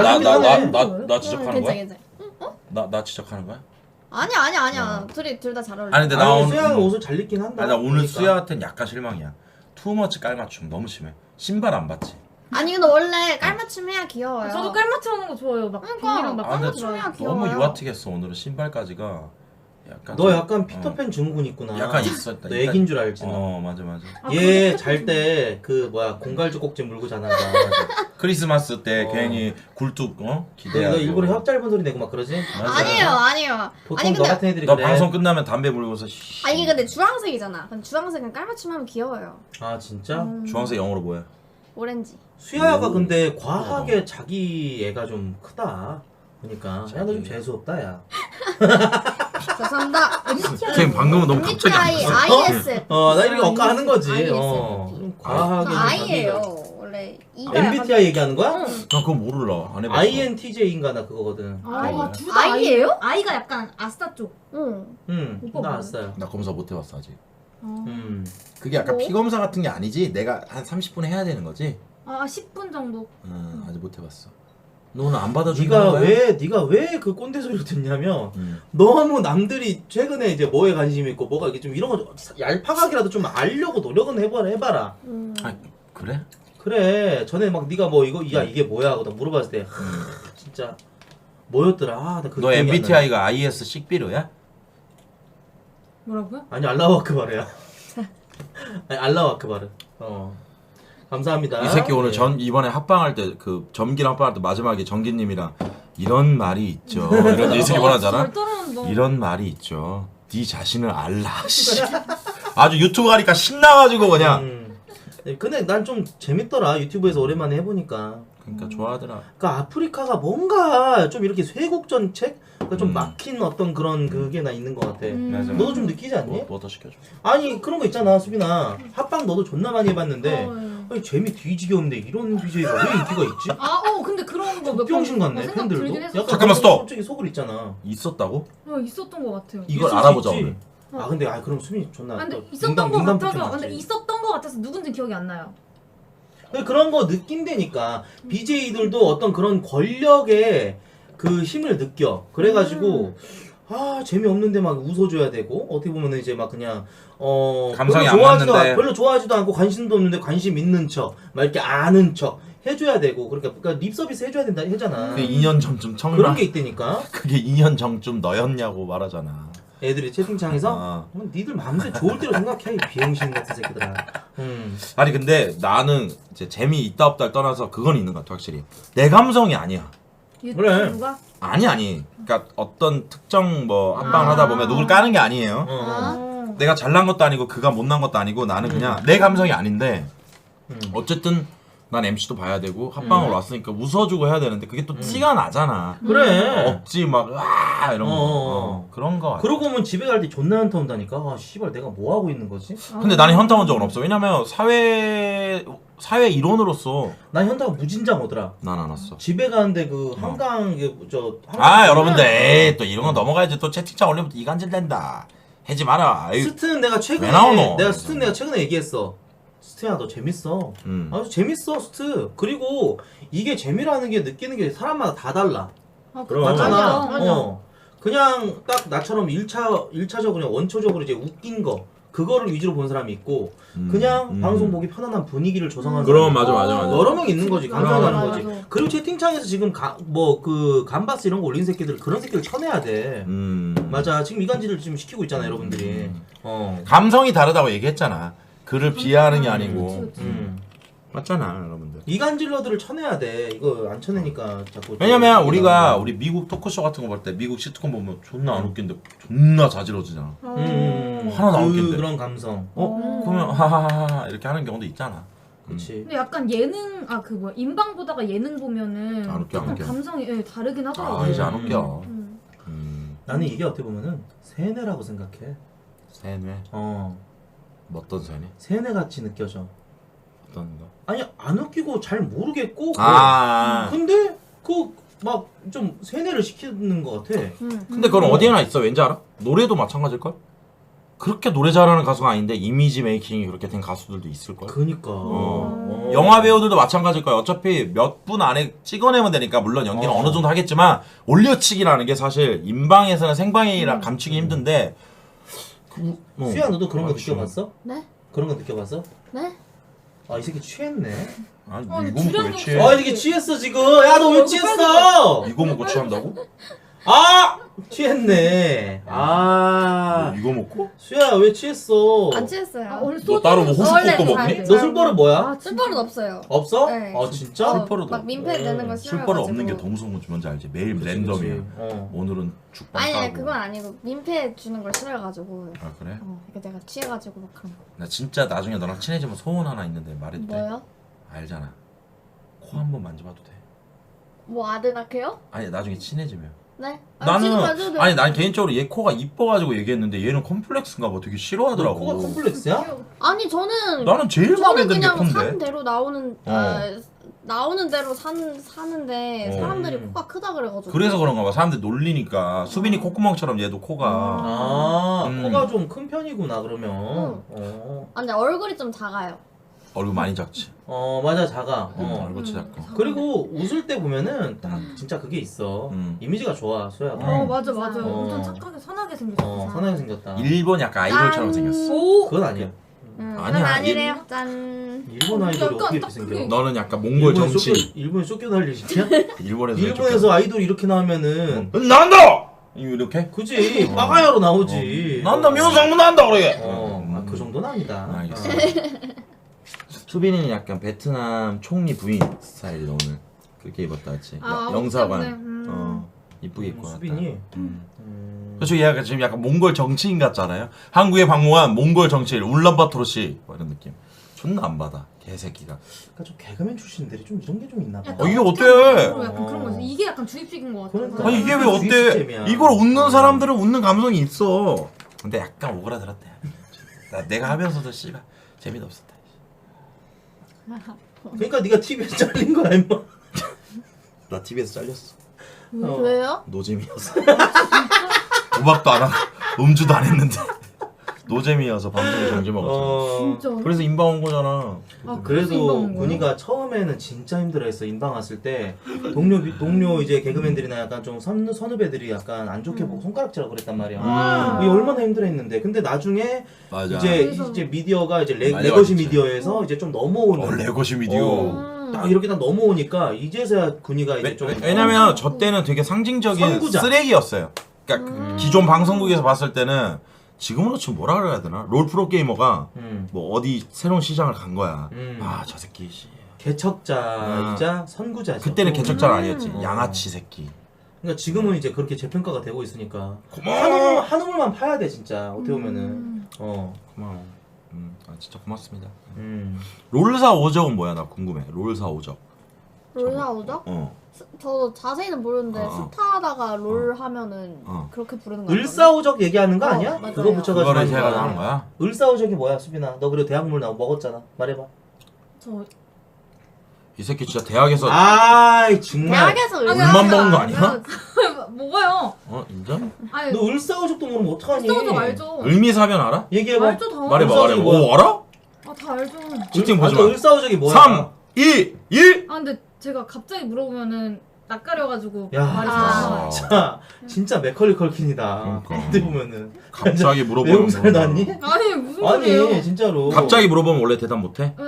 지적하는 거야? 괜찮아. 나 지적하는 거야? 아니야. 둘 다 잘 어울려. 아니 근데 나 아니 오늘 수야가 옷을 잘 입긴 한다. 아니 나 오늘 그러니까. 수야한테는 약간 실망이야. 투머치 깔맞춤 너무 심해. 신발 안 봤지? 아니 근데 원래 깔맞춤 해야 귀여워요. 저도 깔맞춤 하는 거 좋아해요. 막 그러니까. 비닐이랑 막 아, 근데 깔맞춤 해야 귀여워요. 너무 유아틱했어 오늘은 신발까지가. 약간 너 좀- 약간 피터팬 증후군 있구나. 약간 있었다. 너 애긴 줄 알지 너. 어 맞아. 얘 잘 때 그 뭐야 공갈죽 꼭지 물고 자나 봐. 크리스마스 때 어. 괜히 굴뚝 너 기대하고. 일부러 혀 짧은 소리 내고 막 그러지? 맞아. 아니에요. 보통 아니 너 근데 같은 애들이 너 그래. 방송 끝나면 담배 물고서 아 이게 근데 주황색이잖아. 그럼 주황색은 깔맞춤 하면 귀여워요. 아 진짜? 주황색 영어로 뭐야? 오렌지. 수야가 근데 과하게 자기 애가 좀 크다. 그러니까 야 너 좀 재수 없다 야. 죄송합니다. 선생님 방금은 너무 갑자기 안 MBTI 봤어. ISFP. 나 이렇게 억까하는 거지. ISFP. 좀 과하게. 저 I예요. 원래 E가 MBTI 얘기하는 거야? 나 그거 모르라. 안 해봤어. INTJ인가 나 그거거든. 아, 둘 다 I예요? 아이가 약간 아스타 쪽. 응. 오빠 나 뭐야? 알았어요. 나 검사 못 해봤어 아직. 그게 약간 뭐? 피 검사 같은 게 아니지? 내가 한 30분에 해야 되는 거지? 아 10분 정도. 아직 못 해봤어. 너는 안 받아주는 네가 거야? 왜 그 꼰대 소리를 듣냐면 음. 너무 남들이 최근에 이제 뭐에 관심이 있고 뭐가 이게 좀 이런 거 얄팍하게라도 좀 알려고 노력은 해봐라. 아 그래? 그래 전에 막 네가 뭐 이거 이게 뭐야 하고 나 물어봤을 때 진짜 뭐였더라. 나 그거 너 기억이 안 나네. MBTI가 IS 식비르야? 뭐라고요? 아니 알라우 아크바르야. 아니 알라우 아크바르. 감사합니다. 이 새끼 오늘 예. 이번에 합방할 때 그 점기랑 합방할 때 마지막에 정기님이랑 이런 말이 있죠. 이런 이 새끼 뭐라 하잖아? 절 떨어진다. 이런 말이 있죠. 네 자신을 알라. 씨. 아주 유튜브 가니까 신나가지고 그냥. 근데 난 좀 재밌더라. 유튜브에서 오랜만에 해보니까. 그러니까 좋아하더라. 그러니까 아프리카가 뭔가 좀 이렇게 쇄국 정책, 그러니까 좀 막힌 어떤 그런 그게 나 있는 것 같아. 맞아. 너도 좀 느끼지 않니? 뭐 더 시켜줘. 아니 그런 거 있잖아, 수빈아. 합방 너도 존나 많이 해봤는데 아니 재미 뒤지게 없는데 이런 BJ가 왜 인기가 있지? 근데 그런 거 병신 같네 생각 팬들도. 들긴 했어. 약간 잠깐만, 스톱! 솔직히 속을 있잖아. 있었다고? 있었던 것 같아요. 이걸 있을 알아보자 수 있지. 오늘. 아 근데 그럼 수빈이 존나. 근데 또 있었던 것 농담 같아서 폭행 근데 맞지. 있었던 것 같아서 누군지 기억이 안 나요. 근데 그런 거 느낀다니까. BJ들도 어떤 그런 권력의 그 힘을 느껴. 그래가지고 재미없는데 막 웃어줘야 되고 어떻게 보면은 이제 막 그냥 감성이 별로 안 좋아하지도 맞는데. 별로 좋아하지도 않고 관심도 없는데 관심 있는 척 막 이렇게 아는 척 해줘야 되고 그러니까 립 서비스 해줘야 된다 하잖아. 그게 2년 전쯤 청라. 그런 게 있다니까. 그게 2년 전쯤 너였냐고 말하잖아. 애들이 채팅창에서 니들 마음대로 좋을 대로 생각해 이 비행신 같은 새끼들아. 아니 근데 나는 이제 재미 있다 없다를 떠나서 그건 있는 것 같아 확실히. 내 감성이 아니야. 유튜브가? 아니. 그러니까 어떤 특정 뭐 합방을 하다 보면 누굴 까는 게 아니에요. 내가 잘난 것도 아니고 그가 못난 것도 아니고 나는 그냥 내 감성이 아닌데 어쨌든 난 MC도 봐야 되고 합방을 왔으니까 웃어주고 해야 되는데 그게 또 티가 나잖아. 그래. 억지 막 으아 이런 거 그런 거 같아. 그러고 보면 집에 갈 때 존나 현타 온다니까. 아 씨발 내가 뭐 하고 있는 거지? 근데 나는 현타 온 적은 없어. 왜냐면 사회 일원으로서 난 현타가 무진장 오더라. 난 안 왔어. 집에 가는데 그 한강 여러분들 에이, 또 이런 거 넘어가야지. 또 채팅창 올리면 또 이간질 된다. 하지 마라. 스트는 내가 최근에 왜 나오노? 내가 최근에 얘기했어. 스트야 너 재밌어. 아주 재밌어 스트. 그리고 이게 재미라는 게 느끼는 게 사람마다 다 달라. 그럼. 맞잖아. 맞아. 그냥 딱 나처럼 1차적으로 그냥 원초적으로 이제 웃긴 거 그거를 위주로 본 사람이 있고 그냥 방송 보기 편안한 분위기를 조성하는 그럼 사람이 맞아. 여러 명 있는 거지. 감상하는 맞아, 거지. 맞아. 그리고 채팅창에서 지금 감바스 이런 거 올린 새끼들 그런 새끼들 쳐내야 돼. 맞아. 지금 이간질을 지금 시키고 있잖아 여러분들이. 감성이 다르다고 얘기했잖아. 그를 비하하는 게 아니고. 맞잖아 여러분들. 이간질러들을 쳐내야 돼. 이거 안 쳐내니까 자꾸. 왜냐면 우리 미국 토크쇼 같은 거 볼 때 미국 시트콤 보면 존나 안 웃긴데 존나 자지러지잖아. 하나도 안 웃긴데. 그런 감성. 그러면 하하하 이렇게 하는 경우도 있잖아. 그렇지. 근데 약간 예능 인방 보다가 예능 보면은 안 웃겨, 안 조금 웃겨. 감성이 다르긴 하더라고요. 이제 안 웃겨. 나는 이게 어떻게 보면은 세뇌라고 생각해. 세뇌. 뭐 어떤 세뇌? 세뇌 같이 느껴져. 어떤 거? 아니 안 웃기고 잘 모르겠고. 근데 그 막 좀 세뇌를 시키는 것 같아. 근데 그건 어디에나 있어. 왠지 알아? 노래도 마찬가지일걸? 그렇게 노래 잘하는 가수가 아닌데 이미지 메이킹이 그렇게 된 가수들도 있을걸? 그니까. 영화 배우들도 마찬가지일 거야. 어차피 몇 분 안에 찍어내면 되니까 물론 연기는 어느 정도 하겠지만 올려치기라는 게 사실 인방에서는 생방이라 감추기 힘든데 수야 너도 그런 거 느껴봤어? 네? 그런 거 느껴봤어? 네? 아 이 새끼 취했네. 아니 이거 이거 먹고 왜 취해? 아 이게 취했어 지금. 야 너 왜 취했어? 이거 먹고 취한다고? 아 취했네. 이거 먹고? 수야 왜 취했어? 안 취했어요. 오늘 너 따로 뭐 호수 원래 꽂고 잘 먹니? 돼. 너 술버릇 뭐야? 술버릇 없어요. 없어? 네. 아 진짜? 술버릇 막 민폐 되는 거 싫어가지고. 술버릇 없는 게 더 무서운 건지 뭔지 알지? 매일 랜덤이야. 오늘은 죽방 아니 까고. 그건 아니고 민폐 주는 걸 싫어해가지고. 아 그래? 이거 내가 취해가지고 막 그런 거. 나 진짜 나중에 너랑 친해지면 소원 하나 있는데 말해도 돼? 뭐요? 알잖아. 코 한 번 만져봐도 돼? 뭐 아드나케요? 아니 나중에 친해지면. 네? 나는 가져도 돼요. 아니 난 개인적으로 얘 코가 이뻐가지고 얘기했는데 얘는 컴플렉스인가 봐. 되게 싫어하더라고. 코가 컴플렉스야? 아니 저는 나는 제일 마음에 저는 드는 게 그냥 콘데. 사는 대로 나오는 대로 사는데 사람들이 코가 크다 그래가지고. 그래서 그런가 봐. 사람들 놀리니까. 수빈이 콧구멍처럼 얘도 코가. 코가 좀 큰 편이구나 그러면. 근데 얼굴이 좀 작아요. 얼굴 많이 작지. 맞아 작아. 얼굴 작고. 그리고 웃을 때 보면은 딱 진짜 그게 있어. 이미지가 좋아 수야. 맞아. 엄청 착하게 선하게 생겼어. 선하게 생겼다. 일본 약간 아이돌처럼 생겼어. 그건 아니야. 그건 아니래요. 짠. 일본 아이돌이 약간 어떻게 딱 이렇게 생겨? 그게- 너는 약간 몽골 정치. 일본에 쫓겨날 일이야? 일본에서 일본에서 아이돌 이렇게 나오면은 난다! 이렇게? 그지 빠가야로 나오지. 난다 미혼상무 난다 그러게. 그 정도는 아니다. 알겠어. 수빈이는 약간 베트남 총리 부인 스타일이다 오늘. 그렇게 입었다 했지. 영사관. 이쁘게 입고 왔다. 수빈이. 그렇죠. 얘가 지금 약간 몽골 정치인 같잖아요. 한국에 방문한 몽골 정치인 울란바토르 씨 뭐 이런 느낌. 존나 안 받아 개새끼가. 그러니까 좀 개그맨 출신들이 좀 이런 게 좀 있나 봐. 이게 어때? 약간 그런 거 있어. 이게 약간 주입식인 것 같아. 그러니까. 아니 이게 왜 어때? 주입시스템이야. 이걸 웃는 사람들은 웃는 감성이 있어. 근데 약간 오그라들었대. 내가 하면서도 씨발 재미도 없었다. 그러니까 네가 TV에서 잘린 거야 임마. 나 TV에서 잘렸어. 왜요? 노잼이어서. 도박도 안 하고 음주도 안 했는데 노잼이어서 방송에 정지 먹었잖아. 진짜. 그래서 인방 온 거잖아. 그래도 군이가 처음에는 진짜 힘들어했어. 인방 왔을 때 동료 이제 개그맨들이나 약간 좀 선후배들이 약간 안 좋게 보고 손가락질하고 그랬단 말이야. 이게 얼마나 힘들어했는데. 근데 나중에 맞아. 이제 미디어가 이제 많이 레거시 왔지. 미디어에서 이제 좀 넘어오는. 레거시 미디어. 딱 이렇게 딱 넘어오니까 이제서야 군이가 이제 좀 왜냐면 저 때는 되게 상징적인 선구자. 쓰레기였어요. 그러니까 기존 방송국에서 봤을 때는 지금으로 치면 뭐라 그래야 되나? 롤 프로게이머가 뭐 어디 새로운 시장을 간 거야. 아 저 새끼 씨. 개척자이자 선구자죠. 그때는 개척자는 아니었지. 양아치 새끼. 그러니까 지금은 이제 그렇게 재평가가 되고 있으니까 고마워. 한 우물만 파야 돼 진짜 어떻게 보면은. 고마워. 아 진짜 고맙습니다. 롤사 오적은 뭐야? 나 궁금해. 롤사 오적. 롤사 오죠? 저 자세히는 모르는데 스타하다가 롤 하면은 그렇게 부르는 거 을사오적 얘기하는 거 아니야? 맞아요. 그거 붙여가지고 그거를 하는 제가 거야. 하는 거야? 을사오적이 뭐야 수빈아? 너 그래도 대학물 나고 먹었잖아. 말해봐. 저 이 새끼 진짜 대학에서 아이 정말. 대학에서 물만 먹은 거 아니야? 뭐가요? 인정? 아니 너 을사오적도 모르면 어떡하니? 을사오적 알죠. 을미사변 알아? 얘기해봐. 알죠 다. 말해봐 을사오적이 말해봐. 오 알아? 다 알죠. 채팅 보지 아, 너 마. 을사오적이 뭐야? 3, 2, 1. 아 근데 제가 갑자기 물어보면은 낯가려가지고 야, 말이 잘 진짜 맥컬리 컬킨이다. 그러니까. 어떻게 보면은 갑자기 물어보는 외국 살다니? 아니 무슨 아니 소리예요? 진짜로. 갑자기 물어보면 원래 대답 못해? 네.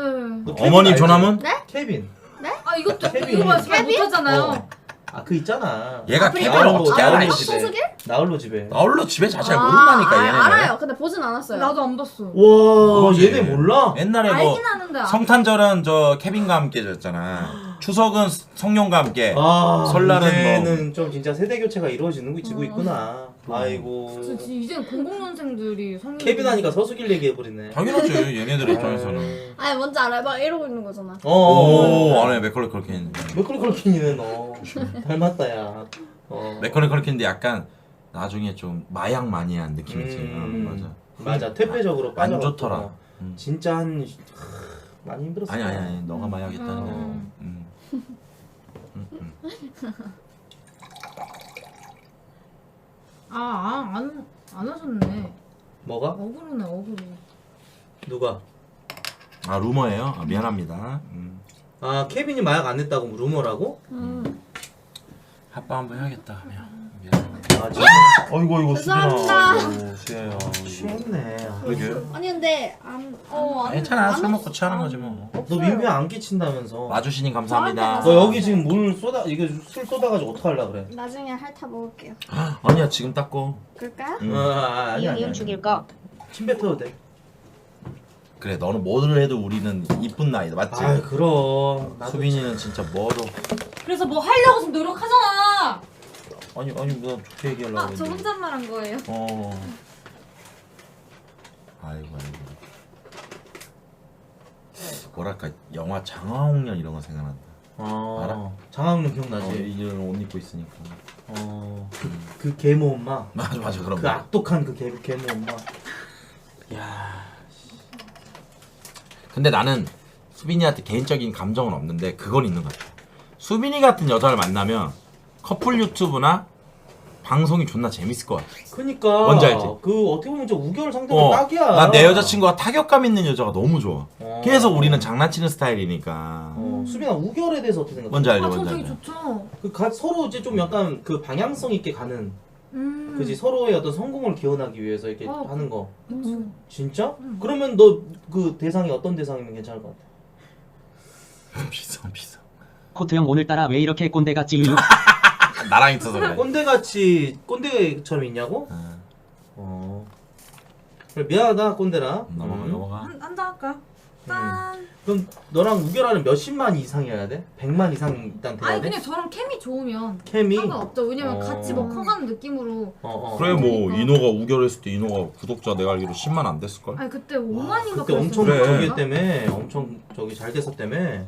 너 케빈 어머님 알지? 전화문? 케빈. 아 이것도 케빈. 이거 잘 못하잖아요. 아 그 있잖아. 얘가 아프리카 케빈을 나홀로 어떻게 나홀로 알아? 집에. 손수길? 나홀로 집에. 나홀로 집에 자체 모른다니까 얘네는. 알아요. 근데 보진 않았어요. 나도 안 봤어. 와 그거지. 얘네 몰라? 옛날에 뭐 알긴 하는데 성탄절은 저 케빈과 함께 졌잖아. 추석은 성룡과 함께. 아 설날은 이제는 좀 진짜 세대 교체가 이루어지는 지고 있구나. 아이고. 이제는 00년생들이 성인 케빈 하니까 서수길 얘기해버리네. 당연하지 얘네들 입장에서는. 아니 뭔지 알아요? 막 이러고 있는 거잖아. 오 안에 맥컬리 컬킨. 맥컬리 컬킨이네 너. 닮았다 야. 맥컬리 컬킨인데 약간 나중에 좀 마약 마니아한 느낌이지. 맞아. 맞아 퇴폐적으로 안 빠져. 좋더라. 진짜 한 많이 힘들었어. 아니 너가 마약했다는 거. 안 하셨네. 뭐가? 억울하네 억울해. 누가? 아 루머예요? 아, 미안합니다. 아 케빈이 마약 안 냈다고 루머라고? 합방 한번 해야겠다. 미안합니다. 아 진짜? 어이구 죄송합니다. 수혜야. 취했네. 그러게. 아니 근데 괜찮아 술 먹고 취하는 거지 뭐. 너 민폐 안 끼친다면서? 와주시니 감사합니다. 너 여기 지금 물 쏟아 이거 술 쏟아가지고 어떡하려 그래? 나중에 핥아 먹을게요. 아니야 지금 닦고. 그럴까요? 이응 죽일까? 침 뱉어도 돼. 그래 너는 뭐를 해도 우리는 이쁜 나이다 맞지? 아 그럼. 수빈이는 진짜 뭐로? 그래서 뭐 하려고 지금 노력하잖아. 아니 뭐 좋게 얘기하려고 아 저 혼잣말 한 거예요. 아이고 뭐랄까 영화 장화홍련 이런 거 생각난다. 알아? 장학룡 기억나지? 이런 옷 입고 있으니까. 그 계모 엄마. 맞아 그런 그 거. 악독한 그 계모 엄마. 야. 근데 나는 수빈이한테 개인적인 감정은 없는데 그건 있는 것 같아. 수빈이 같은 여자를 만나면 커플 유튜브나 방송이 존나 재밌을 것 같아. 그니까. 뭔지 알지? 그 어떻게 보면 저 우결 상대가 딱이야. 난 내 여자친구가 타격감 있는 여자가 너무 좋아. 그래서 우리는 장난치는 스타일이니까. 수빈아 우결에 대해서 어떻게 생각해? 뭔지 알죠? 아, 전 뭔지 되게 알죠? 좋죠. 서로 이제 좀 약간 그 방향성 있게 가는. 그지 서로의 어떤 성공을 기원하기 위해서 이렇게 하는 거. 진짜? 그러면 너 그 대상이 어떤 대상이면 괜찮을 것 같아? 비싸. 코트 형 오늘따라 왜 이렇게 꼰대같지? 나랑 있어서 그래. 꼰대같이 꼰대처럼 있냐고? 그래 미안하다 꼰대라. 넘어가. 한다 할까요? 짠. 그럼 너랑 우결하는 몇십만 이상이어야 돼? 100만 이상 일단 돼야 아니 돼? 그냥 저랑 케미 좋으면 케미? 상관없죠. 왜냐면 같이 뭐 커가는 느낌으로. 그래 뭐 이노가 우결했을 때 이노가 구독자 내가 알기로 10만 안 됐을걸? 아니 그때 5만인가 그때 엄청 그래. 저기 때문에 엄청 저기 잘 됐었다며.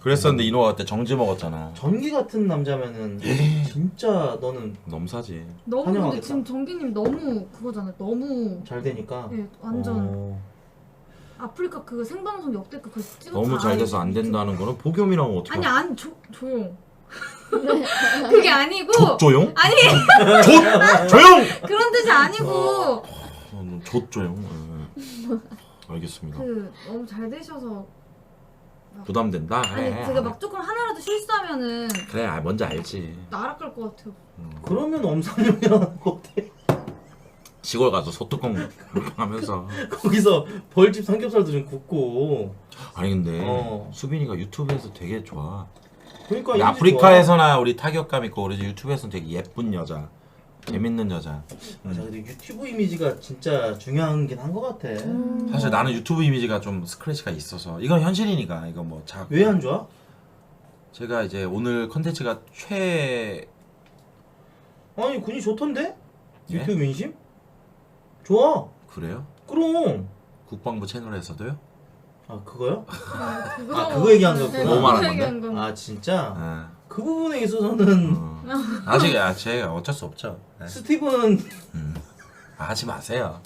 그랬었는데 이노가 그때 정지 먹었잖아. 전기 같은 남자면은 진짜 너는 넘사지. 너무 근데 환영하겠다. 지금 정기님 너무 그거잖아요. 너무 잘 되니까. 예 완전 아프리카 그 생방송 역대급 그 찍었. 너무 잘 돼서 안 된다는 거는 복염이라고 어떻게? 아니 조용. 그게 아니고. 조용? 아니 조용! 그런 뜻이 아니고. 조용. 알겠습니다. 그 너무 잘 되셔서. 부담된다. 아니 그래. 제가 막 조금 하나라도 실수하면은 그래, 뭔지 알지. 나락갈 것 같아요. 그러면 엄상용 일어날 것 같아. 시골 가서 소뚜껑 하면서. 거기서 벌집 삼겹살도 좀 굽고. 아니 근데 수빈이가 유튜브에서 되게 좋아. 그러니까 근데 아프리카에서나 우리 타격감 있고 우리 유튜브에서는 되게 예쁜 여자. 재밌는 여자. 맞아. 근데 유튜브 이미지가 진짜 중요한긴 한 것 같아. 사실 나는 유튜브 이미지가 좀 스크래치가 있어서 이건 현실이니까 이거 뭐 자. 왜 안 좋아? 제가 이제 오늘 컨텐츠가 아니 군이 좋던데? 예? 유튜브 민심? 좋아. 그래요? 그럼. 국방부 채널에서도요? 아 그거요? 그거, 아, 그거 얘기한 거구나. 뭐 말한 그거 건데? 얘기한 거. 아 진짜? 아, 그 부분에 있어서는 아직 제가 어쩔 수 없죠. 네. 스티브는 하지 마세요.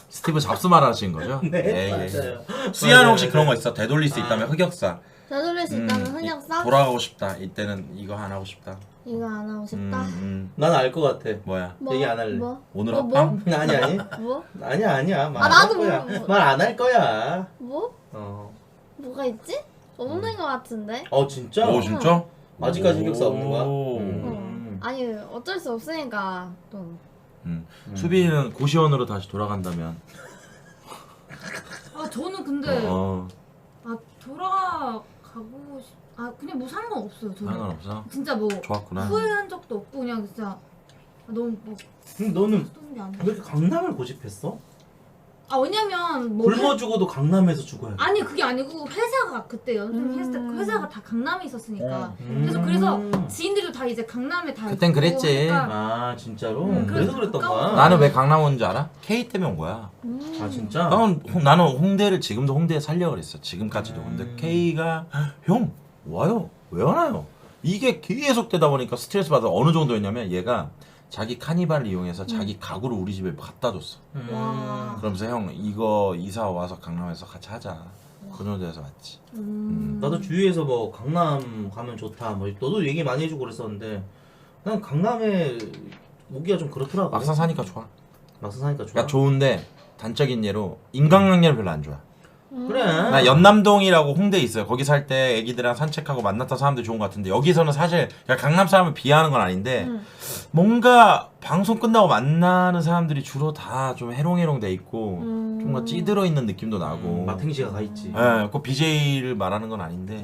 스티브 잡스 말하신 거죠? 네 예, 예. 맞아요. 수야는 맞아요, 혹시 그런 거 맞아요. 있어? 되돌릴 수 있다면 흑역사. 되돌릴 수 있다면 흑역사? 돌아가고 싶다. 이때는 이거 안 하고 싶다. 이거 안 하고 싶다. 난 알 것 같아. 뭐야? 뭐, 얘기 안 할래. 뭐? 오늘 뭐, 합방? 아니. 뭐? 아니야. 말 아, 안 할 나도 거야. 뭐- 말 안 할 거야. 뭐? 어. 뭐가 있지? 없는 것 같은데? 진짜? 오 진짜? 아직까지 흑역사 없는 거야? 오. 아니 어쩔 수 없으니까 또 수빈이는 고시원으로 다시 돌아간다면. 아 저는 근데 어. 돌아가고 그냥 뭐 상관없어요. 저는 상관없어? 진짜 뭐 좋았구나. 후회한 적도 없고 그냥 진짜 너무 뭐 그럼 너는 쓰는 게 아니라. 왜 이렇게 강남을 고집했어? 왜냐면 뭐 굶어 죽어도 강남에서 죽어야 돼. 아니 그게 아니고 회사가 그때 연습했을 때 회사가 다 강남에 있었으니까 그래서 지인들도 다 이제 강남에 다 그땐 있고 그랬지. 하니까 아 진짜로? 그래서 그래서 그랬던 가까워서. 거야? 나는 왜 강남 온 줄 알아? K 때문에 온 거야. 아 진짜? 나는 홍대를 지금도 홍대에 살려고 그랬어. 지금까지도. 근데 K가 형 와요. 왜 와요? 이게 계속 되다 보니까 스트레스 받아. 어느 정도였냐면 얘가 자기 카니발을 이용해서 자기 가구를 우리 집에 갖다 줬어. 와. 그러면서 형 이거 이사 와서 강남에서 같이 하자. 그 정도에서 왔지. 나도 주위에서 뭐 강남 가면 좋다 뭐 너도 얘기 많이 해주고 그랬었는데 난 강남에 오기가 좀 그렇더라고. 막상 사니까 좋아. 막상 사니까 좋아. 그러니까 좋은데 단적인 예로 인간관계는 별로 안 좋아. 그래. 나 연남동이라고 홍대에 있어요. 거기 살 때 애기들이랑 산책하고 만났던 사람들 좋은 것 같은데 여기서는 사실 그러니까 강남 사람을 비하하는 건 아닌데 뭔가 방송 끝나고 만나는 사람들이 주로 다 좀 해롱해롱 돼 있고 뭔가 찌들어 있는 느낌도 나고 마탱이씨가 가 있지. 예, 꼭 BJ를 말하는 건 아닌데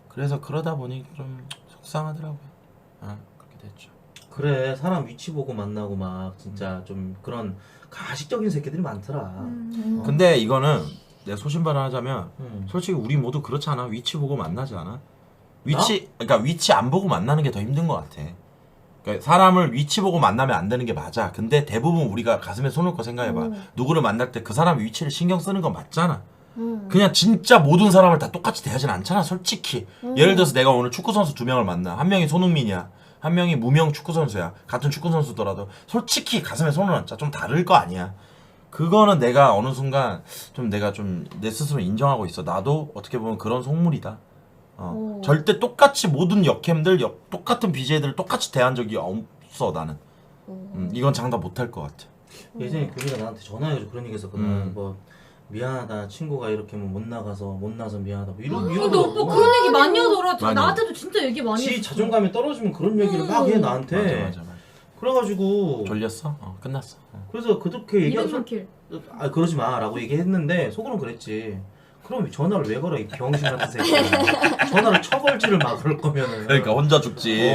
그래서 그러다 보니 좀 속상하더라고요. 그렇게 됐죠. 그래 사람 위치 보고 만나고 막 진짜 좀 그런 가식적인 새끼들이 많더라. 근데 이거는 내가 소신발언 하자면 솔직히 우리 모두 그렇지 않아? 위치 보고 만나지 않아? 그러니까 위치 안 보고 만나는 게 더 힘든 것 같아. 그러니까 사람을 위치 보고 만나면 안 되는 게 맞아. 근데 대부분 우리가 가슴에 손 얹고 생각해봐. 누구를 만날 때 그 사람의 위치를 신경 쓰는 건 맞잖아. 그냥 진짜 모든 사람을 다 똑같이 대하진 않잖아 솔직히. 예를 들어서 내가 오늘 축구선수 2명을 만나. 한 명이 손흥민이야. 한 명이 무명 축구선수야. 같은 축구선수더라도 솔직히 가슴에 손을 얹자. 좀 다를 거 아니야. 그거는 내가 어느 순간 좀 내가 좀 내 스스로 인정하고 있어. 나도 어떻게 보면 그런 속물이다. 절대 똑같이 모든 역캠들 똑같은 BJ들을 똑같이 대한 적이 없어 나는. 이건 장담 못할 것 같아. 예전에 교리가 나한테 전화해가지고 그런 얘기 했었거든. 뭐 미안하다 친구가 이렇게 뭐 못 나서 미안하다 뭐 이런 근데 오빠 그런 얘기 많이 하더라. 많이 나한테도 진짜 얘기 많이 지 했어. 자존감이 떨어지면 그런 얘기를 막 해 나한테. 맞아. 그래가지고 졸렸어? 끝났어. 그래서 그렇게 얘기하고 200만 킬. 그러지 마라고 얘기했는데 속으로는 그랬지. 그럼 전화를 왜 걸어 이 병신 같은 새끼. 전화를 쳐걸지를 막 그럴 거면은. 그러니까 혼자 죽지.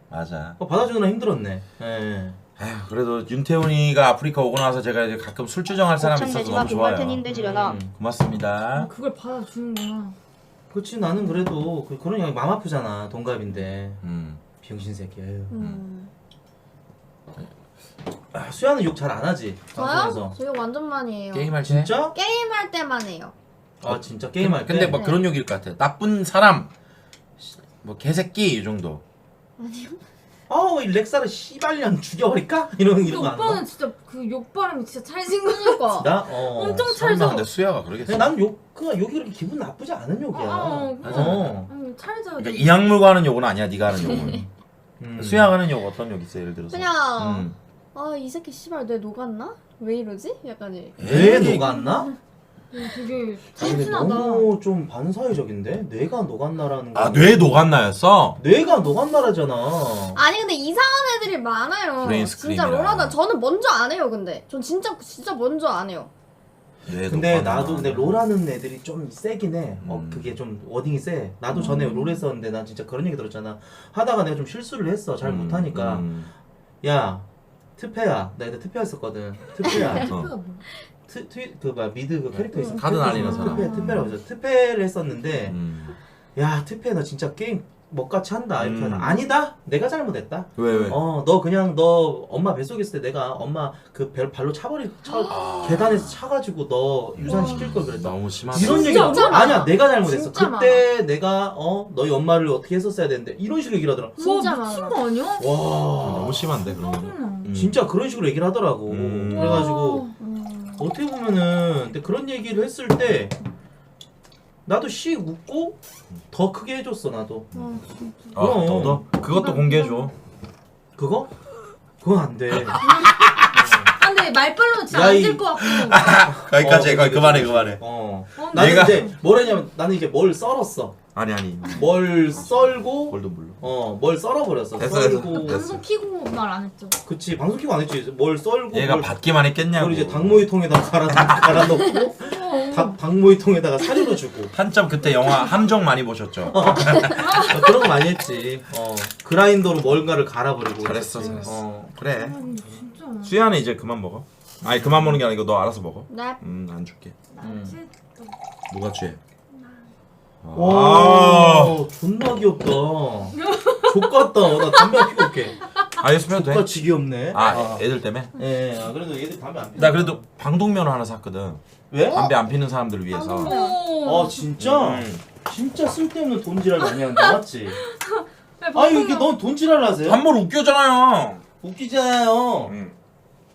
맞아. 받아주느라 힘들었네. 예. 에휴, 그래도 윤태훈이가 아프리카 오고 나서 제가 이제 가끔 술 주정할 사람이 있어서 곱창돼지와 너무 좋아요. 금발텐인데 지려나. 고맙습니다. 그걸 받아주는구나. 그렇지 나는 그래도 그런 양 마음 아프잖아 동갑인데. 병신 새끼. 수야는 욕 잘 안 하지 방송에서. 저요? 저 욕 완전 많이 해요. 게임할 때? 진짜? 게임할 때만 해요. 아 진짜 게임할 때? 근데 뭐 네. 그런 욕일 것 같아. 나쁜 사람, 뭐 개새끼 이 정도. 아니요. 이 렉사를 씨발년 죽여버릴까? 이런 근데 거 안 나? 오빠는 진짜 그 욕발음이 진짜 찰진 그니까. 나? 엄청 설마 찰져. 근데 수야가 그러겠어. 근데 난 욕이 그렇게 기분 나쁘지 않은 욕이야. 아니 찰져요. 그러니까 이악물고 하는 욕은 아니야. 네가 하는 욕은. 수야가 하는 욕 어떤 욕 있어? 예를 들어서. 그냥 이 새끼 씨발 뇌 녹았나? 왜 이러지? 약간 왜 녹았나? 되게 근데 찰진하다. 너무 좀 반사회적인데? 뇌가 녹았나라는 거. 뇌 녹았나였어? 뇌가 녹았나라잖아. 아니 근데 이상한 애들이 많아요. 브레인 진짜 스크림이라. 롤하다 저는 먼저 안 해요. 근데 전 진짜 먼저 안 해요. 근데 나도 근데 롤하는 애들이 좀 세긴 해. 그게 좀 워딩이 세. 나도 전에 롤 했었는데 난 진짜 그런 얘기 들었잖아. 하다가 내가 좀 실수를 했어. 잘 못하니까. 야, 트페야. 나 그때 트페 했었거든. 트페야. 투표가 뭐야? 그 미드 그 캐릭터 있어. 카드 날리는 사람. 트페라고 해서 트페를 했었는데 야 트페 너 진짜 게임 먹같이 한다 이렇게 하다 아니다 내가 잘못했다. 왜? 너 그냥 너 엄마 뱃속에 있을 때 내가 엄마 그 발로 계단에서 차가지고 너 유산시킬 걸 그랬다. 너무 심하다. 이런 얘기 진짜 아니야 내가 잘못했어. 진짜 그때 내가 너희 엄마를 어떻게 했었어야 되는데 이런 식으로 얘기를 하더라. 진짜 와 미친 많아. 거 아니야? 와 너무 심한데 그런 거. 진짜 그런 식으로 얘기를 하더라고. 그래가지고 어떻게 보면은 근데 그런 얘기를 했을 때 나도 씩 웃고 더 크게 해줬어 나도. 너도 그것도 공개해줘. 그거? 그건 안 돼. 아 근데 말빨로는 진짜 야, 안 이- 될 것 같고. 거기까지 그치, 그만해 그치. 그만해. 나는 얘가- 이제 뭘 했냐면 나는 이제 뭘 썰었어. 아니 뭘 썰고 뭘도 몰라. 뭘 썰어버렸어. 됐어, 썰고. 방송 키고 말 안 했죠. 그치 방송 키고 안 했지. 뭘 썰고. 얘가 받기만 했겠냐고. 그걸 이제 닭모이통에다가 갈아 넣고 닭모이통에다가 사료로 주고. 한참 그때 영화 함정 많이 보셨죠? 그런 거 많이 했지. 그라인더로 뭔가를 갈아버리고. 잘했어. 그래. 아니 진짜. 수야는 이제 그만 먹어. 아니 그만 먹는 게 아니고 너 알아서 먹어. 네. 안 줄게. 나지. 누가 취해? 와 존나 귀엽다. 족같다. 나 담배 안 피고 올게. 알겠으면 돼. 족같이 지귀엽네. 애들 때문에? 예, 그래도 얘들 담배 안 피워. 나 그래도 방독면허 하나 샀거든. 왜? 담배 안 피는 사람들을 위해서. 오. 진짜? 진짜 쓸데없는 돈지랄 많이 한다 맞지? 왜 아유 이게 넌 돈지랄 하세요? 한번 웃겨잖아요. 웃기잖아요.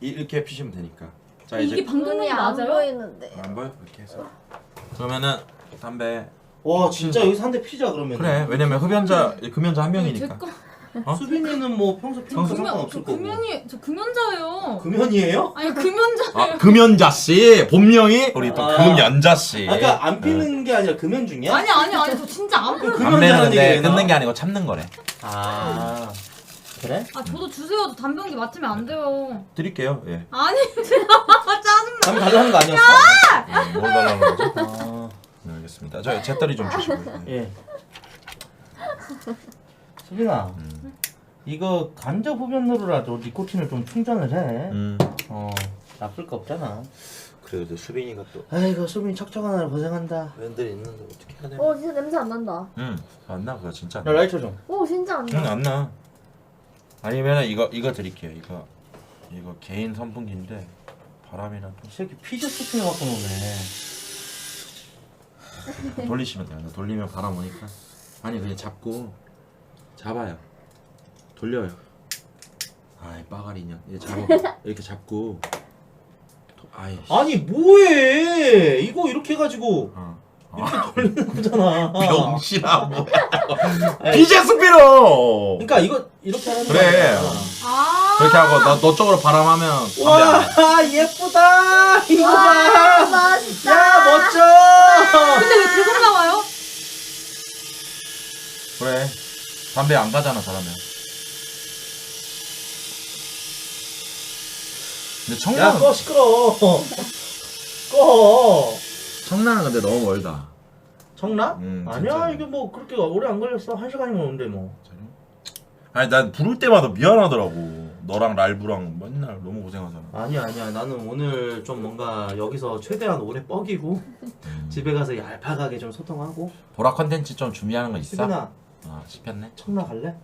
이렇게 피시면 되니까. 자 이게 이제 방송이 눈이 안 맞아요? 보이는데. 안 보여? 이렇게 해서. 그러면은 담배. 와 진짜 여기서 한 대 피자 그러면. 그래. 왜냐면 흡연자 금연자 한 명이니까. 수빈이는 뭐 평소 피는 거 상관없을 거고. 저 금연자예요. 금연이에요? 아니 금연자예요. 금연자 씨 본명이 우리 또 금연자 씨. 그러니까 안 피는 게 아니라 금연 중이야? 아니 저 진짜 안 피는. 금연자라는 담배는 얘기가 끊는 게 아니고 참는 거래. 그래? 아 저도 주세요. 저 담배연기 맡으면 안 돼요. 드릴게요. 예. 아니 짜증나. 담배 달라는 거 아니었어? 뭘 달라는 거죠? 네, 알겠습니다. 저 잿더리 좀 주시고요. 예. 수빈아, 이거 간접 흡연으로라도 니코틴을 좀 충전을 해. 나쁠 거 없잖아. 그래도 수빈이가 또 아이고 수빈이 척척하느라 고생한다. 팬들이 있는데 어떻게 해야 돼? 진짜 냄새 안 난다. 안 나, 그거 진짜. 야 라이터 좀. 진짜 안 나. 안 나. 아니면 이거 드릴게요. 이거 개인 선풍기인데 바람이랑 이 새끼 피지 스프레이 갖고 노네. 좀 돌리시면 돼요. 돌리면 바람 오니까. 아니 그냥 잡아요. 돌려요. 아이 빠가리 인형. 얘 잡아. 이렇게 잡고. 아니 뭐해? 이거 이렇게 해가지고 이렇게 돌리는 거잖아. 병신아 뭐야? 비제 스피로. 그러니까 이거 이렇게 하는 거야. 그래. 그렇게 하고 너 쪽으로 바람하면 와 예쁘다. 이거 봐. 맛있다. 야 멋져. 근데 왜 계속 나와요? 그래. 담배 안 가잖아 잘하면. 근데 야 꺼 시끄러. 꺼. 청라는 근데 너무 멀다. 청라? 진짜. 아니야 이게 뭐 그렇게 오래 안 걸렸어. 1시간이면 오는데 뭐. 아니 난 부를 때마다 미안하더라고. 너랑 랄부랑 맨날 너무 고생하잖아. 아니야 나는 오늘 좀 뭔가 여기서 최대한 오래 뻐기고 집에 가서 얄팍하게 좀 소통하고. 보라 컨텐츠 좀 준비하는 거 있어? 수빈아 씹혔네. 청라 갈래?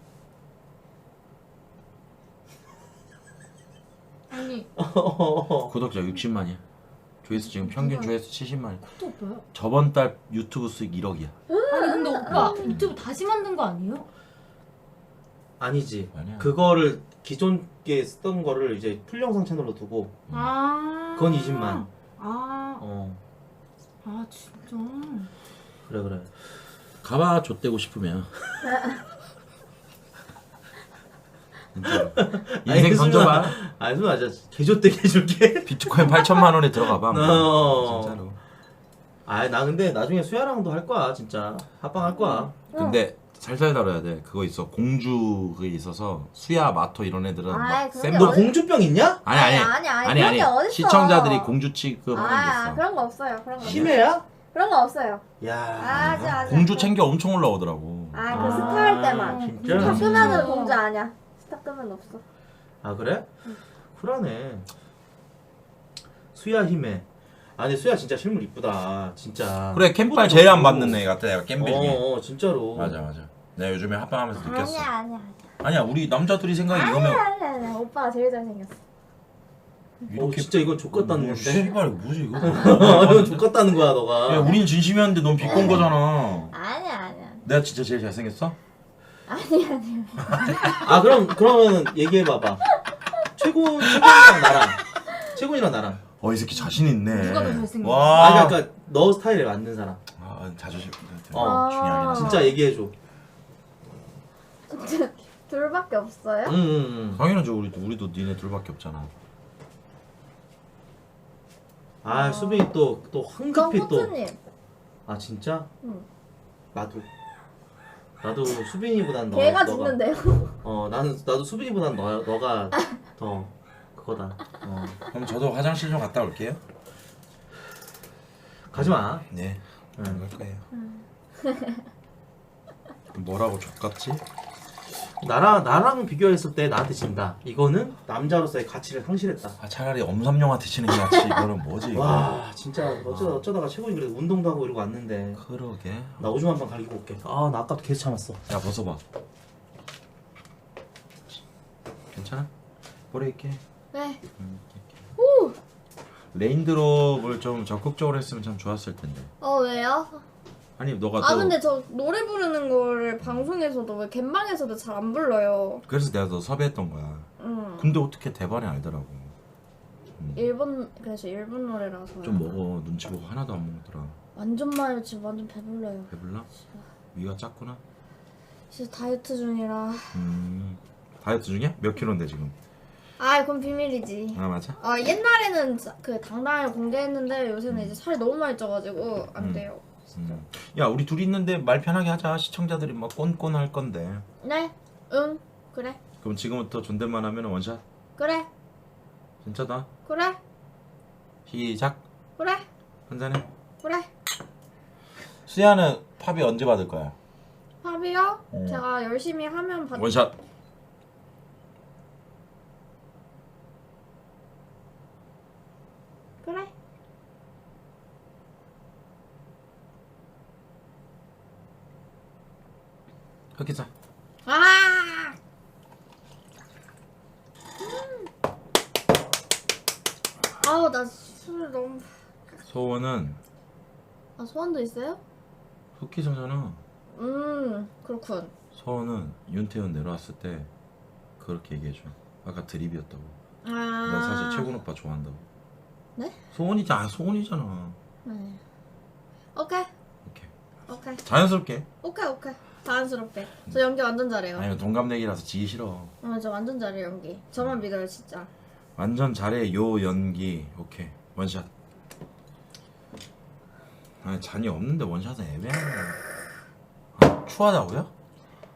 아니 구독자 60만이야. 조회수 지금 평균 조회수 70만이야. 또 오빠요? 저번 달 유튜브 수익 1억이야. 아니 근데 오빠 유튜브 다시 만든 거 아니에요? 아니지. 아니야. 그거를 기존 게 쓰던 거를 이제 풀 영상 채널로 두고 그건 20만. 진짜. 그래. 가봐 좆대고 싶으면. 진짜로. 인생 던져봐. 아니 수빈아 진짜 개조대게 해줄게. 비트코인 8천만 원에 들어가봐. 진짜로. 나 근데 나중에 수야랑도 할 거야 진짜. 합방 할 거야. 근데 살살 다뤄야 돼. 그거 있어. 공주 그게 있어서 수야 마토 이런 애들은 막 그런 게 너 어디- 공주병 있냐? 아니, 그런 게 어딨어. 시청자들이 공주 취급하는 게 있어. 그런 거 없어요. 그런 거. 심해야? 그런 거 없어요. 야. 아자. 공주 챙겨 엄청 올라오더라고. 그 스타 할 때만. 진짜? 스타 끄면은 공주 아니야. 스타 끄면 없어. 아 그래? 쿨하네. 수야 힘에. 아 근데 수야 진짜 실물 이쁘다 진짜. 그래 캠빨 제일 안 받는 애 같아 내가 겜빌 중에. 진짜로. 맞아. 내가 요즘에 합방하면서 느꼈어. 아니야. 아니야 우리 남자들이 생각이 이거면 아니야. 오빠가 제일 잘생겼어. 이렇게 진짜 이건 족같다는 건데. 씨발 뭐지 이거? 이건 족같다는 거야 너가. 야 우린 진심이었는데 넌 비꼰 거잖아. 아니야. 내가 진짜 제일 잘생겼어? 아니야. 아 그러면 얘기해 봐봐. 최군이랑 나랑. 최군이랑 나랑. 이 새끼 자신 있네. 누가 더 잘생겼어? 와. 그러니까 너 스타일에 맞는 사람. 자존심 어. 중요하긴 하다. 진짜 얘기해 줘. 둘밖에 없어요? 당연하죠. 우리도 니네 둘밖에 없잖아. 아 수빈이 또 그럼 황급히 또. 호트님. 아 진짜? 응. 나도 수빈이보단 걔가 너가. 짓는데요? 나도 수빈이보단 너가 더 그거다. 그럼 저도 화장실 좀 갔다 올게요. 가지 마. 네. 안 갈 거예요. 뭐라고 족같지? 나랑 비교했을 때 나한테 진다. 이거는 남자로서의 가치를 상실했다. 차라리 엄삼룡한테 치는 게 낫지. 이거는 뭐지 이거? 와 진짜 어쩌다가 최고인 그래도 운동도 하고 이러고 왔는데. 그러게. 나 오줌 한 번 갈기고 올게. 나 아까부터 계속 참았어. 야 벗어봐. 괜찮아? 오래 있게. 네. 레인드롭을 좀 적극적으로 했으면 참 좋았을 텐데. 왜요? 아니 너가 아 또 근데 저 노래 부르는 거를 방송에서도 왜 gem방에서도 잘 안 불러요. 그래서 내가 너 섭외했던 거야. 근데 어떻게 대반이 알더라고. 그래서 일본 노래라서 좀 먹어. 눈치 보고 하나도 안 먹더라. 완전 많이 지금 완전 배불러요. 배불러? 위가 작구나? 진짜 다이어트 중이라. 다이어트 중이야? 몇 킬로인데 지금? 그건 비밀이지. 맞아? 옛날에는 그 당당하게 공개했는데 요새는 이제 살이 너무 많이 쪄가지고 안 돼요. 야 우리 둘이 있는데 말 편하게 하자. 시청자들이 막 꼰꼰할 건데. 네? 응? 그래? 그럼 지금부터 존댓말 하면 원샷? 그래? 진짜다. 그래? 시작. 그래? 한잔해. 그래? 수야는 팝이 언제 받을 거야? 밥이요? 제가 열심히 하면 원샷. 그래? 흑기사. 나 술 너무. 소원은 소원도 있어요? 흑기사잖아. 그렇군. 소원은 윤태현 내려왔을 때 그렇게 얘기해줘. 아까 드립이었다고. 난 사실 최군 오빠 좋아한다고. 네? 소원이잖아. 네. 오케이. 자연스럽게. 오케이. 자연스럽게. 저 연기 완전 잘해요. 아니 동갑내기라서 지기 싫어. 저 완전 잘해요 연기. 저만 믿어요 진짜. 완전 잘해 요 연기. 오케이 원샷. 잔이 없는데 원샷은 애매하네. 추하다고요?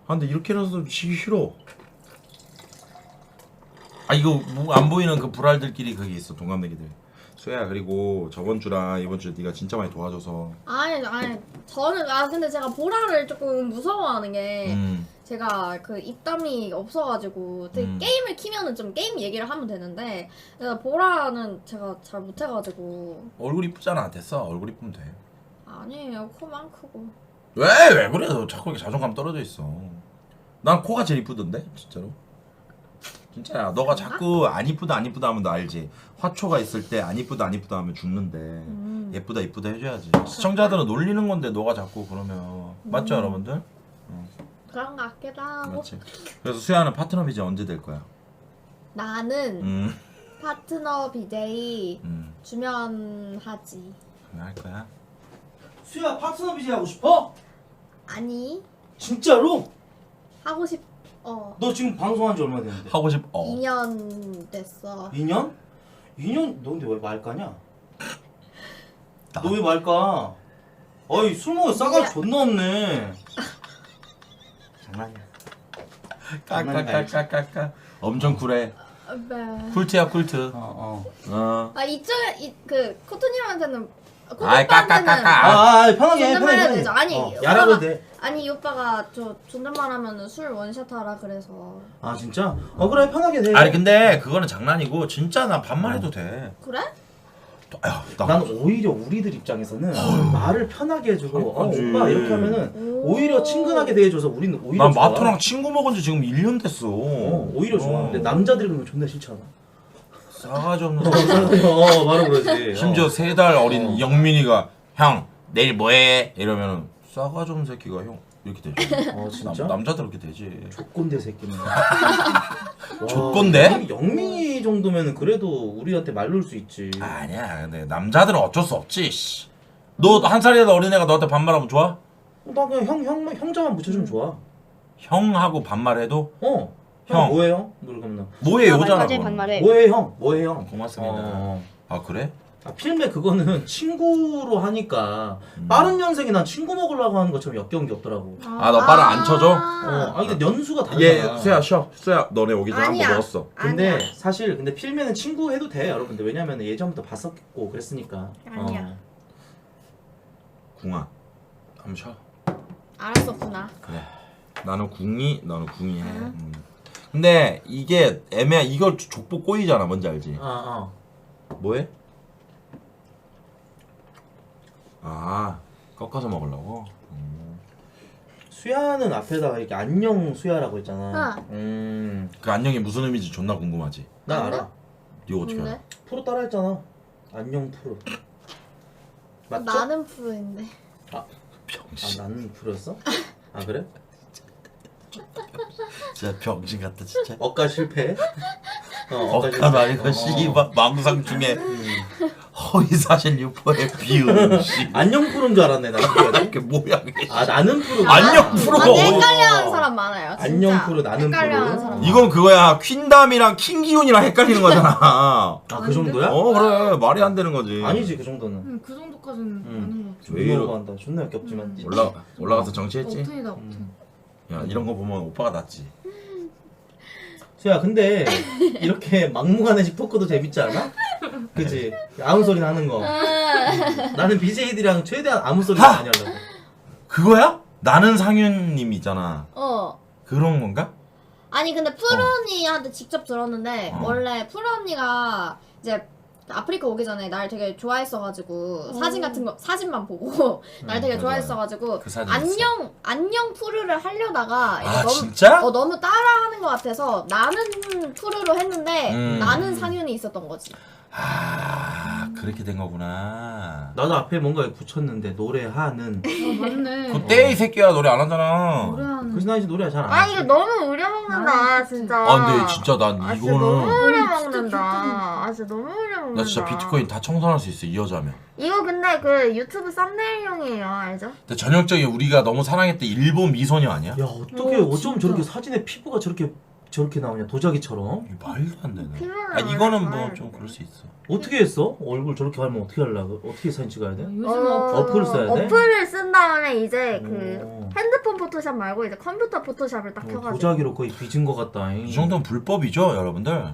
근데 이렇게라도 지기 싫어. 이거 뭐 안 보이는 그 불알들끼리 그게 있어. 동갑내기들. 수야 그리고 저번 주랑 이번 주에 네가 진짜 많이 도와줘서. 아니 저는 근데 제가 보라를 조금 무서워하는 게 제가 그 입담이 없어가지고 게임을 키면은 좀 게임 얘기를 하면 되는데 보라는 제가 잘 못해가지고. 얼굴 이쁘잖아. 됐어. 얼굴 이쁘면 돼. 아니에요 코만 크고. 왜 그래? 너 자꾸 이렇게 자존감 떨어져 있어. 난 코가 제일 이쁘던데 진짜로. 진짜야. 너가 자꾸 안 이쁘다 하면 너 알지? 화초가 있을 때 안 이쁘다 하면 죽는데 예쁘다 해줘야지. 시청자들은 놀리는 건데 너가 자꾸 그러면 맞죠 여러분들? 그런 거 같기도 하고. 맞지. 그래서 수야는 파트너 BJ 언제 될 거야? 나는 파트너 BJ 주면 하지. 그냥 할 거야? 수야 파트너 BJ 하고 싶어? 아니 진짜로? 하고 싶. 너 지금 방송한 지 얼마 됐는데? 하고 싶어. 2년 됐어. 2년? 2년? 너 근데 왜 말까냐? 너 왜 말까? 술 먹어 싸가지 존나 없네. 장난이야. 까까까까까까. 엄청 쿨해. 네. 쿨트야 쿨트. 이쪽에 그 코트님한테는 아이, 까까까까. 편하게 해, 존댓말 해야 편하게. 되죠. 아니, 야라고 오빠가- 돼. 아니 이 오빠가 저 존댓말 하면은 술 원샷 하라 그래서. 아 진짜? 그래 편하게 돼. 아니 근데 그거는 장난이고 진짜 나 반말해도 돼. 그래? 난 오히려 우리들 입장에서는 말을 편하게 해주고 오빠 이렇게 하면은 오히려 친근하게 대해줘서 우리는 오히려 난 좋아. 마토랑 친구 먹은 지 지금 1년 됐어. 오히려 좋아. 근데 남자들이 그러면 존나 싫잖아. 싸가지 없는 바로 그러지. 심지어 3달 어린 영민이가 형 내일 뭐해? 이러면은 싸가지 없는 새끼가 형 이렇게 되죠. 진짜? 남자들 그렇게 되지. 족꼰대 새끼는. 족꼰대? 영민이 정도면 그래도 우리한테 말 놓을 수 있지. 아니야. 근데 남자들은 어쩔 수 없지. 씨. 너 한 살이라도 어린 애가 너한테 반말하면 좋아? 나 그냥 형자만 붙여주면 좋아. 형하고 반말해도? 형 뭐예요? 그러면 뭐해 여자라고. 말까지 반말해. 뭐해 형? 뭐해 형? 고맙습니다. 아 그래? 필메 그거는 친구로 하니까 빠른 년생이 난 친구 먹으려고 하는 것처럼 역겨운 게 없더라고. 아 너 빠른 안 쳐줘? 근데 연수가 다르잖아. 얘 수야 쉬어. 수야 너네 오기 전에 한 번 먹었어. 근데 사실 근데 필메는 친구 해도 돼 여러분들. 왜냐면 예전부터 봤었고 그랬으니까. 아니야. 궁아 한번 쉬어. 알았었구나. 그래. 나는 궁이 너는 궁이 해. 근데 이게 애매해. 이걸 족보 꼬이잖아. 뭔지 알지? 뭐해? 아 꺾어서 먹으려고? 수야는 앞에다가 이렇게 안녕 수야라고 했잖아. 그 안녕이 무슨 의미인지 존나 궁금하지? 나 알아. 이거 어떻게 알아? 프로 따라했잖아. 안녕 프로. 맞죠? 나는 프로인데. 병신. 나는 프로였어? 그래? 진짜 병신 같다 진짜. 억까 실패. 억까도 아니고 씨발 망상 중에 허위사실 유포의 비유. 안녕 프로인 줄 알았네 나. 이렇게 뭐야 그게. 나는 프로. 안녕 프로가 어디? 헷갈려하는 사람 많아요. 진짜. 안녕 프로 나는 헷갈려하는 프로. 사람. 이건 그거야. 퀸담이랑 킹기훈이랑 헷갈리는 거잖아. 그 정도야? 그래 말이 안 되는 거지. 아니지 그 정도는. 그 정도까지는 아닌 것 같아. 왜 이러- 존나 한다. 존나 역겹지만. 올라가서 정치했지? 억텐이다 억텐. 야 이런 거 보면 오빠가 낫지. 수야 근데 이렇게 막무가내식 토크도 재밌지 않아? 그치? 아무 소리나 하는 거. 나는 BJ들이랑 최대한 아무 소리나 많이 하려고. 그거야? 나는 상윤님 있잖아. 어. 그런 건가? 아니 근데 프로 언니한테 직접 들었는데 원래 프로 언니가 이제 아프리카 오기 전에 날 되게 좋아했어가지고 사진 같은 거 사진만 보고 날 되게 좋아했어가지고 그 사진 안녕 푸르를 하려다가 이제 진짜? 너무 따라하는 것 같아서 나는 푸르로 했는데 나는 상윤이 있었던 거지. 그렇게 된 거구나. 나도 앞에 뭔가 붙였는데 노래하는. 맞네. 그때 이 새끼야 노래 안 하잖아. 노래하는. 그래서 나 이제 노래 잘 안 하지. 이거 너무 우려먹는다 진짜. 근데 진짜 난 이거는 우려먹는다. 진짜 너무 우려먹는다. 나 진짜 비트코인 다 청산할 수 있어 이 여자면. 이거 근데 그 유튜브 썸네일용이에요, 알죠? 근데 전형적인 우리가 너무 사랑했던 일본 미소녀 아니야? 야 어떻게 어쩜 저렇게 사진에 피부가 저렇게 나오냐 도자기처럼. 이거 말도 안 되네. 피부는 이거는 원래 뭐 좀 그럴 수 있어. 어떻게 했어? 얼굴 저렇게 하면 어떻게 하려고? 어떻게 사진 찍어야 돼? 요즘 어플을 써야 돼? 어플을 쓴 다음에 이제 그 오. 핸드폰 포토샵 말고 이제 컴퓨터 포토샵을 딱 켜가지고. 도자기로 거의 빚은 것 같다. 이 정도는 불법이죠 여러분들.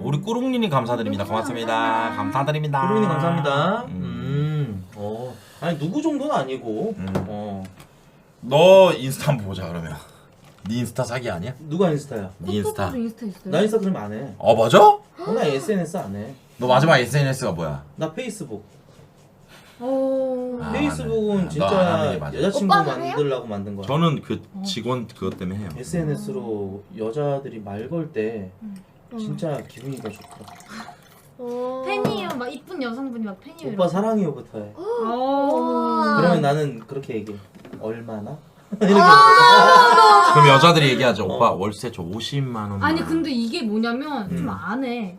우리 꾸룽님이 감사드립니다. 고맙습니다. 감사드립니다. 꾸룽님 감사합니다. 아니 누구 정도는 아니고. 너 인스타 한번 보자 그러면. 네 인스타 사기 아니야? 누가 인스타야? 네 인스타. 인스타 있어요? 나 인스타 그럼 안 해. 맞아? 나 SNS 안 해. 너 마지막 SNS가 뭐야? 나 페이스북. 오. 페이스북은 네. 너 진짜 안 하는 게 맞아. 여자친구 오빠는 해요? 만들려고 만든 거야. 저는 그 직원 그것 때문에 해요. SNS로 여자들이 말 걸 때 진짜 기분이 더 좋더라. 팬이에요. 막 이쁜 여성분이 막 팬이에요. 오빠 사랑해요부터 해. 그러면 나는 그렇게 얘기해. 얼마나? 그럼 여자들이 얘기하죠. 오빠 월세 저 50만 원. 아니 근데 이게 뭐냐면 좀 안 해.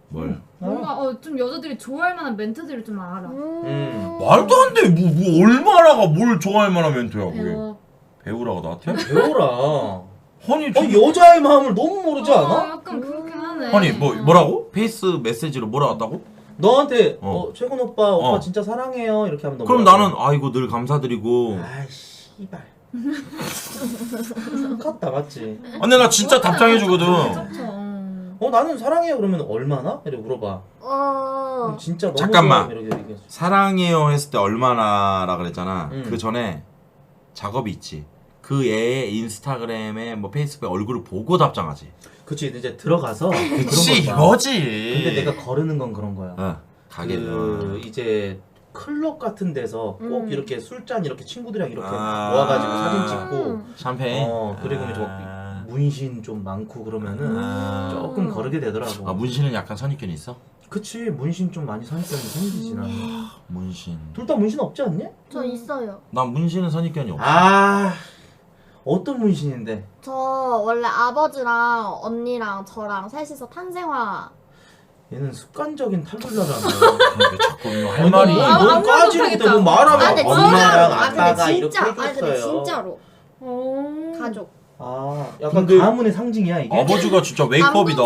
뭘? 뭔가 좀 여자들이 좋아할 만한 멘트들을 좀 알아. 말도 안 돼. 뭐 얼마나가 뭘 좋아할 만한 멘트야 그게. 배워. 배우라고 나한테? 배워라. 아니 여자의 마음을 너무 모르지 않아? 약간 그렇긴 하네. 아니 뭐라고? 페이스 메시지로 뭐라 왔다고? 너한테 어. 최근 오빠 어. 진짜 사랑해요 이렇게 하면 너 그럼 뭐라 나는 아이고 늘 감사드리고. 아이 씨발. 컸다 맞지? 근데 나 진짜 답장해주거든. 그렇죠. 나는 사랑해요 그러면 얼마나? 이렇게 물어봐. 그럼 진짜 너무 잠깐만. 좋아, 이렇게 얘기하지. 사랑해요 했을 때 얼마나라 그랬잖아. 음. 그 전에 작업이 있지. 그 애의 인스타그램에 뭐 페이스북에 얼굴을 보고 답장하지. 그치 이제 들어가서 그치 그런 거야. 이거지. 근데 내가 거르는 건 그런 거야. 가게. 이제 클럽 같은 데서 꼭 이렇게 술잔 이렇게 친구들이랑 이렇게 아. 모아가지고 사진 찍고 샴페인. 그리고 이제 막 문신 좀 많고 그러면은 조금 거르게 되더라고. 아 문신은 약간 선입견이 있어? 그치 문신 좀 많이 선입견이 생기지 나. 문신. 둘 다 문신 없지 않니? 저 있어요. 난 문신은 선입견이 없어. 아 어떤 문신인데? 저 원래 아버지랑 언니랑 저랑 셋이서 탄생화. 얘는 습관적인 탈불라라며. 왜 자꾸 할 말이. 뭐 아무것도 까지는 못하겠다. 뭐 말하면 아, 근데 엄마랑 근데 아빠가 진짜, 이렇게 근데 해줬어요. 진짜로 가족. 아 약간 근데 가문의 상징이야 이게? 아버지가 진짜 웨이크업이다.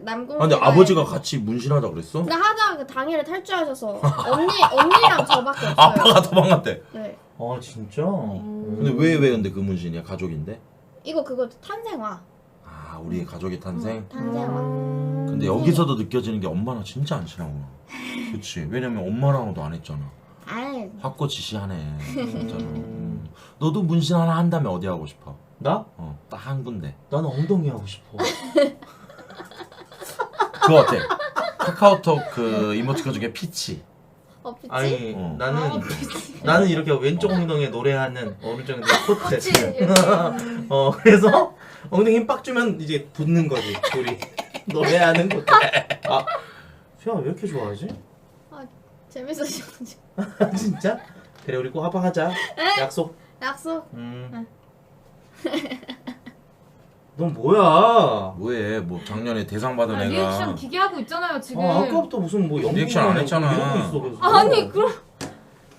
남궁색에. 근데 아버지가 같이 문신하자 그랬어? 근데 하다가 그 당일에 탈주하셔서 언니랑 저밖에 없어요. 아빠가 도망갔대. 네. 아 진짜? 근데 왜 근데 그 문신이야? 가족인데? 그거 탄생화. 아 우리의 가족의 탄생? 탄생화. 근데 여기서도 느껴지는 게 엄마랑 진짜 안 친하구나. 그치. 왜냐면 엄마랑도 안 했잖아. 아이. 확고지시하네. 진짜로. 너도 문신 하나 한다면 어디 하고 싶어? 나? 딱 한 군데. 나는 엉덩이 하고 싶어. 그거 어때? 카카오톡 그 이모티콘 중에 피치. 피치? 아니 어. 나는 이렇게 왼쪽 엉덩이에 노래하는 오른쪽 엉덩이 코트. 피치. 그래서 엉덩이 힘 빡 주면 이제 붙는 거지 둘이 노래하는 코트. 아 수야 왜 이렇게 좋아하지? 재밌으셔가지고. 진짜? 그래 우리 꼭 합방하자. 약속. 약속. 넌 뭐야? 뭐해? 뭐 작년에 대상 받은 애가. 리액션 기계하고 있잖아요 지금. 아까부터 무슨 뭐 연기 리액션 안 했잖아. 이러고 있어 계속. 아니 그럼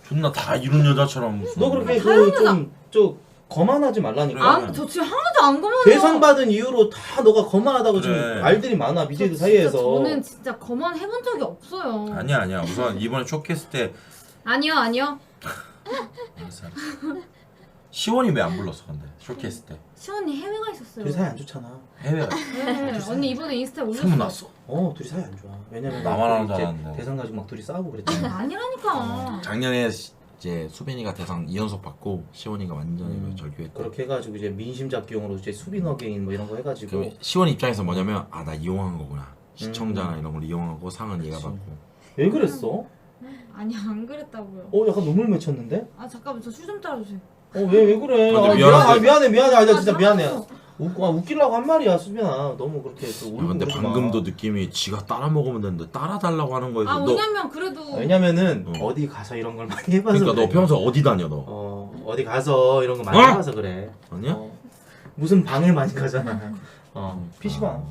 존나 다 이룬 여자처럼 무슨. 너 그렇게 다른 좀 거만하지 말라니까. 저 지금 하나도 안 거만해요. 대상 받은 이후로 다 너가 거만하다고 그래. 지금 말들이 많아 BJ들 진짜 사이에서. 저는 진짜 거만 해본 적이 없어요. 아니야. 우선 이번에 쇼케이스 때 아니요. 알았어. 시원이 왜 안 불렀어 근데 쇼케이스 때? 시원이 해외가 있었어요. 둘이 사이 안 좋잖아. 해외가. 네, 언니 이번에 인스타에 올렸어. 소문났어? 둘이 사이 안 좋아. 왜냐면 나만 하는 줄 이제 알았는데. 대상 가지고 막 둘이 싸우고 그랬잖아. 아니라니까. 작년에 이제 수빈이가 대상 2연속 받고 시원이가 완전히 절규했고. 그렇게 해가지고 이제 민심 잡기용으로 이제 수빈 어게인 뭐 이런 거 해가지고. 그 시원 입장에서 뭐냐면 나 이용한 거구나. 시청자나 이런 걸 이용하고 상은 얘가 받고. 왜 그랬어? 아니 안 그랬다고요. 약간 눈물 맺혔는데? 아 잠깐만 저 술 좀 따라주세요. 왜 그래? 근데 미안해. 나 진짜 아, 미안해. 잘했어. 웃기려고 한 말이야, 수빈아. 너무 그렇게 또 울고 근데 그러지 마. 방금도 느낌이 지가 따라 먹으면 되는데 따라 달라고 하는 거에서 아 너 왜냐면 그래도 왜냐면은 어디 가서 이런 걸 많이 해봐서 그러니까 너 그래. 평소 어디 다녀 너? 어디 가서 이런 거 많이 해봐서 그래. 아니야? 무슨 방을 많이 가잖아. PC방.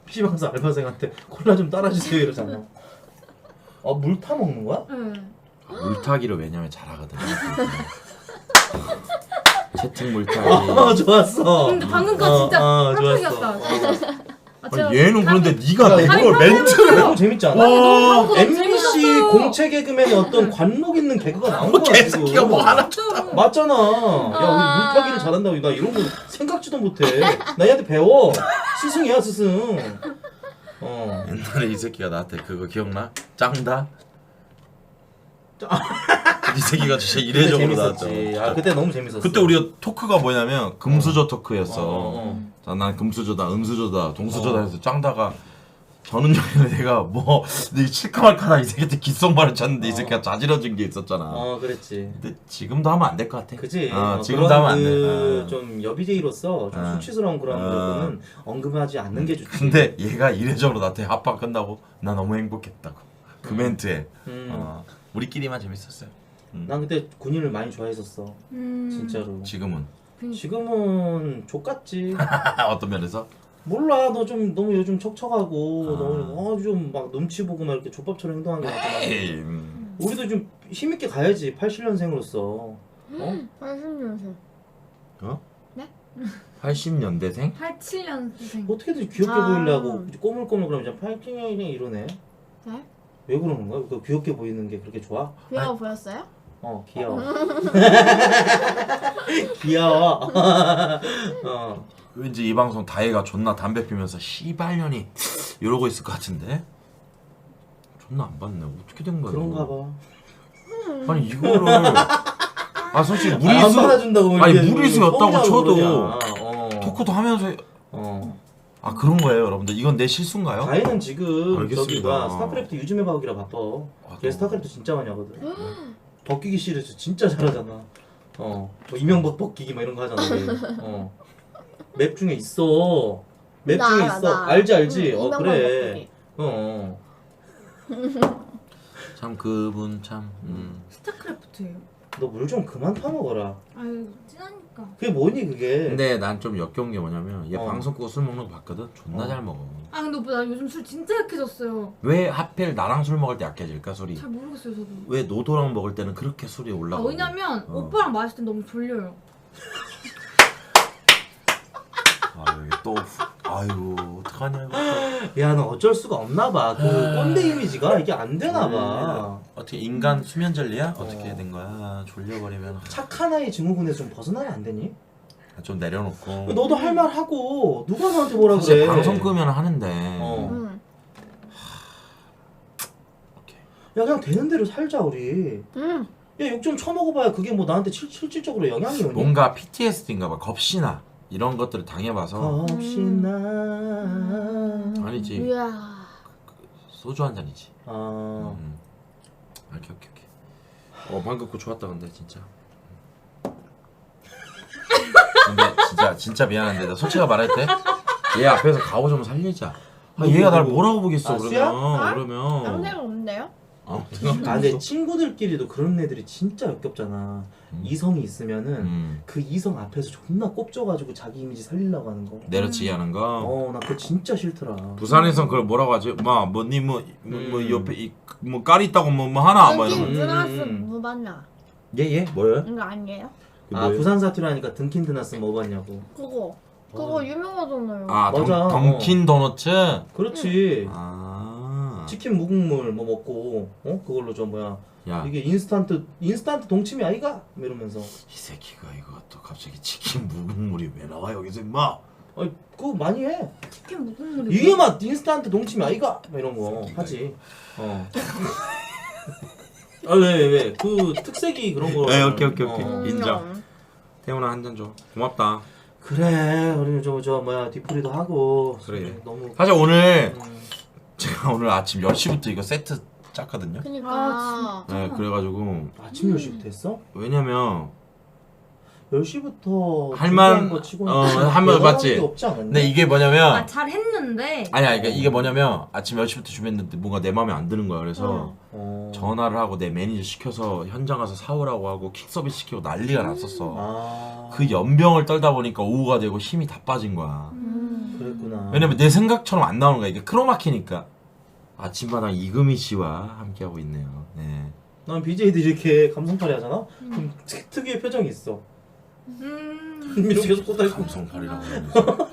PC방에서 알바생한테 콜라 좀 따라주세요 이러잖아. 물 타 먹는 거야? 네. 물타기를 왜냐면 잘하거든. 채팅 물타기. 좋았어. 근데 방금 거 진짜 좋았어. perfect이었다. 얘는 그런데 네가 야, 이걸 멘트를 너무 재밌지 않아? 너무 MBC 재밌었어요. 공채 개그맨의 어떤 관록 있는 개그가 나온 거야 개새끼가 뭐 하나 맞잖아. 야 우리 물타기를 잘한다고 나 이런 거 생각지도 못해. 나 얘한테 배워. 스승이야 스승. 옛날에 이 새끼가 나한테 그거 기억나? 짱다? 이 새끼가 진짜 이례적으로 나왔죠. 그때 너무 재밌었어. 그때 우리가 토크가 뭐냐면 금수저 토크였어. 자, 난 금수저다, 음수저다, 동수저다 해서 짱다가 저는 중에 내가 뭐 실카말카다 이 새끼한테 귓속말을 쳤는데 이 새끼가 자지러진 게 있었잖아. 그랬지. 근데 지금도 하면 안 될 것 같아. 그지. 지금도 하면 안 돼. 좀 여비제이로서 좀 수치스러운 그런 부분은 언급하지 않는 게 좋지. 근데 얘가 이례적으로 나한테 합방 끝나고 나 너무 행복했다고. 그 멘트에. 우리끼리만 재밌었어요. 난 그때 군인을 많이 좋아했었어. 진짜로. 지금은 족같지. 어떤 면에서? 몰라. 너 좀 너무 요즘 척척하고 너무 좀 막 눈치 보고 막 이렇게 족밥처럼 행동하는 게 많잖아. 우리도 좀 힘있게 가야지. 87년생으로서. 80년생. 어? 네? 80년대생? 87년생. 어떻게든 귀엽게 보이려고 꼬물꼬물 그러면 이제 87년이네 이러네. 네? 왜 그러는 거야? 그 귀엽게 보이는 게 그렇게 좋아? 귀여워 보였어요? 귀여워. 귀여워. 왠지 이 방송 다혜가 존나 담배 피면서 씨발년이 이러고 있을 것 같은데 존나 안 봤네. 어떻게 된 거야? 그런가 봐. 아니 이거를 아 솔직히 안 무리수 받아준다고 아니 이렇게 무리수였다고 성냐고 쳐도 그러냐. 토크도 하면서 아 그런 거예요 여러분들. 이건 내 실수인가요? 다혜는 지금 알겠습니다. 저기가 스타크래프트 유즘에 바꾸기라 바빠. 걔 스타크래프트 진짜 많이 하거든. 벗기기 시리즈 진짜 잘하잖아. 뭐 이명박 벗기기 막 이런 거 하잖아. 걔. 맵 중에 있어. 맵 나 중에 알아, 있어. 나. 알지 알지. 이명박 그래. 벗기기. 참 그분 참 스타크래프트예요. 너 물 좀 그만 타먹어라. 아유 진하니까. 그게 뭐니 그게? 근데 난 좀 역겨운 게 뭐냐면 얘 어. 방송 끄고 술 먹는 거 봤거든. 존나 어. 잘 먹어. 아 근데 오빠 나 요즘 술 진짜 약해졌어요. 왜 하필 나랑 술 먹을 때 약해질까 술이? 잘 모르겠어요 저도. 왜 노도랑 먹을 때는 그렇게 술이 아 올라가고? 왜냐면 오빠랑 마실 땐 너무 졸려요. 아유 또 아유 어떡하냐 이거. 야 너 어쩔 수가 없나 봐. 그 꼰대 이미지가 이게 안 되나 봐. 어떻게 인간 수면 전리야? 어떻게 된 거야? 졸려버리면 착한 아이 증후군에서 좀 벗어나면 안 되니? 좀 내려놓고. 너도 할 말 하고 누가 너한테 뭐라 사실 그래? 방송 끄면 하는데. 응. 야 그냥 되는 대로 살자 우리. 응. 야 욕 좀 처먹어봐야 그게 뭐 나한테 실질적으로 영향이 오니? 뭔가 PTSD인가 봐. 겁시나 이런 것들을 당해봐서. 겁시나. 아니지. 이야. 소주 한 잔이지. 아. 오케이. 방금 거 좋았다 근데 진짜. 근데 진짜 미안한데 나 솔직히 말할 때 얘 앞에서 가오 좀 살리자. 아, 얘가 날 뭐라고 보겠어 아, 그러면. 수야? 그러면. 아무 생각 없는데요? 아 근데 친구들끼리도 그런 애들이 진짜 역겹잖아. 이성이 있으면은 그 이성 앞에서 존나 꼽져가지고 자기 이미지 살리려고 하는 거. 내려치기 하는 거. 나 그거 진짜 싫더라. 부산에선 그걸 뭐라고 하지? 뭐 옆에 뭐 깔이 있다고 뭐 하나 뭐 던킨 이런. 드나스 뭐 봤냐? 얘 뭐요? 이거 아니에요? 아 부산 사투리하니까 등킨 드나스 뭐 봤냐고. 그거 유명하잖아요. 아 맞아. 던킨 도너츠. 그렇지. 아. 치킨 무국물 뭐 먹고 그걸로 저 뭐야 야. 이게 인스턴트 동치미 아이가? 이러면서 이 새끼가 이거 또 갑자기 치킨 묵은물이 왜 나와 여기서 임마? 아니 그거 많이 해. 치킨 무국물이 이게 막 인스턴트 동치미 아이가? 막 이런 거 하지. 아 왜 그 특색이 그런 거. 네, 오케이. 인정. 태훈아 한 잔 줘. 고맙다. 그래 우리 저 뭐야 뒤풀이도 하고. 그래. 너무. 사실 오늘 제가 오늘 아침 10시부터 이거 세트 짰거든요. 그니까. 아, 네, 그래가지고 아침 10시부터 했어? 왜냐면 10시부터 할만 거 치고는 한번 봤지. 없지 않았니? 근데 이게 뭐냐면 잘했는데. 아니야, 그러니까 이게 뭐냐면 아침 10시부터 준비했는데 뭔가 내 마음에 안 드는 거야. 그래서 전화를 하고 내 매니저 시켜서 현장 가서 사오라고 하고 킥 서비스 시키고 난리가 났었어. 그 연병을 떨다 보니까 오후가 되고 힘이 다 빠진 거야. 그랬구나. 왜냐면 내 생각처럼 안 나오는 거야. 이게 크로마키니까. 아침마당 이금희 씨와 함께하고 있네요. 네. 난 BJ들이 이렇게 감성팔이 하잖아? 그럼 특유의 표정이 있어. 이렇게 계속 쏟아있고. 감성팔이라고 하면서.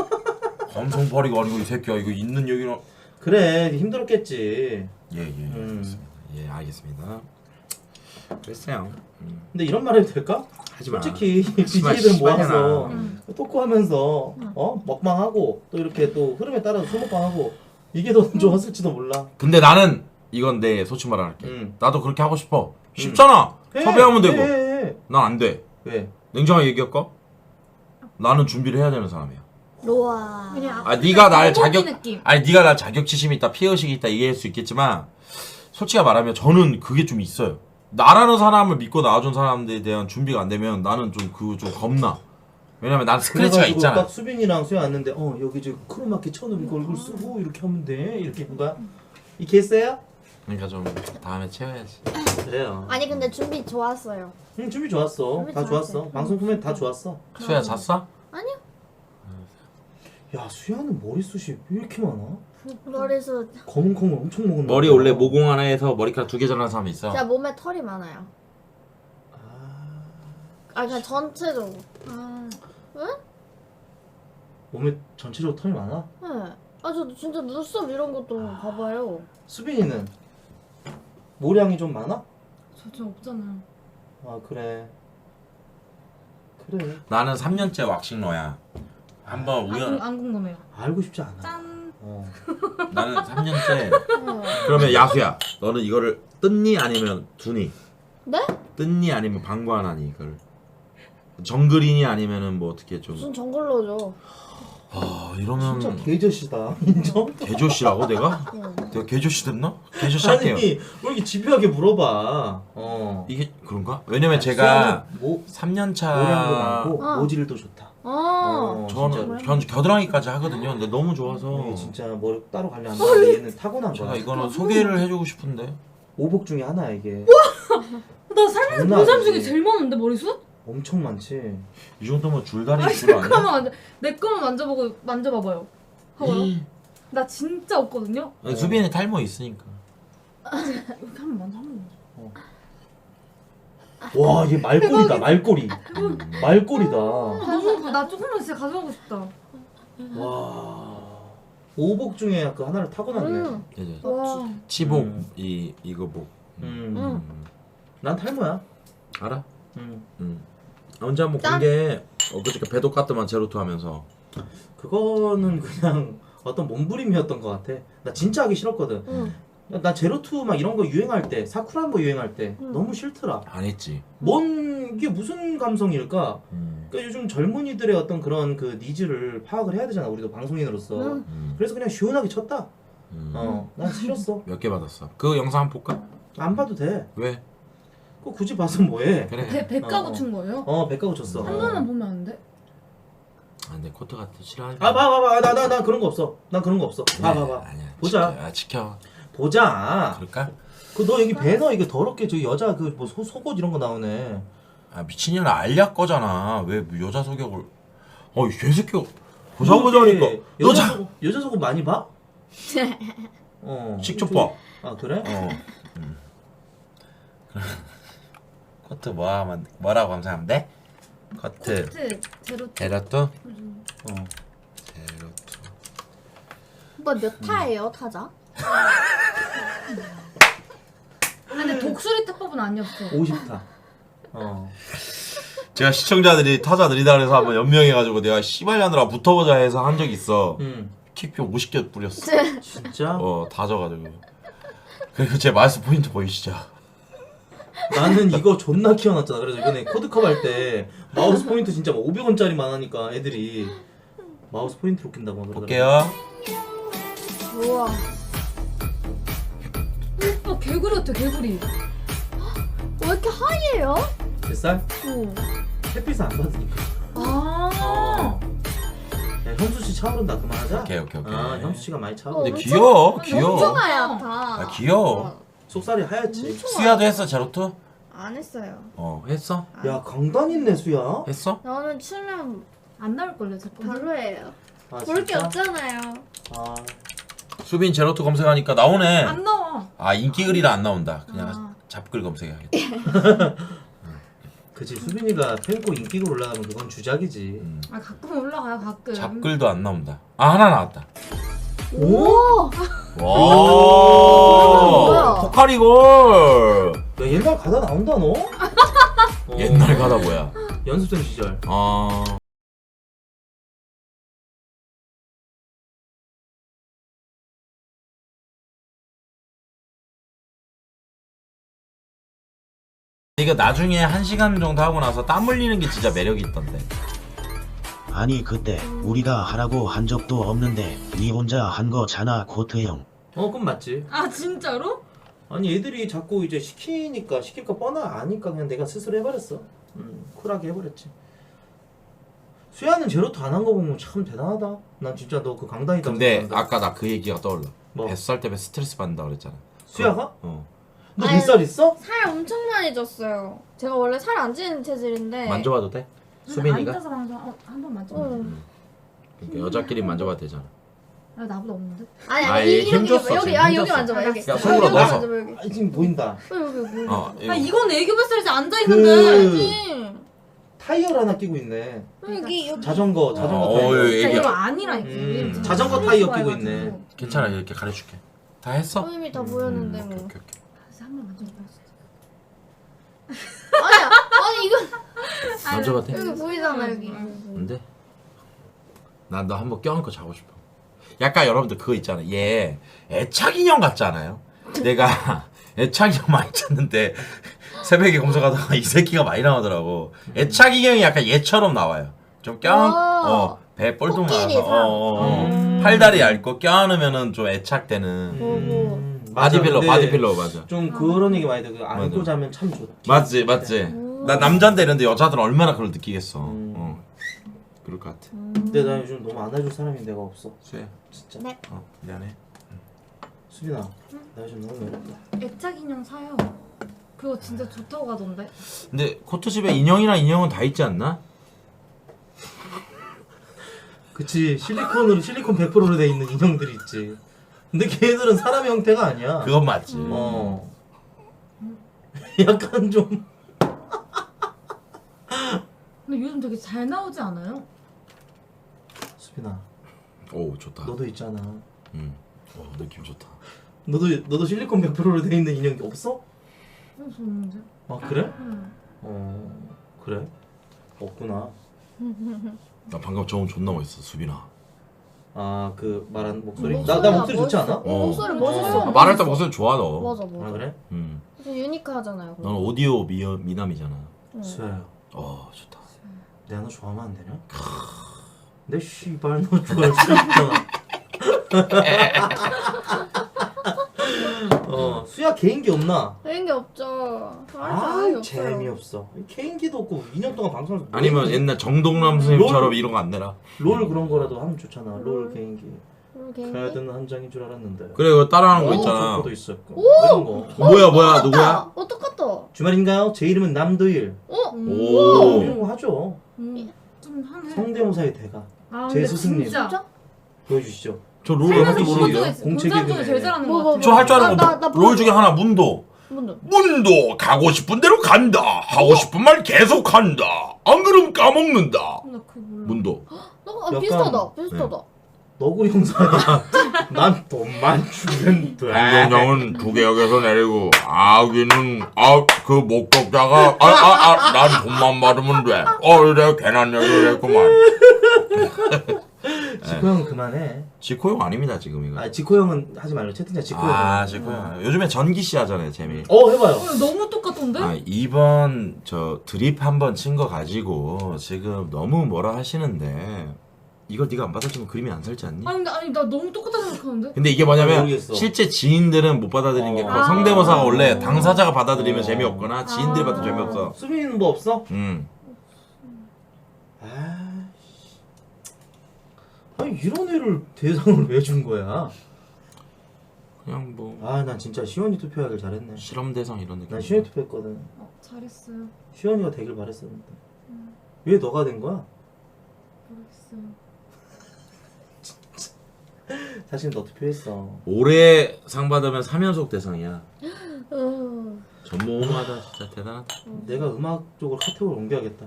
감성팔이가 아니고 이 새끼야 이거 있는 얘기는. 그래 힘들었겠지. 예 알겠습니다. 예 알겠습니다. 그랬어요. 근데 이런 말 해도 될까? 하지마. 솔직히 BJ들 모아서 토크하면서 먹방하고 또 이렇게 또 흐름에 따라서 술 먹방하고 이게 더 좋았을지도 몰라. 근데 나는 이건 내 솔직히 말할게. 나도 그렇게 하고 싶어. 쉽잖아. 해, 섭외하면 되고. 해. 난 안 돼. 왜? 냉정하게 얘기할까? 나는 준비를 해야 되는 사람이야. 우와. 그냥 네가 날 자격 느낌. 네가 날 자격지심이 있다, 피해의식이 있다 얘기할 수 있겠지만 솔직히 말하면 저는 그게 좀 있어요. 나라는 사람을 믿고 나와준 사람들에 대한 준비가 안 되면 나는 좀 그거 좀 겁나. 왜냐면 난 스크래치가 그래가지고 있잖아. 딱 수빈이랑 수야 왔는데 여기 저 크로마키 쳐놓은 거 얼굴 쓰고 이렇게 하면 돼 이렇게 한 거야? 이 개쎄야? 그러니까 좀 다음에 채워야지. 그래요. 아니 근데 준비 좋았어요. 응 준비 좋았어. 준비 다 좋았지. 좋았어. 방송 포맷 다 좋았어. 수야 잤어? 아니요. 야 수야는 머리숱이 왜 이렇게 많아? 머리숱. 검은 콩을 엄청 먹은. 머리 원래 모공 하나 해서 머리카락 2개 자라는 사람이 있어. 제가 몸에 털이 많아요. 그냥 전체적으로. 응? 몸에 전체적으로 털이 많아? 네. 저 진짜 눈썹 이런 것도 봐봐요. 수빈이는 모량이 좀 많아? 저 없잖아요. 아 그래. 그래. 나는 3년째 왁싱러야. 한번 우연 안 궁금해요. 알고 싶지 않아. 짠. 나는 3년째 그러면 야수야, 너는 이거를 뜯니 아니면 두니? 네? 뜯니 아니면 방관하니 이걸? 정글이니 아니면은 뭐 어떻게 좀? 무슨 정글로죠? 아 이러면 진짜 개저씨다. 인정? 개조씨라고 내가? 내가 개조씨 됐나? 개조씨 아니 할게요. 왜 이렇게 집요하게 물어봐. 이게 그런가? 왜냐면 제가 뭐 3년차 노량도 많고 어. 모질도 좋다. 저는 겨드랑이까지 하거든요. 근데 너무 좋아서 이게 진짜 머리 따로 관리 안 하는데 얘는 타고난 제가 거야. 이거는 소개를 해주고 싶은데. 오복 중에 하나야 이게. 나 살면서 장난 본 사람 중에 아니지. 제일 많은데 머리숱? 엄청 많지. 이 정도면 줄다리 아니 줄 아니야? 잠깐만 내 거만 만져봐봐요. 봐봐요. 나 진짜 없거든요. 아니, 수빈이 탈모 있으니까. 이렇게 한번 만져 한 번. 와, 얘 말꼬리다. 말꼬리. 말꼬리다. 너무 나 조금만 진짜 가져가고 싶다. 와. 오복 중에 그 하나를 타고났네. 이제 와. 치복 음. 이거 복. 난 탈모야. 알아? 음. 언제 한번 짠. 공개 엊그저께 배독 갔더만 제로투 하면서. 그거는 그냥 어떤 몸부림이었던 것 같아. 나 진짜 하기 싫었거든. 나 제로투 막 이런 거 유행할 때, 사쿠란 거 유행할 때 너무 싫더라. 안 했지. 이게 무슨 감성일까? 그러니까 요즘 젊은이들의 어떤 그런 그 니즈를 파악을 해야 되잖아. 우리도 방송인으로서. 그래서 그냥 시원하게 쳤다. 난 싫었어. 몇 개 받았어? 그 영상 한번 볼까? 안 봐도 돼. 왜? 그거 굳이 봐서 뭐해? 그래. 배 친 거예요? 백가고 쳤어. 한 번만 보면 안 돼? 아, 근데 코트 같은 싫어하지. 아, 봐봐. 나 그런 거 없어. 난 그런 거 없어. 봐봐. 아니야. 보자. 지켜. 보자. 그럴까? 그 너 여기 배너 이게 더럽게 저 여자 그 뭐 속옷 이런 거 나오네. 아 미친년아 알약 거잖아. 왜 여자 속역을? 이 개새끼 보자보자니까. 여자 속옷 많이 봐? 직접 봐. 아 그래? 커트 뭐라고 감상하면 돼? 커트 제로 제로투? 오빠 몇 타예요 타자? 근데 독수리 타법은 아니었어. 50타. 제가 시청자들이 타자 느리다 그래서 한번 연명해가지고 내가 씨발년으로 붙어보자 해서 한 적이 있어. 킥표 50개 뿌렸어. 진짜? 다 져가지고. 그리고 제 마우스 포인트 보이시죠? 나는 이거 존나 키워놨잖아. 그래서 이번에 코드컵 할 때 마우스 포인트 진짜 막 500원짜리만 하니까 애들이 마우스 포인트로 낀다고 하더라고. 볼게요. 우와. 오빠 개구리 같아 개구리. 왜 이렇게 하얘요? 몇 살? 햇빛을 안 받으니까. 야, 현수 씨 차오른다. 그만하자. 오케이. 현수 씨가 많이 차오른다. 근데 귀여워. 엄청 하얗다. 귀여워. 속살이 하얗지. 수야도 했어 제로투? 안 했어요. 했어? 야 강단 있네 수야. 했어? 저는 치면 안 나올걸요 자꾸. 별로예요. 아, 볼 게 진짜? 없잖아요. 아, 수빈 제로투 검색하니까 나오네. 안 나와. 인기글이라 안 나온다. 그냥 잡글 검색해야겠다. 그치. 수빈이가 팬코 인기가 올라가면 그건 주작이지. 아 가끔 올라가요 가끔. 잡글도 안 나온다. 하나 나왔다. 오! 와 포카리골. 야 옛날 가다 나온다 너? 옛날 가다 뭐야? 연습생 시절. 이거 나중에 1시간 정도 하고 나서 땀 흘리는 게 진짜 매력이 있던데. 아니 그때 우리가 하라고 한 적도 없는데 니 혼자 한 거잖아 코트 형. 그건 맞지. 아 진짜로? 아니 애들이 자꾸 이제 시키니까 시킬 거 뻔하 아니까 그냥 내가 스스로 해버렸어. 쿨하게 해버렸지. 수야는 제로투 안 한 거 보면 참 대단하다. 난 진짜 너 그 강단이다. 근데 아까 나 그 얘기가 떠올라. 뭐? 뱃살 때문에 스트레스 받는다 그랬잖아. 수야가? 어. 너 뱃살 있어? 살 엄청 많이 쪘어요. 제가 원래 살 안 찌는 체질인데. 만져봐도 돼? 수빈이가? 앉아서 한번 만져. 그러니까 여자끼리 만져봐도 되잖아. 아 나보다 없는데? 아니 힘 줬어, 여기 지금 아 힘 여기 줬어. 만져봐 여기. 야, 손으로 여기 넣어서. 만져봐 여기. 아, 지금 보인다. 여기. 아 이건 애교 뱃살이지 앉아 있는데. 여기. 타이어를 하나 끼고 있네. 여기. 자전거 타이어. 여기 진짜 얘기. 이거 아니라니까. 자전거 타이어 끼고 있네. 괜찮아 이렇게 가려줄게. 다 했어? 손님이 다 보였는데 뭐. 오케이. 다시 한번 만져봐. 아니 이거 만져봐도 돼? 여기 보이잖아 여기. 안 돼? 난 너 한번 껴안고 자고 싶어. 약간 여러분들 그거 있잖아. 얘 애착 인형 같잖아요. 내가 애착 인형 많이 찾는데 새벽에 검색하다가 이 새끼가 많이 나오더라고. 애착 인형이 약간 얘처럼 나와요. 좀 배 뻘둥 나와서 팔다리 얇고 껴안으면은 좀 애착되는. 바디필러 맞아. 좀 그런 얘기 많이 들고 안고 자면 참 좋지. 맞지. 나 남자인데 이런데 여자들은 얼마나 그걸 느끼겠어. 그럴 것 같아. 근데 나 요즘 너무 안아줄 사람이 내가 없어. 수야. 진짜. 네. 미안해. 수빈아, 나 요즘 너무 외롭다. 애착 인형 사요. 그거 진짜 좋다고 하던데. 근데 코트집에 인형이랑 인형은 다 있지 않나? 그치, 실리콘 100%로 돼 있는 인형들이 있지. 근데 걔들은 사람의 형태가 아니야. 그건 맞지. 약간 좀. 근데 요즘 되게 잘 나오지 않아요? 수빈아, 오 좋다. 너도 있잖아. 느낌 좋다. 너도 실리콘 100%로 돼 있는 인형이 없어? 없는데. 아 그래? 응. 그래? 없구나. 나 방금 저음 존나 멋있어, 수빈아. 아 그 말한 목소리? 목소리가 나 목소리 좋지 않아? 목소리 멋있어. 말할 때 목소리 좋아 너. 맞아. 아 그래? 응. 좀 유니크하잖아요. 넌 오디오 미남이잖아. 수야야, 좋다. 내가 너 좋아하면 안 되냐? 내 씨발 너 좋아할 수 있잖아. 수야 개인기 없나? 개인기 없죠. 아 재미없어. 개인기도 없고 2년 동안 방송에서 뭐 아니면 했니? 옛날 정동남 선생님처럼 이런 거 안 내라. 롤 그런 거라도 하면 좋잖아. 롤 개인기. 개인기? 카드는 한 장인 줄 알았는데. 그래 그거 따라하는 거 있잖아. 조커도 있었고. 이런 거. 뭐야 누구야? 똑같다. 주말인가요? 제 이름은 남도일. 오. 이런 거 하죠. 좀 하네. 성대모사의 대가. 아, 제 근데 스승님. 진짜? 보여주시죠. 저 롤을 할줄 본 모르겠어요. 중에 공책에 본 사람 중에 제일 잘하는 거 같아. 저 할 줄 아는 나 거롤 중에 하나 문도. 문도 가고 싶은 대로 간다. 하고 싶은 말 계속 한다. 안 그러면 까먹는다. 나 그거 몰라. 문도. 약간- 비슷하다. 너구리 형사야. 난 돈만 주면 돼. 안경장은 두 개역에서 내리고 아기는 그 목격자가 난 돈만 받으면 돼. 내가 괜한 얘기를 했구만. 지코 형은 그만해. 지코 형 아닙니다 지금 이거. 아 지코 형은 하지 말고 채팅창 지코 형. 지코 형. 요즘에 전기 씨 하잖아요 재미. 해봐요. 너무 똑같던데? 이번 저 드립 한번 친 거 가지고 지금 너무 뭐라 하시는데 이거 네가 안 받아주면 그림이 안 살지 않니? 아니 나 너무 똑같다 생각하는데? 근데 이게 뭐냐면 모르겠어. 실제 지인들은 못 받아들이는 게 아. 성대모사가 원래 당사자가 받아들이면 재미없거나 지인들이 받으면 재미없어. 수빈이는 뭐 없어? 아니 이런 애를 대상을 왜 준 거야? 그냥 뭐 난 진짜 시원이 투표하길 잘했네. 실험 대상 이런 느낌. 난 시원이 투표했거든. 잘했어요. 시원이가 되길 바랬었는데 왜 너가 된 거야? 모르겠어요. 사실 너 투표했어. 올해 상 받으면 3연속 대상이야. 전무후무하다 진짜 대단하다. 내가 음악 쪽으로 카테고리 옮겨야겠다.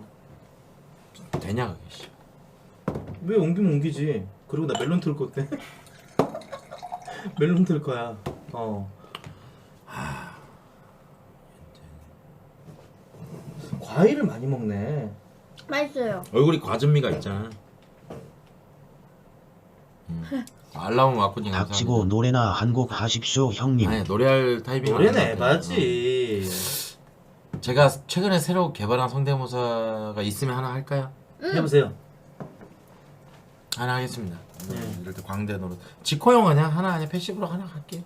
되냐 그게 씨. 왜 옮기면 옮기지. 그리고 나 멜론 틀 건데. 멜론 틀 거야. 과일을 많이 먹네. 맛있어요. 얼굴이 과즙미가 있잖아. 알라운 와꾸님 닥치고 노래나 한 곡 하십시오 형님. 아니 노래할 타입이 노래는 해봐야지. 제가 최근에 새로 개발한 성대모사가 있으면 하나 할까요? 해보세요. 하나 하겠습니다. 이럴 때 광대 노래. 지코 형 그냥 하나 패시브로 하나 할게요.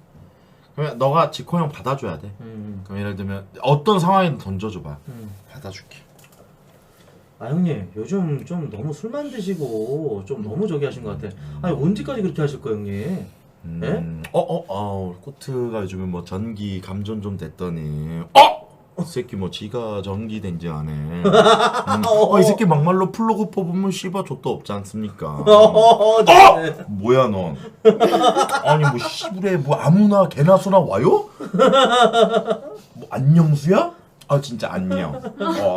그러면 너가 지코 형 받아줘야 돼. 그럼 예를 들면 어떤 상황이든 던져줘봐. 받아줄게. 형님 요즘 좀 너무 술만 드시고 좀 너무 저기 하신 것 같아. 아니 언제까지 그렇게 하실 거예요 형님? 코트가 요즘에 뭐 전기 감전 좀 됐더니 이 새끼 뭐 지가 전기된지 안 해. 이 새끼 막말로 플러그 뽑으면 씨바 좆도 없지 않습니까? 뭐야 넌? 아니 뭐 씨부레 뭐 아무나 개나 소나 와요? 뭐 안녕수야? 진짜 안녕.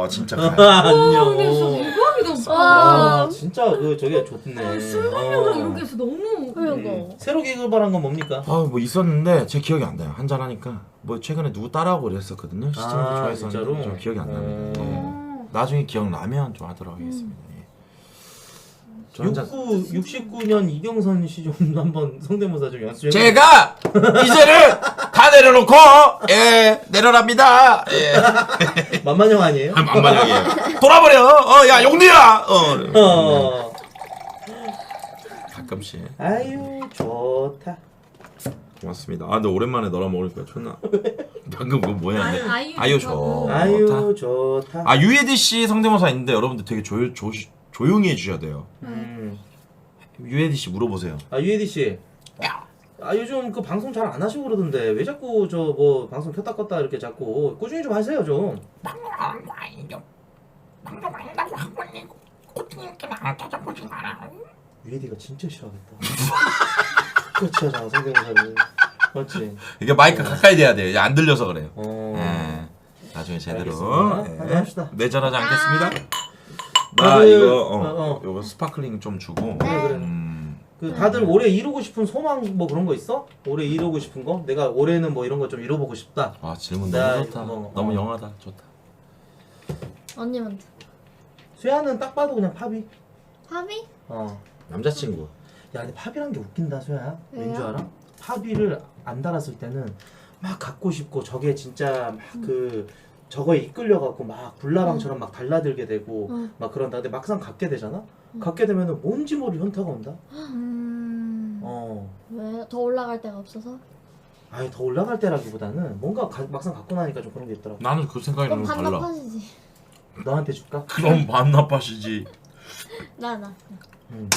진짜 가요. 안녕. 근데 진짜 대박이다. 진짜 저게 좋네. 술 먹는 이렇게 해서 너무. 새로 개발한 건 뭡니까? 뭐 있었는데 제 기억이 안 나요. 한잔 하니까 뭐 최근에 누구 따라하고 그랬었거든요. 시청자 좋아했었는데 진짜로? 좀 기억이 안 납니다. 나중에 기억나면 좀 하도록 하겠습니다. 69년 이경선 씨 좀 한번 성대모사 좀 연습해. 제가 이제는 다 내려놓고 예 내려랍니다. 예. 만만형 아니에요? 만만하게 돌아버려. 야 용리야. 가끔씩. 아유 좋다. 고맙습니다. 아 근데 오랜만에 너랑 먹으니까 좋나? 방금 그거 뭐야? 아유 좋다. 아유 좋다. 아 유예디 씨 성대모사 있는데 여러분들 되게 조용히 해주셔야 돼요. 유예디 씨 물어보세요. 아 유혜디 씨. 아 요즘 그 방송 잘 안 하시고 그러던데 왜 자꾸 저 뭐 방송 켰다 껐다 이렇게 자꾸 꾸준히 좀 하세요 좀. 유혜디가 진짜 싫어하겠다. 그렇지 하잖아 성대모사를. 맞지? 이게 마이크 가까이 대야 돼요. 이제 안 들려서 그래요. 어. 나중에 제대로 알겠습니다. 한잔 합시다. 내전하지 않겠습니다. 나 다들, 이거 요거 스파클링 좀 주고. 그래. 그 다들 올해 이루고 싶은 소망 뭐 그런 거 있어? 올해 이루고 싶은 거? 내가 올해는 뭐 이런 거 좀 이뤄보고 싶다. 아 질문 나 너무 좋다. 뭐, 너무 영하다. 좋다. 언니한테. 수야는 딱 봐도 그냥 팝이. 팝이? 남자친구. 야 근데 팝이란 게 웃긴다 수야야. 왠 줄 왜요? 알아? 팝이를 안 달았을 때는 막 갖고 싶고 저게 진짜 막 그 저거에 이끌려갖고 막 불나방처럼 막 달라들게 되고 막 그런다. 근데 막상 갖게 되잖아? 갖게 되면은 뭔지 모를 현타가 온다. 왜? 더 올라갈 데가 없어서? 아니 더 올라갈 때라기보다는 뭔가 막상 갖고 나니까 좀 그런 게 있더라고. 나는 그 생각이랑 그럼 달라. 반납하시지. 너한테 줄까? 그럼 반납하시지. 나. 응.